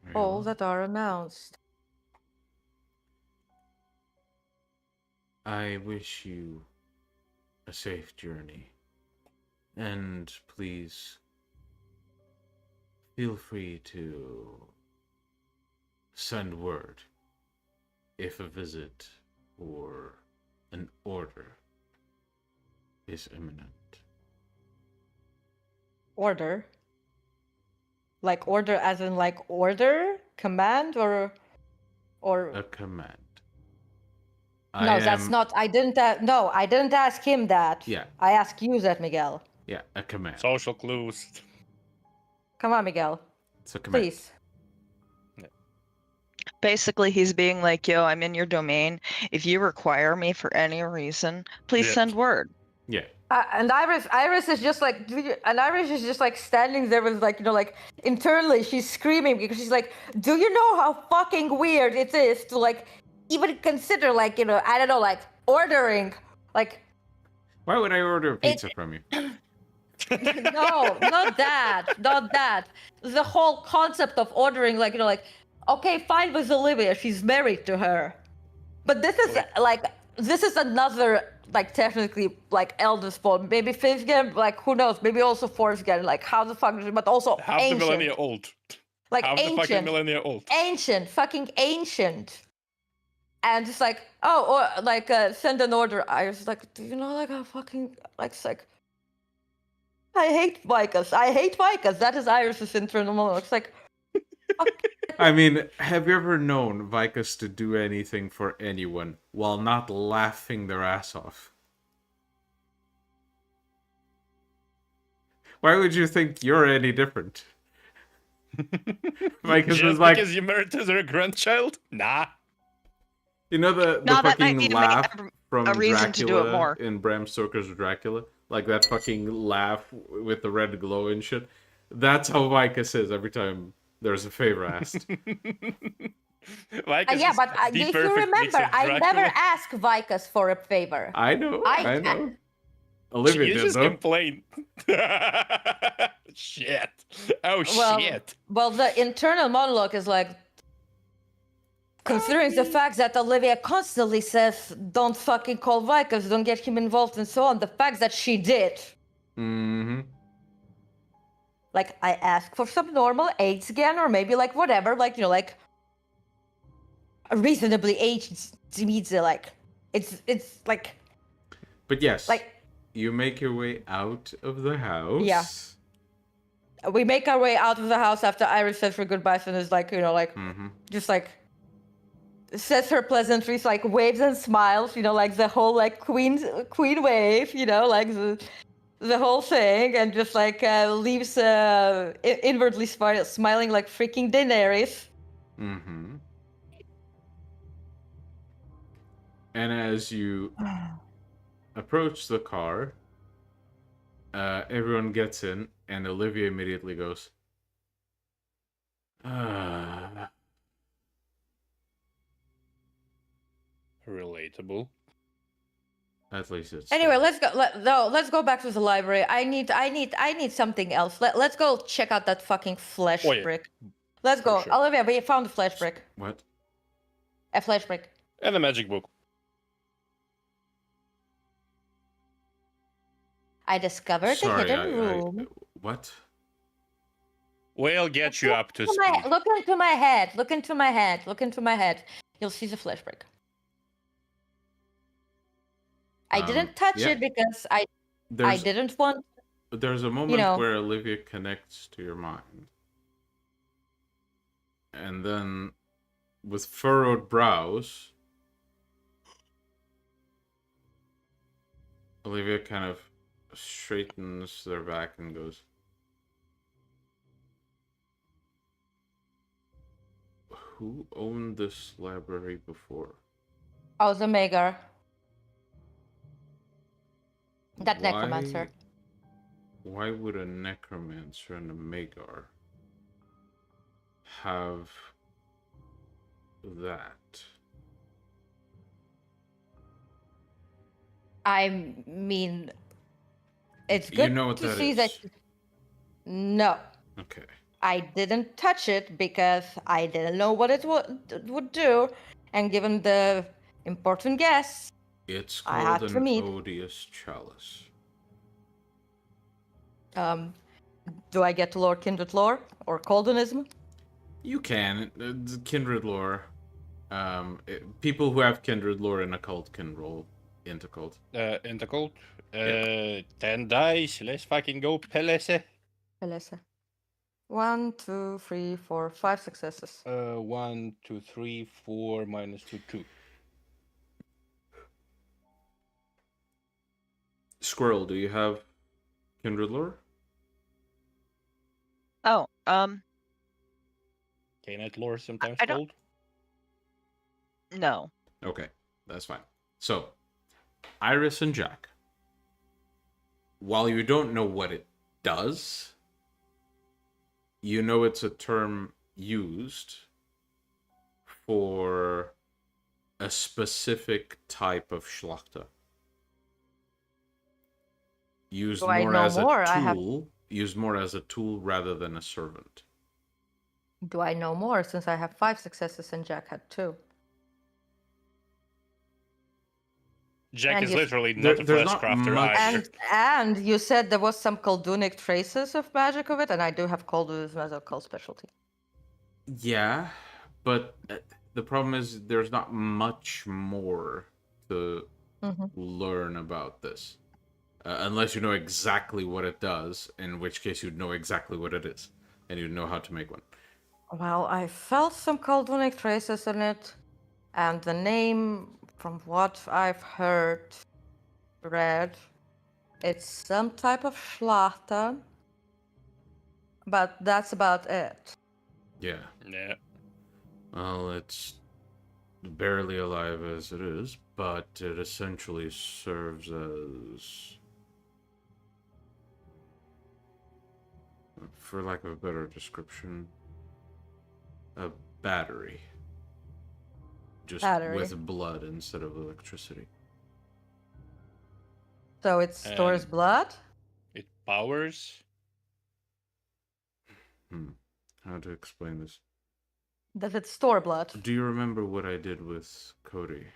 Very All well. that are announced. I wish you a safe journey. And please feel free to send word if a visit or an order is imminent. Order? Like order as in like order? Command or A command. No, that's not I didn't ask him that. Yeah. I asked you that, Miguel. Yeah, a command. Social clues. Come on, Miguel. It's a command. Please. Basically, he's being like, yo, I'm in your domain. If you require me for any reason, please Yeah. send word. Yeah. And Iris is just like, standing there with like, like internally she's screaming because she's like, do you know how fucking weird it is to like even consider like, I don't know, like ordering, like. Why would I order a pizza from you? No, not that. The whole concept of ordering, like, like, okay, fine with Olivia, she's married to her. But this is another, like, technically, like, eldest spawn. Maybe fifth gen, like, who knows? Maybe also fourth gen, like, how the fuck, but also Half ancient. the millennia old. Like, Half ancient. the fucking millennia old. Ancient, fucking ancient. And just like, or like, send an order. I was like, do you know, like, how fucking, like, it's like, I hate Vicus. That is Iris's internal monologue. It's like, I mean, have you ever known Vicus to do anything for anyone while not laughing their ass off? Why would you think you're any different? Vicus Just was like, because you married to their grandchild? Nah. you know the No, that might fucking be to laugh make from a reason to do it Dracula more. in Bram Stoker's Dracula? Like that fucking laugh with the red glow and shit. That's how Vicus is every time there's a favor asked. Vicus yeah, is but the if you perfect mix remember, of I never Dracula. asked Vicus for a favor. I know. You Olivia did just though. complain. Shit. Oh Well, shit. well, the internal monologue is like, considering the fact that Olivia constantly says, don't fucking call Vicus, don't get him involved and so on, the fact that she did. Mm-hmm. Like, I asked for some normal age again, or maybe like whatever, like, like a reasonably aged Dimitri, like, it's like. But yes, like, you make your way out of the house. Yeah. We make our way out of the house after Iris says her goodbyes and is like, like, just like, says her pleasantries, like waves and smiles, like the whole like queen wave, like the whole thing, and just like leaves inwardly smiling like freaking Daenerys. Mm-hmm. And as you approach the car. Everyone gets in, and Olivia immediately goes, Relatable. At least it's... Anyway, let's go. Let's go back to the library. I need something else. Let's go check out that fucking flesh Oh, yeah. brick. Let's go, sure. Olivia. We found a flesh brick. What? A flesh brick. And a magic book. I discovered Sorry, a hidden room. What? We'll get you up to speed. Look into my head. Look into my head. Look into my head. You'll see the flesh brick. I didn't touch yeah. it because I didn't want. There's a moment know. where Olivia connects to your mind. And then, with furrowed brows, Olivia kind of straightens their back and goes, "Who owned this library before?" Oh, the Magar. That necromancer. Why would a necromancer and a Magar have that? I mean, it's good You know what to that see is. that. No, Okay. I didn't touch it because I didn't know what it would do, and given the important guess, It's I had called to an meet. odious chalice. Do I get to lore kindred lore or coldonism? You can. Kindred lore. People who have kindred lore in a cult can roll into cult. In the cult. 10 dice. Let's fucking go, Pelese. Pelese. 1, 2, 3, 4, 5 successes. 1, 2, 3, 4, minus 2, 2. Squirrel, do you have kindred lore? Oh, Cainite lore sometimes I don't- called. no. Okay, that's fine. So, Iris and Jack, while you don't know what it does, you know it's a term used for a specific type of Schlachter. Used Do I more know as more? a tool. Used more as a tool rather than a servant. Do I know more since I have 5 successes and Jack had 2? Jack And is you- literally There- not a there's flesh not crafter much- either. And you said there was some Koldunic traces of magic of it, and I do have Koldunism as a cult specialty. Yeah, but the problem is there's not much more to learn about this. Unless you know exactly what it does, in which case you'd know exactly what it is, and you'd know how to make one. Well, I felt some Koldunic traces in it, and the name, from what I've read, it's some type of Schlachter, but that's about it. Yeah. Yeah. Well, it's barely alive as it is, but it essentially serves as, for lack of a better description, a battery. Just Battery. with blood instead of electricity. So it stores And- blood? It powers. How to explain this? Does it store blood? Do you remember what I did with Cody?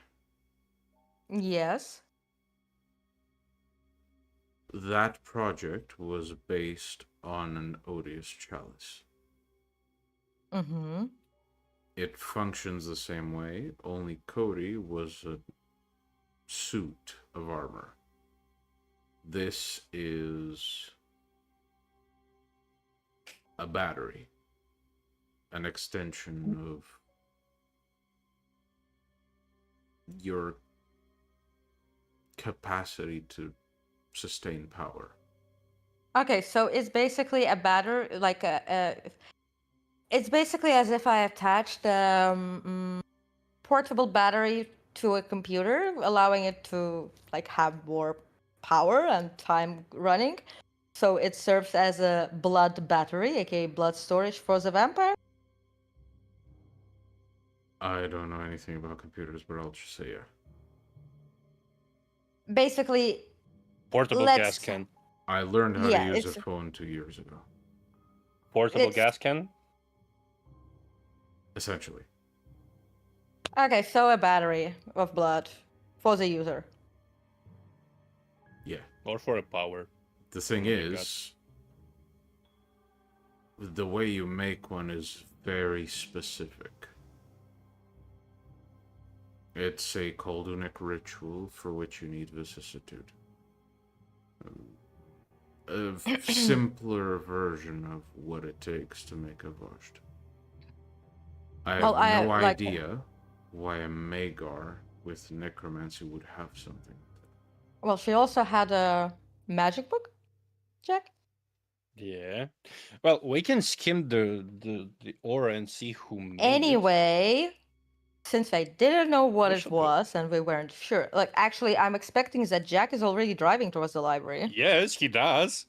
Yes. That project was based on an odious chalice. Mm-hmm. It functions the same way, only Cody was a suit of armor. This is a battery, an extension of your capacity to sustain power. Okay, so it's basically a battery, like it's basically as if I attached a portable battery to a computer, allowing it to like have more power and time running. So it serves as a blood battery, aka blood storage for the vampire. I don't know anything about computers, but I'll just say yeah. Basically, Portable let's gas can. I learned how Yeah, to use a it's- phone 2 years ago. Portable It's- gas can? Essentially. okay, so a battery of blood for the user. Yeah. Or for a power. The thing Oh my God. is, the way you make one is very specific. It's a Koldunic ritual for which you need vicissitude. A simpler version of what it takes to make a Vozhd. I have Well, I, no like- idea why a Magar with necromancy would have something. Well, she also had a magic book, Jack. Yeah. Well, we can skim the aura and see who made it. Anyway, since I didn't know what We it should go. was and we weren't sure, like actually, I'm expecting that Jack is already driving towards the library. Yes, he does.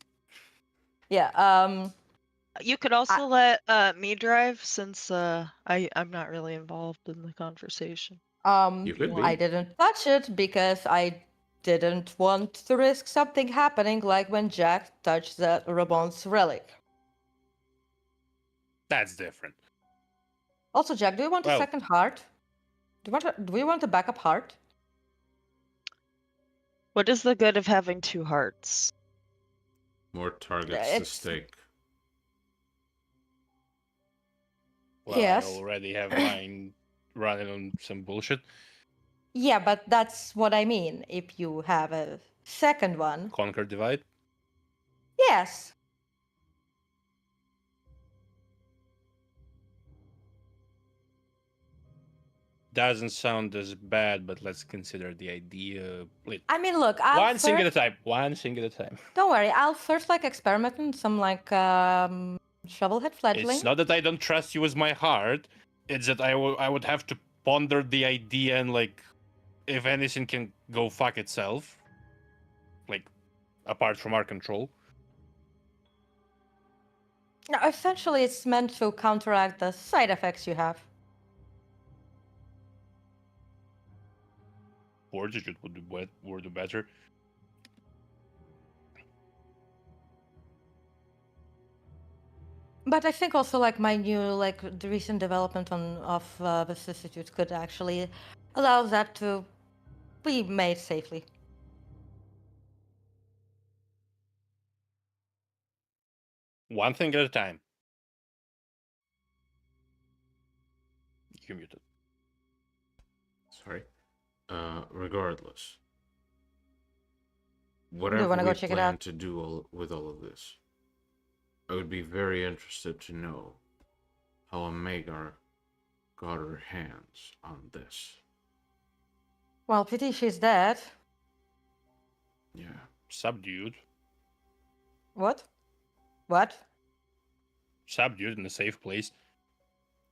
Yeah. You could also let me drive since I'm not really involved in the conversation. You could I be. didn't touch it because I didn't want to risk something happening like when Jack touched the Rabon's relic. That's different. Also, Jack, do you want a Well- second heart? Do we want a backup heart? What is the good of having 2 hearts? More targets to It's- stake. Well, Yes. I already have mine running on some bullshit. Yeah, but that's what I mean. If you have a second one, Conquer divide. yes. Doesn't sound as bad, but let's consider the idea. Wait, I mean, look, I'll one thing at a first, time. One thing at a time. don't worry, I'll first like experiment on some like shovelhead fledgling. It's not that I don't trust you with my heart. It's that I would have to ponder the idea and like, if anything can go fuck itself, like, apart from our control. No, essentially, it's meant to counteract the side effects you have. Fortitude would do better. But I think also like my new like the recent development of vicissitude could actually allow that to be made safely. One thing at a time. You're muted. Sorry. Regardless. you Whatever wanna we go check it plan out? to do with all of this, I would be very interested to know how a Magar got her hands on this. Well, pity she's dead. Yeah. Subdued. What? What? Subdued in a safe place.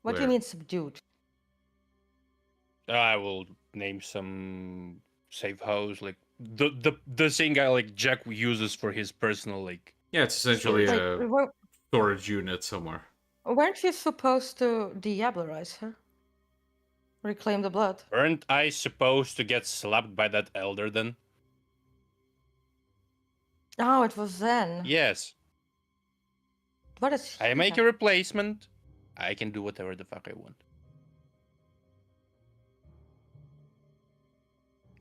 What do you Where? mean subdued? I will name some safe house, like the thing I like Jack uses for his personal like. Yeah, it's essentially Like, a storage unit somewhere. weren't you supposed to diablerize her? Reclaim the blood. Weren't I supposed to get slapped by that elder then? Oh, it was then. Yes. What is I he make a have? replacement. I can do whatever the fuck I want.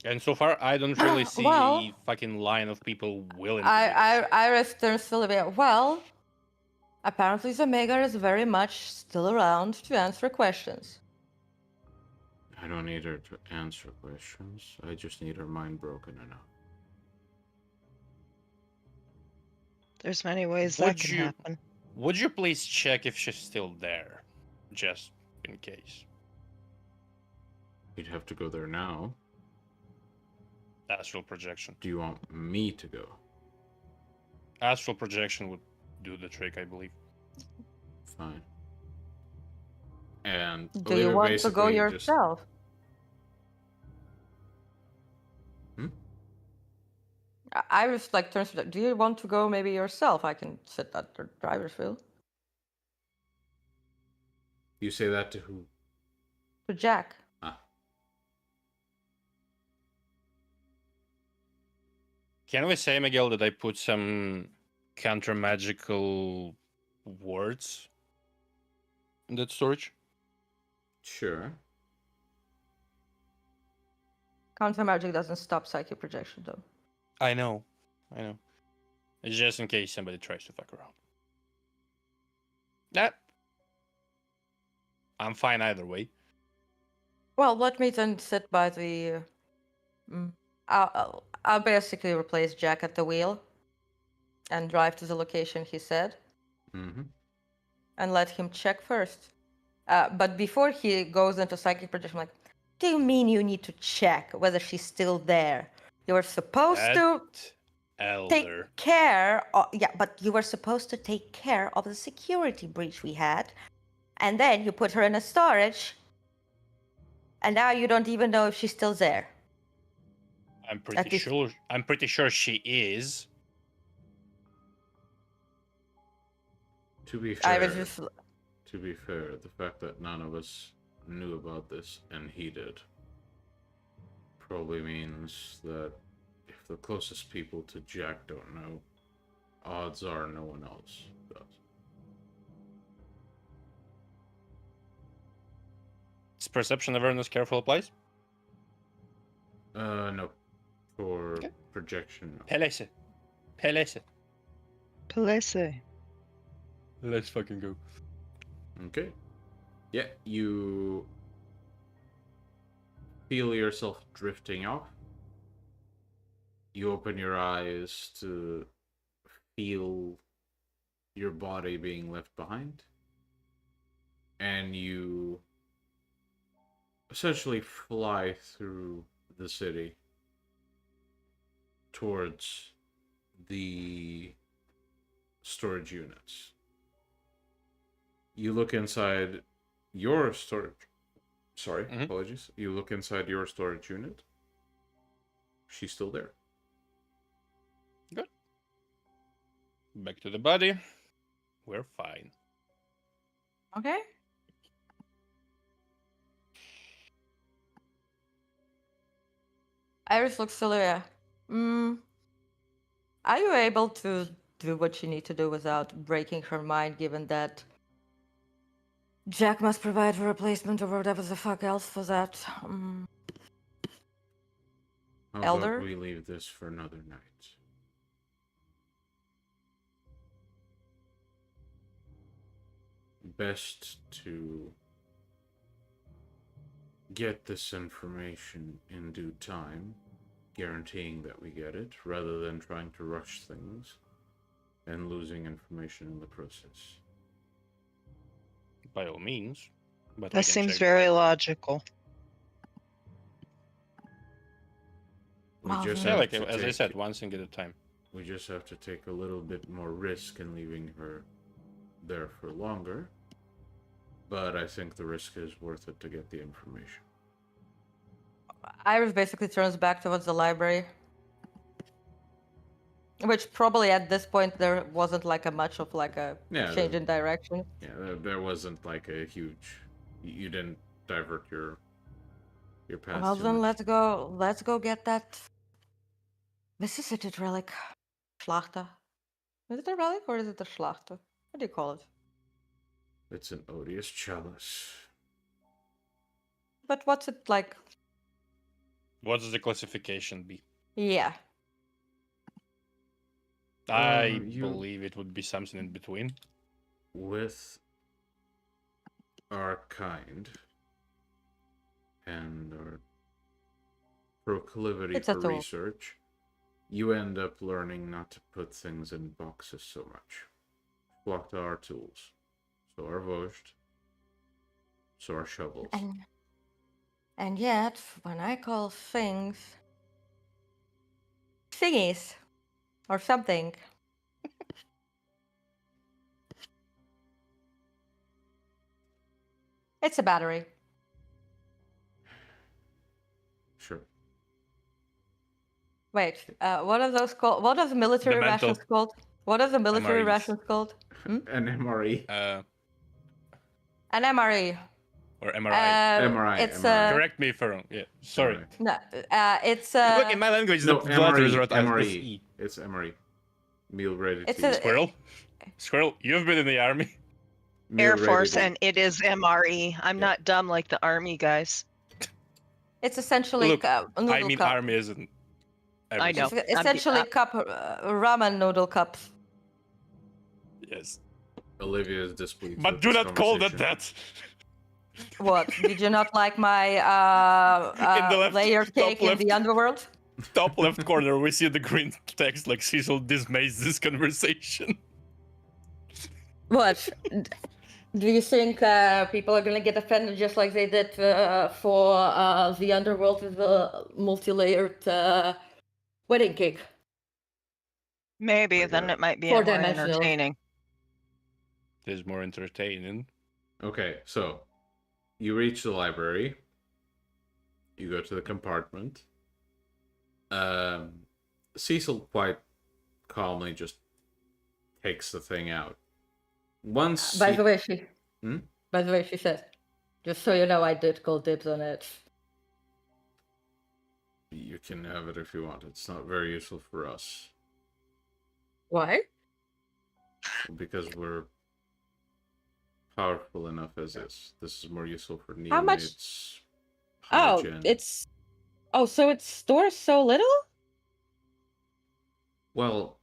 And so far, I don't really see Well, a fucking line of people willing to do this. Iris turns to Olivia. Well, apparently the Magar is very much still around to answer questions. I don't need her to answer questions. I just need her mind broken enough. There's many ways Would that can you- happen. Would you please check if she's still there? Just in case. You'd have to go there now. Astral projection. Do you want me to go? Astral projection would do the trick, I believe. Fine. And Do you Olivia want to go basically just- yourself? Iris like turns to that. Do you want to go maybe yourself? I can sit at the driver's wheel. You say that to who? To Jack. Ah. Can we say, Miguel, that I put some counter magical words in that storage? Sure. Counter magic doesn't stop psychic projection though. I know. It's just in case somebody tries to fuck around. That. I'm fine either way. Well, let me then sit by the. I'll basically replace Jack at the wheel and drive to the location he said. Mm-hmm. And let him check first. But before he goes into psychic projection, I'm like, do you mean you need to check whether she's still there? You were supposed to take Elder. care of, yeah, but you were supposed to take care of the security breach we had. And then you put her in a storage. And now you don't even know if she's still there. I'm pretty sure she is. To be I fair, was just. the fact that none of us knew about this and he did probably means that if the closest people to Jack don't know, odds are no one else does. Is perception awareness careful applies? No. For Okay. projection, no. Pelese. Pelese. Let's fucking go. Okay. Yeah, you feel yourself drifting off. You open your eyes to feel your body being left behind. And you essentially fly through the city towards the storage units. You look inside your storage. Sorry, apologies. You look inside your storage unit. She's still there. Good. Back to the body. We're fine. Okay. Iris looks to Lyria. Are you able to do what you need to do without breaking her mind, given that Jack must provide a replacement or whatever the fuck else for that How elder? about we leave this for another night? Best to get this information in due time, guaranteeing that we get it, rather than trying to rush things and losing information in the process. By all means. But That seems very logical. We just Yeah, have like to as I take- said, one thing at a time. We just have to take a little bit more risk in leaving her there for longer. But I think the risk is worth it to get the information. Iris basically turns back towards the library. Which probably at this point there wasn't like a much of like a change in direction. Yeah, there wasn't like a huge. You didn't divert your path. Well too then much. let's go get that vicissitude relic. Schlachter. Is it a relic or is it a Schlachter? What do you call it? It's an odious chalice. But what's it like? What does the classification be? Yeah. I believe it would be something in between. With our kind and our proclivity It's a for tool. research, you end up learning not to put things in boxes so much. Blocked our tools. So our Vosht. So our shovels. And yet, when I call things thingies or something, it's a battery. Sure. Wait, what are those called? What are the military The mental- rations called? What are the military MREs. rations called? An MRE. An MRE. Or MRI. MRI, It's MRI. Correct me if I'm wrong. Yeah, sorry. MRI. no, it's Look, in my language, No, the letters are MRE. It's MRE. Meal ready It's to a- eat. Squirrel, you've been in the army. Meal Air ready Force, to and it is MRE. I'm Yeah. not dumb like the Army guys. It's essentially Look, a noodle I mean, cup. army isn't. I know. It's essentially cup ramen noodle cups. Yes. Olivia is displeased. But with do this not call that conversation. that. What? Did you not like my In the left- layer top cake in left. the underworld? Top left corner, we see the green text like Cecil dismays this conversation. What? Do you think people are gonna get offended just like they did for the underworld with the multi-layered wedding cake? Maybe then it might be Four more dimensional. entertaining. It is more entertaining. Okay, so you reach the library. You go to the compartment. Cecil quite calmly just takes the thing out. Once By he- the way, she. Hmm? By the way, she said, "Just so you know, I did call dibs on it." You can have it if you want. It's not very useful for us Why? because we're powerful enough as is. This is more useful for neonates. How much- Oh, hygiene. it's. Oh, so it stores so little? Well,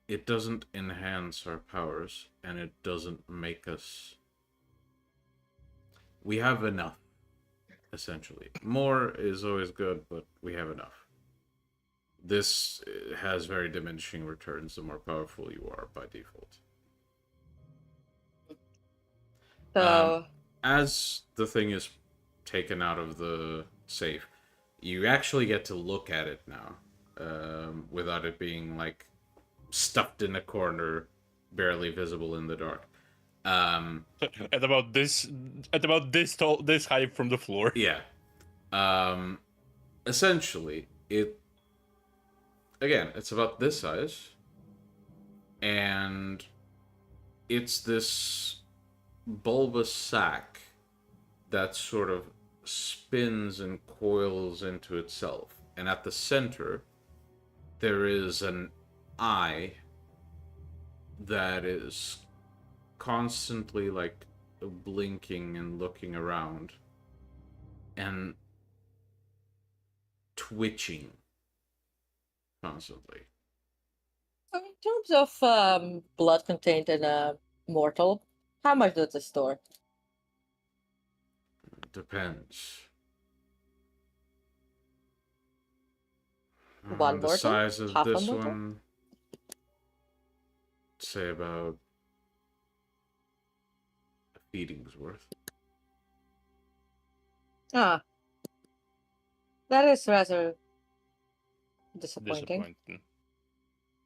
it doesn't enhance our powers, and it doesn't make us. We have enough, essentially. More is always good, but we have enough. This has very diminishing returns the more powerful you are by default. So. As the thing is taken out of the safe, you actually get to look at it now, without it being like stuffed in a corner, barely visible in the dark. At about this tall, this high from the floor. Yeah. Essentially, it's about this size, and it's this bulbous sac that sort of spins and coils into itself. And at the center, there is an eye that is constantly like blinking and looking around and twitching constantly. So in terms of blood contained in a mortal, how much does it store? Depends. One The mortal? size of Half a this mortal? one, say about a feeding's worth. Ah. That is rather disappointing.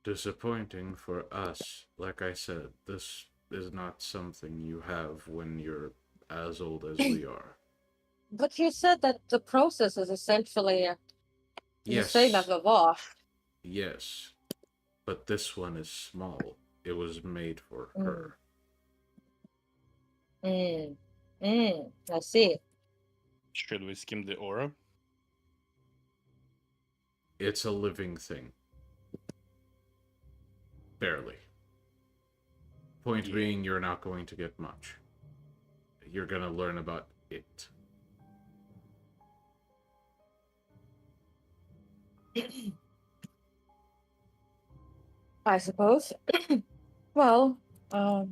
Disappointing for us. Like I said, this is not something you have when you're as old as we are. But you said that the process is essentially the Yes. same as a wash. Yes. But this one is small. It was made for her. I see. Should we skim the aura? It's a living thing. Barely. Point being, you're not going to get much. You're gonna learn about it. I suppose. Well, I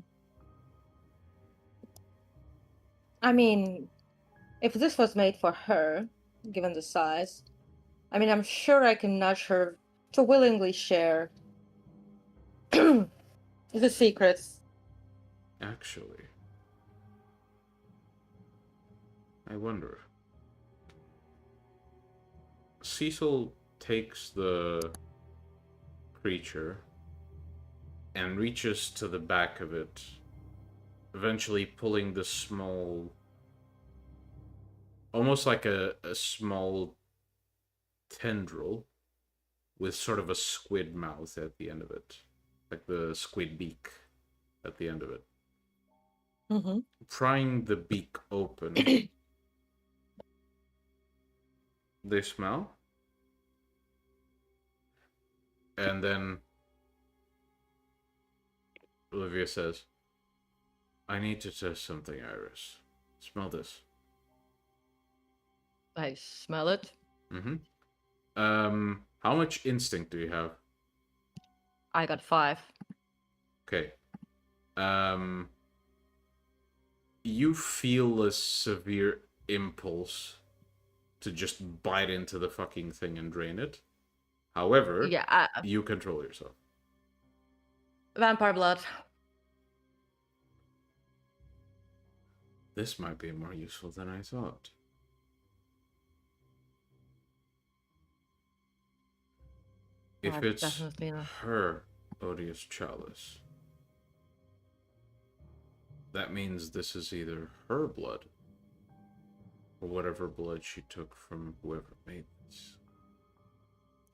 mean, if this was made for her, given the size, I mean, I'm sure I can nudge her to willingly share the secrets. Actually, I wonder. Cecil takes the creature and reaches to the back of it, eventually pulling the small, almost like a small tendril with sort of a squid mouth at the end of it, like the squid beak at the end of it. Mm-hmm. Prying the beak open, they smell, and then Olivia says, "I need to test something, Iris. Smell this." I smell it. Mm-hmm. How much instinct do you have? I got 5. Okay. You feel a severe impulse to just bite into the fucking thing and drain it. However, Yeah, you control yourself. vampire blood. This might be more useful than I thought. If I've it's definitely not. her odious chalice, that means this is either her blood or whatever blood she took from whoever made this.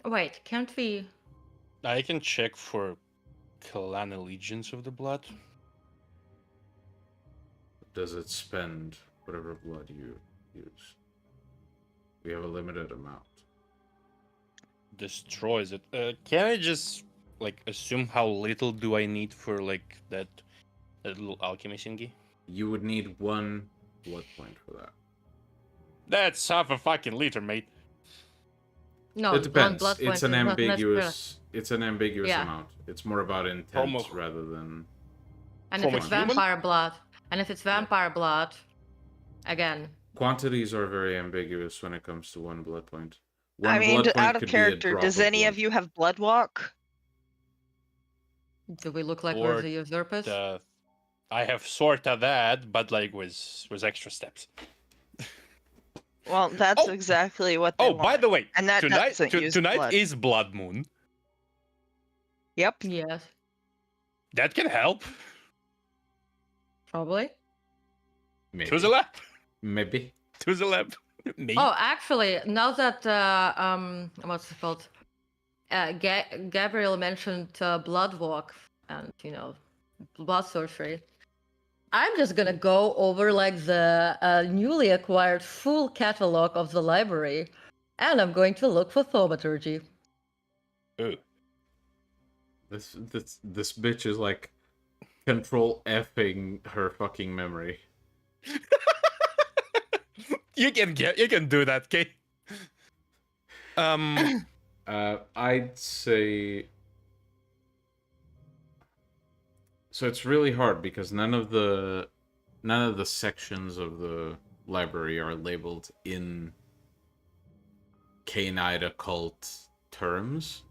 Wait, can't we? I can check for clan allegiance of the blood. Does it spend whatever blood you use? We have a limited amount. Destroys it. Can I just like assume how little do I need for like that little alchemy thingy? You would need 1 blood point for that. That's half a fucking liter, mate. No, It depends. blood point It's an is not necessarily- ambiguous Yeah. amount. It's more about intent Promo- rather than. And From if a it's human? vampire blood, again, Quantities are very ambiguous when it comes to 1 blood point. One I mean, blood point out of could be a character, drop does of any of blood. you have blood walk? do we look like Or we're the usurpers? I have sorta that, but like with extra steps. Well, that's Oh! exactly what they Oh, by want. the way, And that tonight doesn't use tonight blood. is Blood Moon. Yep. Yes, That can help. probably. Maybe. To the lab. Maybe. To the lab. Me. Oh, actually, now that what's it called? Gabriel mentioned blood walk and blood sorcery. I'm just gonna go over like the newly acquired full catalog of the library, and I'm going to look for thaumaturgy. Ooh. This bitch is like control Fing her fucking memory. You can do that, okay? I'd say. So it's really hard because none of the sections of the library are labeled in Cainite occult terms.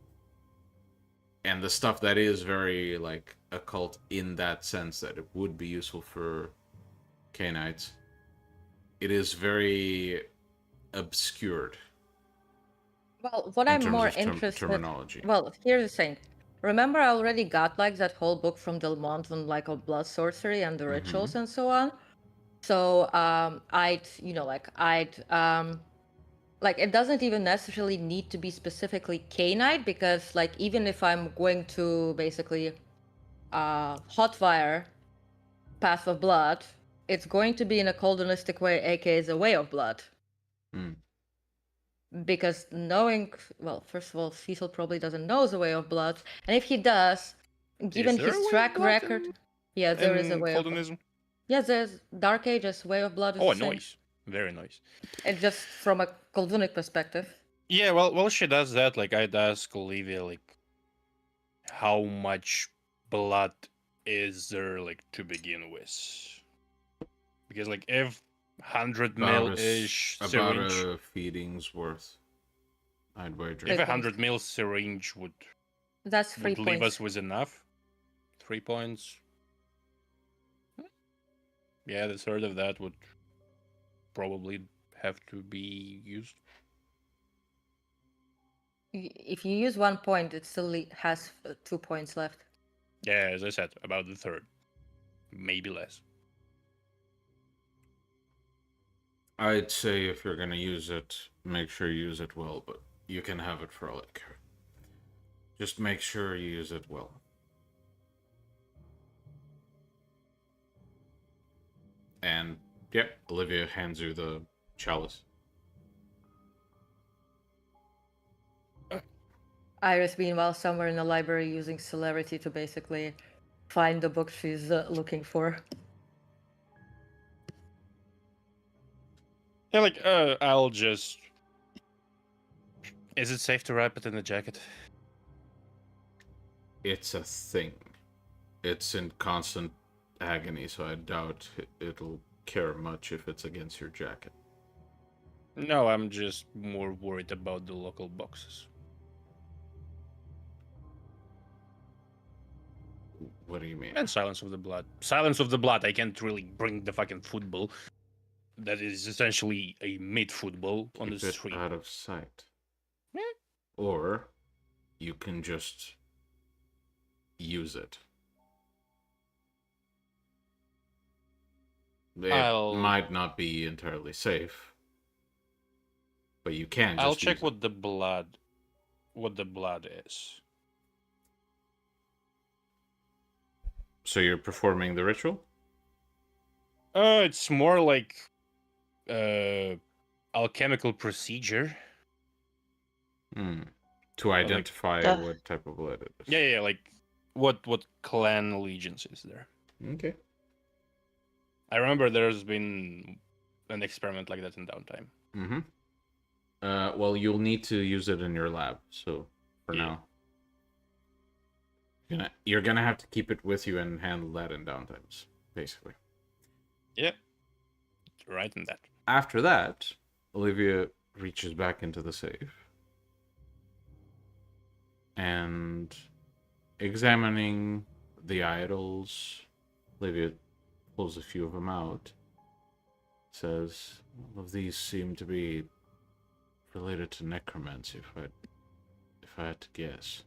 And the stuff that is very like occult in that sense that it would be useful for Cainites, it is very obscured. Well, what in I'm terms more of interested. terminology. Well, here's the thing. Remember, I already got like that whole book from Delmont on like on blood sorcery and the rituals and so on. So like it doesn't even necessarily need to be specifically Cainite, because like even if I'm going to basically hotfire Path of Blood, it's going to be in a coldonistic way, aka the Way of Blood. Because first of all, Cecil probably doesn't know the Way of Blood, and if he does, given there a his Way of track Blood record, yeah, there is a Way of Blood. Coldonism? Yeah, there's Dark Ages, Way of Blood is Oh, the same. nice. Very nice. It's just from a Coldunic perspective. Yeah, well, she does that. Like, I'd ask Olivia, like, how much blood is there, like, to begin with? Because, like, if 100 mil-ish About syringe... a feeding's worth, I'd wager. If 100 mil syringe would That's 3 leave points. us with enough, 3 points. Yeah, the third of that would probably have to be used. If you use 1 point, it still has 2 points left. Yeah, as I said, about the third. Maybe less. I'd say if you're gonna use it, make sure you use it well, but you can have it for all I care. Just make sure you use it well. And, yep, Olivia hands you the chalice. Iris, meanwhile, somewhere in the library using celerity to basically find the book she's looking for. Yeah, like, I'll just... Is it safe to wrap it in the jacket? It's a thing. It's in constant agony, so I doubt it'll care much if it's against your jacket. No, I'm just more worried about the local boxes. What do you mean? And Silence of the Blood. Silence of the Blood, I can't really bring the fucking football. That is essentially a mid-football on the Keep it street. out of sight. Eh. Or you can just use it. It might not be entirely safe, but you can just I'll check use what the blood is. So you're performing the ritual? It's more like alchemical procedure. To identify what type of blood it is. Yeah, like what clan allegiance is there. Okay. I remember there's been an experiment like that in Downtime. Mm-hmm. Well, you'll need to use it in your lab, so for now. You're gonna have to keep it with you and handle that in downtimes, basically. Yep. Right in that. After that, Olivia reaches back into the safe. And examining the idols, Olivia pulls a few of them out. Says, all of these seem to be related to necromancy, if I had to guess.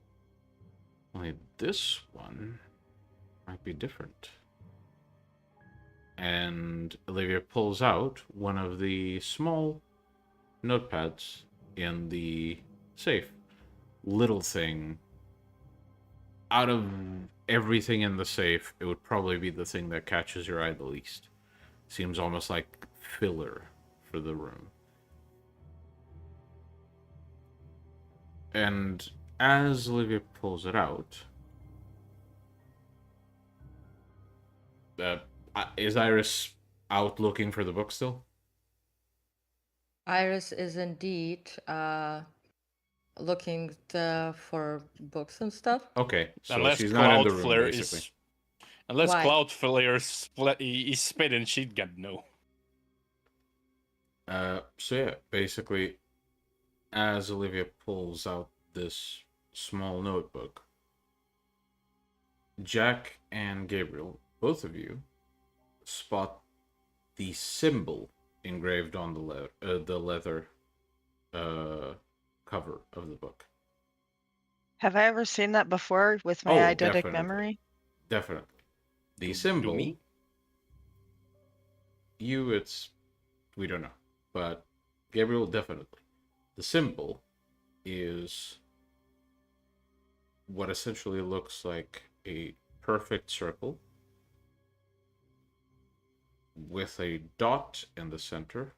Only this one might be different. And Olivia pulls out one of the small notepads in the safe. Little thing. Out of everything in the safe, it would probably be the thing that catches your eye the least. Seems almost like filler for the room. And as Olivia pulls it out, is Iris out looking for the book still? Iris is indeed looking for books and stuff. Okay, so unless she's not in the room, Cloudflare basically. Unless Why? Cloudflare is spitting shit gun, no. So yeah, basically, as Olivia pulls out this small notebook, Jack and Gabriel, both of you, spot the symbol engraved on the leather cover of the book. Have I ever seen that before with my eidetic definitely. memory? Definitely. The symbol. me? We don't know. But Gabriel, definitely. The symbol is what essentially looks like a perfect circle with a dot in the center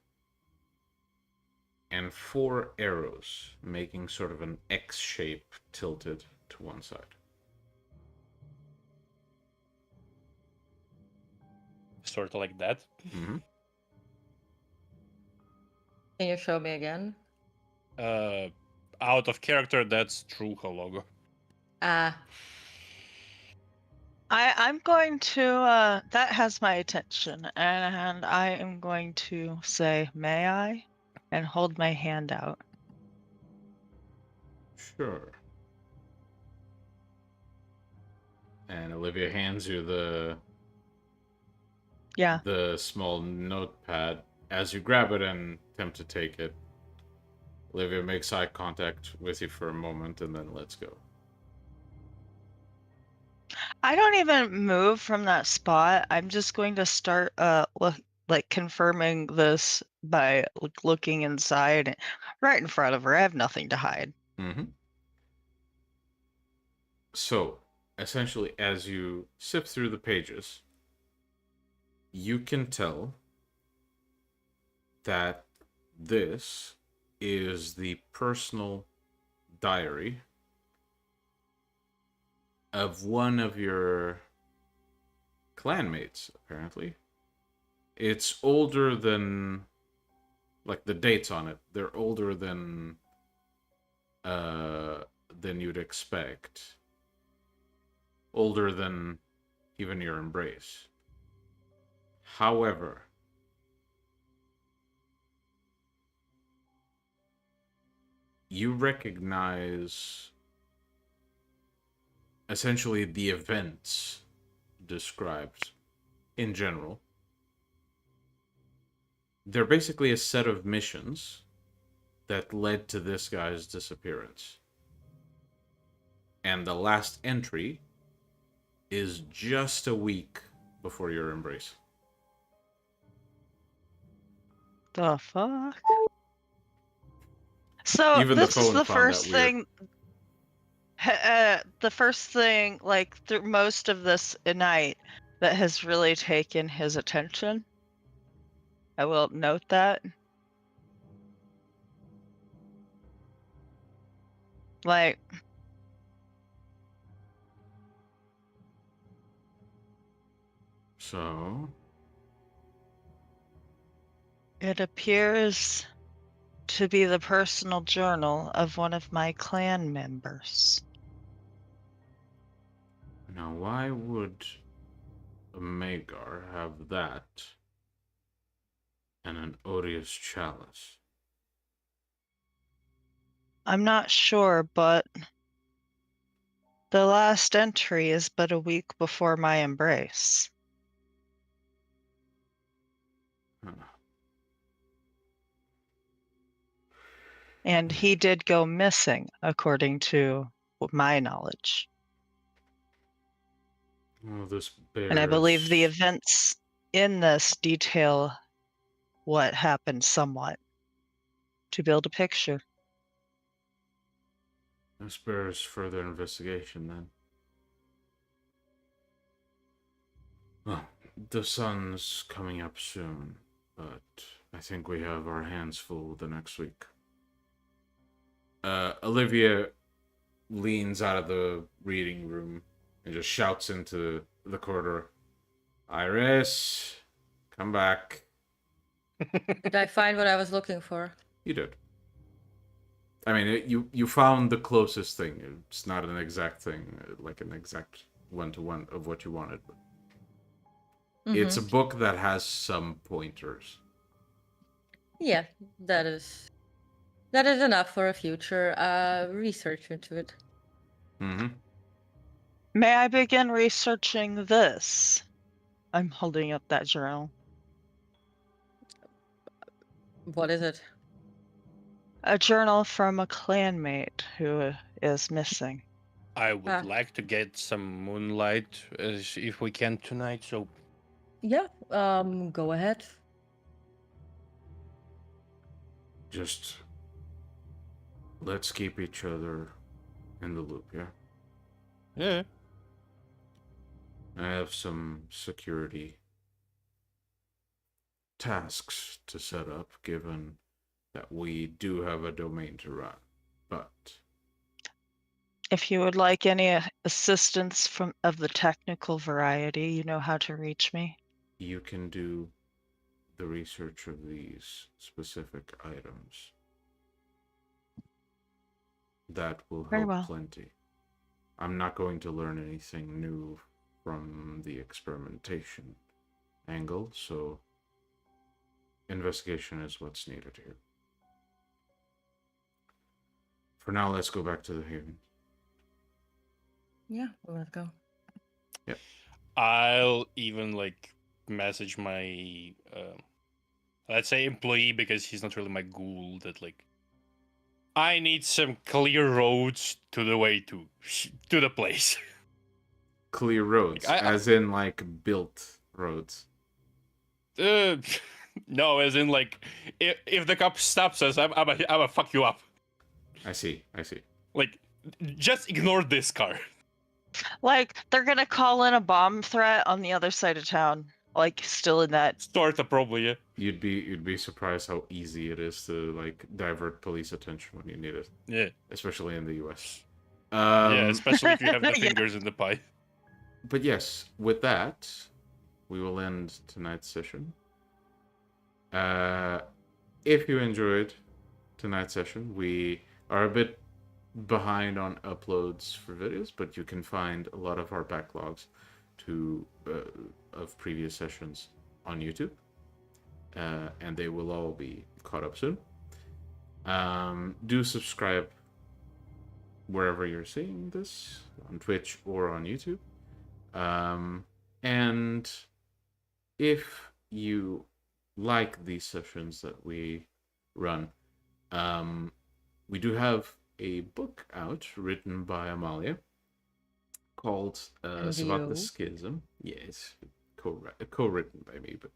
and 4 arrows making sort of an X shape tilted to one side. Sort of like that. Mm-hmm. Can you show me again? Out of character, that's true logo. I'm going to, that has my attention, and I am going to say, may I? And hold my hand out. Sure. And Olivia hands you the small notepad. As you grab it and attempt to take it, Olivia makes eye contact with you for a moment and then lets go. I don't even move from that spot. I'm just going to start confirming this by looking inside right in front of her. I have nothing to hide. Mm-hmm. So, essentially, as you sift through the pages, you can tell that this is the personal diary of one of your clanmates, apparently. It's older than, like, the dates on it. They're older than you'd expect. Older than even your embrace. However, you recognize essentially the events described in general. They're basically a set of missions that led to this guy's disappearance. And the last entry is just a week before your embrace. The fuck? So Even the this is phone the found that first weird. thing. The first thing, like through most of this night, that has really taken his attention. I will note that. Like, So, it appears to be the personal journal of one of my clan members. now why would a Magar have that and an odious chalice? I'm not sure, but the last entry is but a week before my embrace. Huh. And he did go missing, according to my knowledge. Oh, this bears... And I believe the events in this detail what happened somewhat to build a picture. This bears further investigation, then. Well, the sun's coming up soon, but I think we have our hands full the next week. Olivia leans out of the reading room and just shouts into the corridor, "Iris, come back." Did I find what I was looking for? You did. I mean, you found the closest thing. It's not an exact thing, like an exact one-to-one of what you wanted. But it's a book that has some pointers. Yeah, that is enough for a future research into it. Mm-hmm. May I begin researching this? I'm holding up that journal. What is it? A journal from a clanmate who is missing. I would like to get some moonlight if we can tonight, so Yeah, go ahead. Just let's keep each other in the loop, yeah? yeah. I have some security tasks to set up, given that we do have a domain to run. But If you would like any assistance of the technical variety, you know how to reach me. you can do the research of these specific items. That will Very help well. plenty. I'm not going to learn anything new from the experimentation angle, so investigation is what's needed here. For now, let's go back to the Haven. Yeah, let's go. Yep. I'll even like message my let's say employee, because he's not really my ghoul, that like I need some clear roads to the way to the place. Clear roads, Like, as in like built roads. No, as in like if the cop stops us, I'm gonna fuck you up. I see. Like, just ignore this car. Like, they're gonna call in a bomb threat on the other side of town. Like, still in that. Starta probably, yeah. You'd be surprised how easy it is to like divert police attention when you need it, Yeah. especially in the U.S. Yeah, especially if you have the Yeah. fingers in the pie. But yes, with that, we will end tonight's session. If you enjoyed tonight's session, we are a bit behind on uploads for videos, but you can find a lot of our backlogs of previous sessions on YouTube, and they will all be caught up soon. Do subscribe wherever you're seeing this, on Twitch or on YouTube. And if you like these sessions that we run, we do have a book out written by Amalia called Sabbat the Schism. Yes, co-written by me, but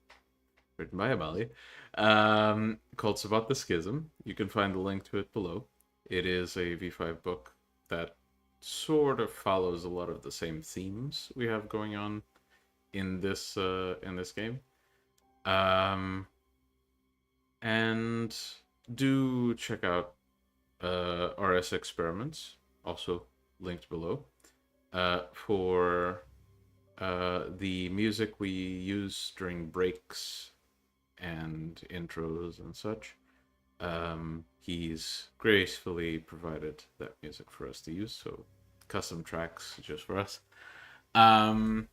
written by Amalia. Called Sabbat the Schism. You can find the link to it below. It is a V5 book that sort of follows a lot of the same themes we have going on in this game. And do check out RS Experiments, also linked below, for the music we use during breaks and intros and such. He's gracefully provided that music for us to use, so custom tracks just for us. Kind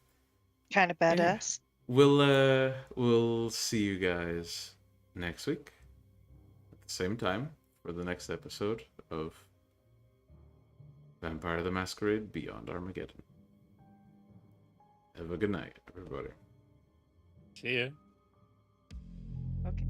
of badass. We'll see you guys next week at the same time for the next episode of Vampire the Masquerade Beyond Armageddon. Have a good night, everybody. See ya. Okay.